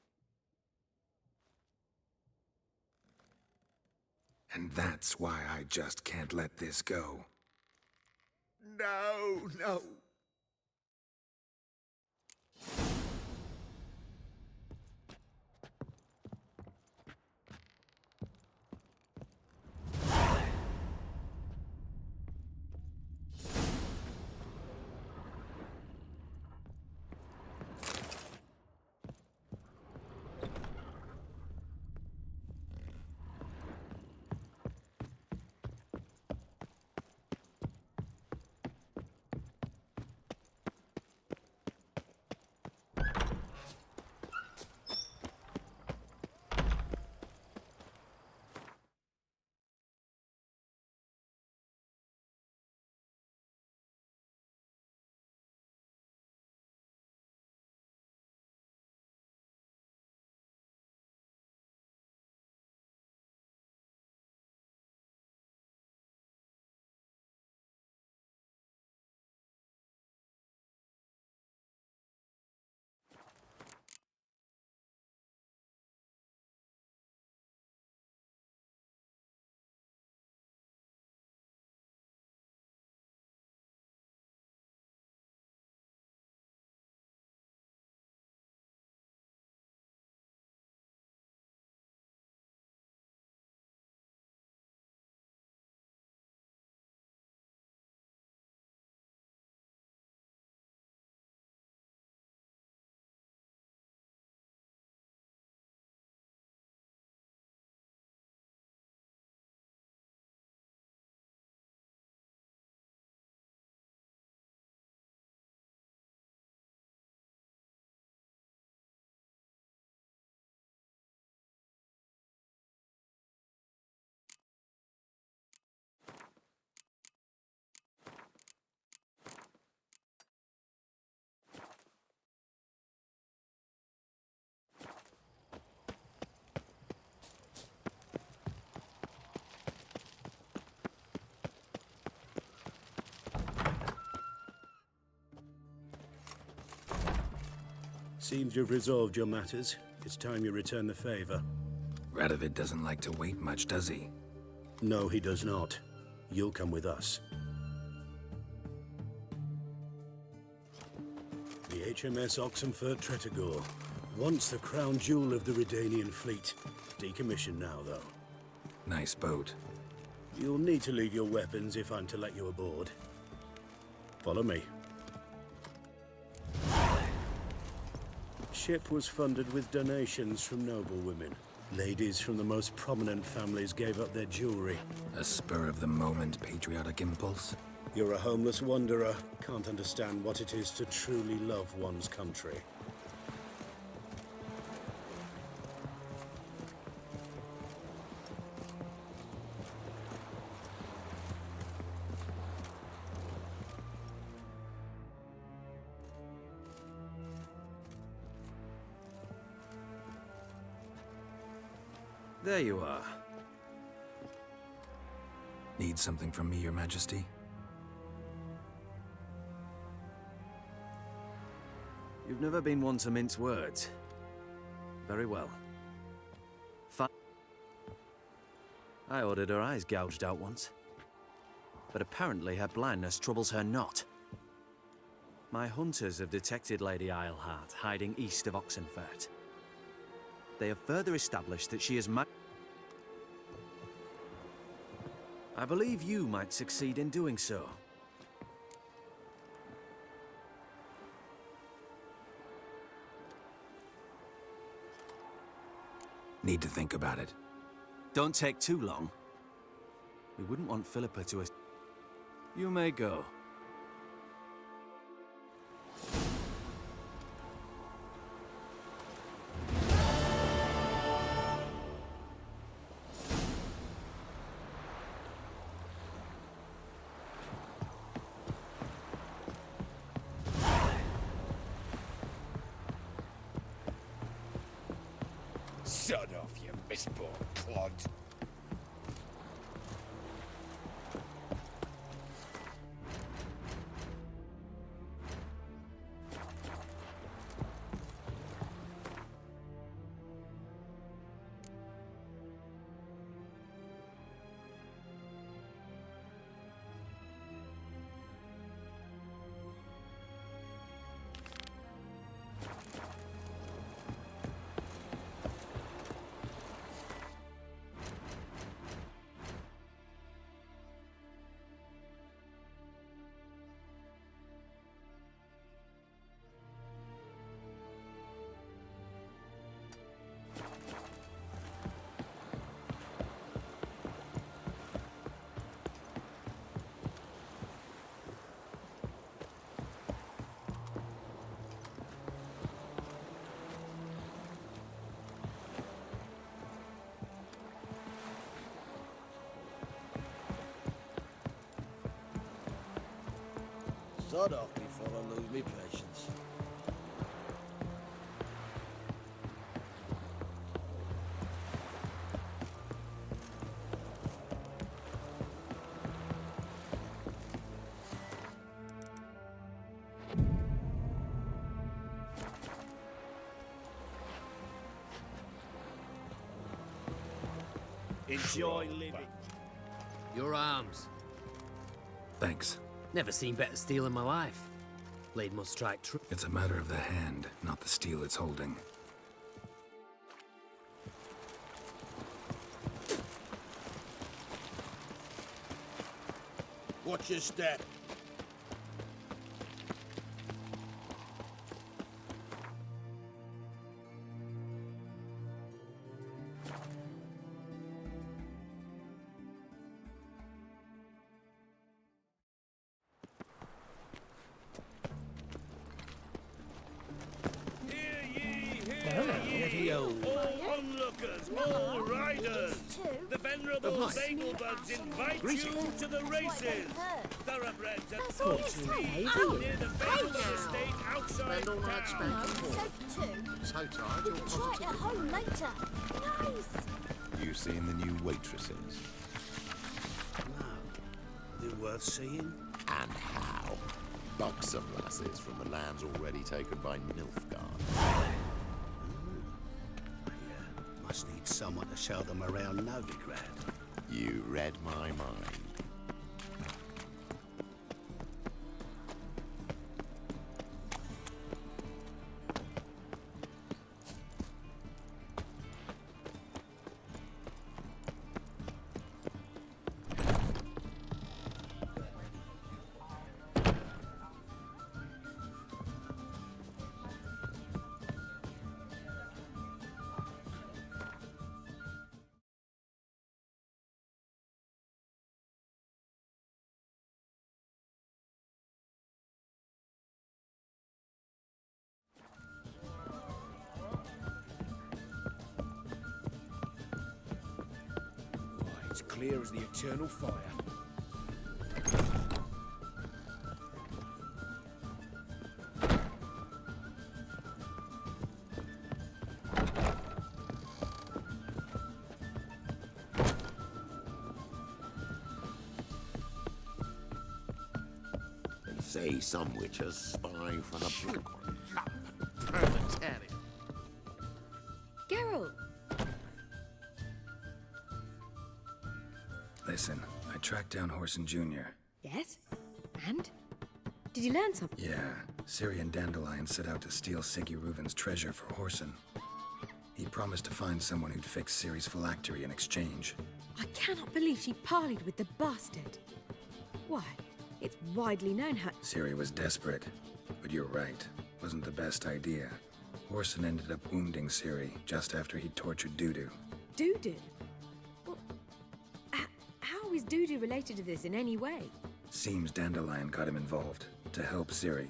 And that's why I just can't let this go. No, no. Seems you've resolved your matters. It's time you return the favor. Radovid doesn't like to wait much, does he? No, he does not. You'll come with us. The HMS Oxenfurt Tretogor. Once the crown jewel of the Redanian fleet. Decommissioned now, though. Nice boat. You'll need to leave your weapons if I'm to let you aboard. Follow me. Ship was funded with donations from noble women. Ladies from the most prominent families gave up their jewelry. A spur-of-the-moment patriotic impulse? You're a homeless wanderer. Can't understand what it is to truly love one's country. There you are. Need something from me, Your Majesty? You've never been one to mince words. Very well. I ordered her eyes gouged out once. But apparently her blindness troubles her not. My hunters have detected Lady Islehart hiding east of Oxenfurt. They have further established that she is I believe you might succeed in doing so. Need to think about it. Don't take too long. We wouldn't want Philippa to... You may go. Sod off, you misborn clod. Sod off before I lose me patience. Enjoy living. Your arms. Thanks. Never seen better steel in my life. Blade must strike true. It's a matter of the hand, not the steel it's holding. Watch your step. All onlookers, all riders, the venerable Baglebuds invite you to the races. Thoroughbreds at full speed near the Baglewood estate outside town. So tired, you're Try it at home later. Nice. You seen the new waitresses? No. They're worth seeing? And how? Buxom lasses from the lands already taken by Nilfgaard. someone to show them around Novigrad. You read my mind. It's clear as the eternal fire. They say some witches spy for the black one. Geralt! Listen, I tracked down Horson Jr. Yes? And? Did you learn something? Yeah, Ciri and Dandelion set out to steal Siggy Reuven's treasure for Horson. He promised to find someone who'd fix Ciri's phylactery in exchange. I cannot believe she parleyed with the bastard. Why, it's widely known how... Ciri was desperate, but you're right. Wasn't the best idea. Horson ended up wounding Ciri just after he'd tortured Dudu. Dudu? Well, how is Dudu related to this in any way? Seems Dandelion got him involved, to help Ciri.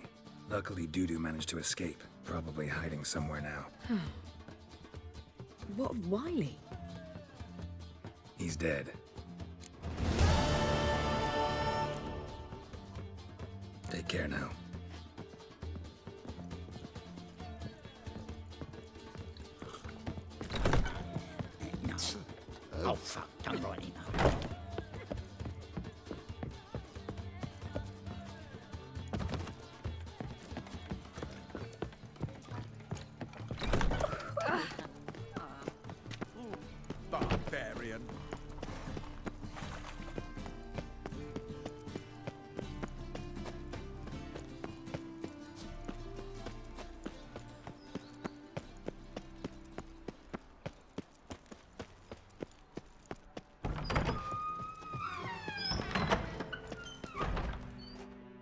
Luckily, Dudu managed to escape, probably hiding somewhere now. What of Wiley? He's dead. Take care now. Oh, fuck, don't write it now. Barbarian.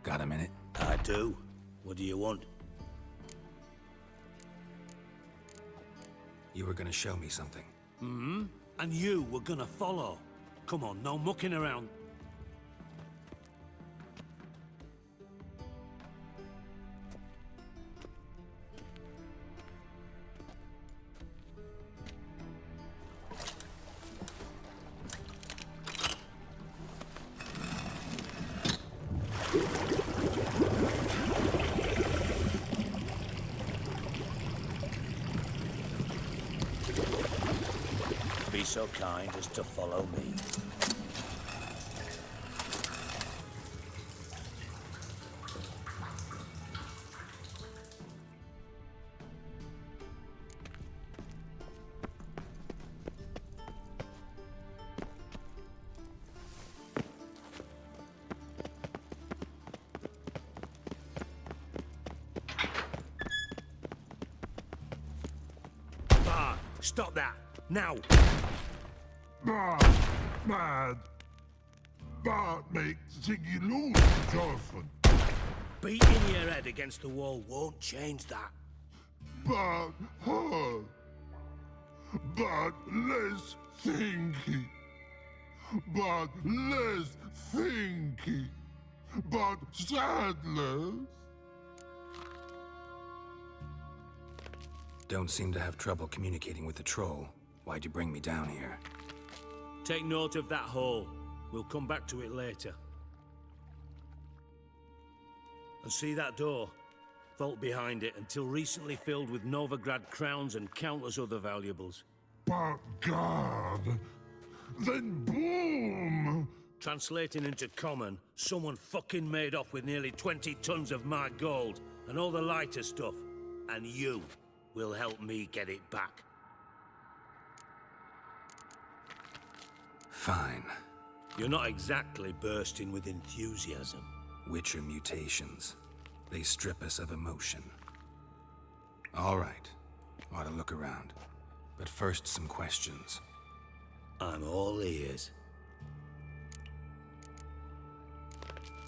Got a minute? I do. What do you want? You were gonna show me something. Hmm? And you were gonna follow. Come on, no mucking around. Be so kind as to follow me. Bard, stop that! Now! Bad. Bad makes Siggy lose, Johnson. Beating your head against the wall won't change that. Bad hurt. Bad less thinky. Bad less thinky. Bad sadness. Don't seem to have trouble communicating with the troll. Why'd you bring me down here? Take note of that hole. We'll come back to it later. And see that door? Vault behind it, until recently filled with Novigrad crowns and countless other valuables. But God, then boom! Translating into common, someone fucking made off with nearly 20 tons of my gold and all the lighter stuff. And you will help me get it back. Fine. You're not exactly bursting with enthusiasm. Witcher mutations. They strip us of emotion. All right. Ought to look around. But first, some questions. I'm all ears.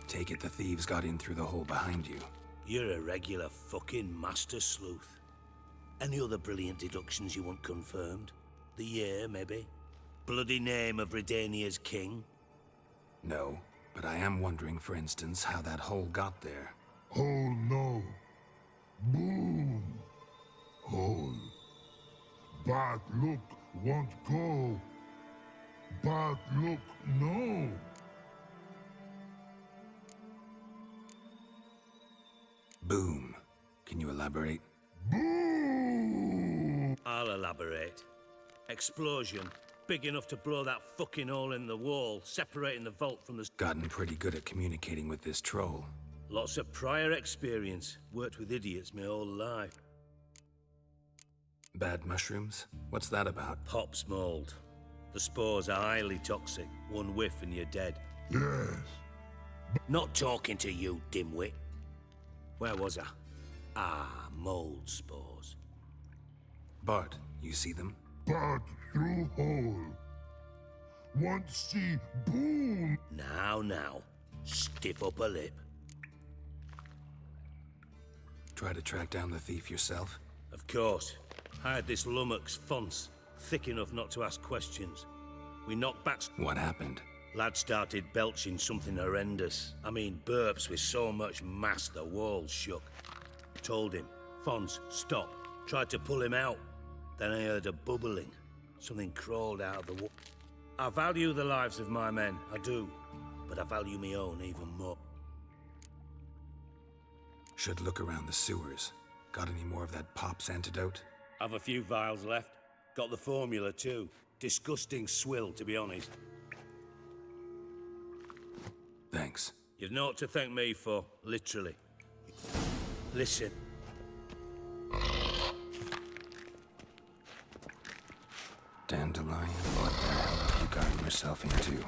Take it the thieves got in through the hole behind you. You're a regular fucking master sleuth. Any other brilliant deductions you want confirmed? The year, maybe? Bloody name of Redania's king? No, but I am wondering, for instance, how that hole got there. Hole no. Boom. Hole. Bad look won't go. Bad look no. Boom. Can you elaborate? Boom! I'll elaborate. Explosion. Big enough to blow that fucking hole in the wall, separating the vault from the... Gotten pretty good at communicating with this troll. Lots of prior experience. Worked with idiots my whole life. Bad mushrooms? What's that about? Pops mold. The spores are highly toxic. One whiff and you're dead. Yes. Not talking to you, dimwit. Where was I? Ah, mold spores. Bart, you see them? Bad through hole. Want see boom. Now. Stiff up a lip. Try to track down the thief yourself? Of course. I had this lummox, Fons, thick enough not to ask questions. We knocked back... What happened? Lad started belching something horrendous. I mean, burps with so much mass the walls shook. Told him, Fons, stop. Tried to pull him out. Then I heard a bubbling. Something crawled out of the wall. I value the lives of my men, I do. But I value my own even more. Should look around the sewers. Got any more of that Pop's antidote? Have a few vials left. Got the formula too. Disgusting swill, to be honest. Thanks. You've naught to thank me for, literally. Listen. Dandelion, what the hell have you gotten yourself into?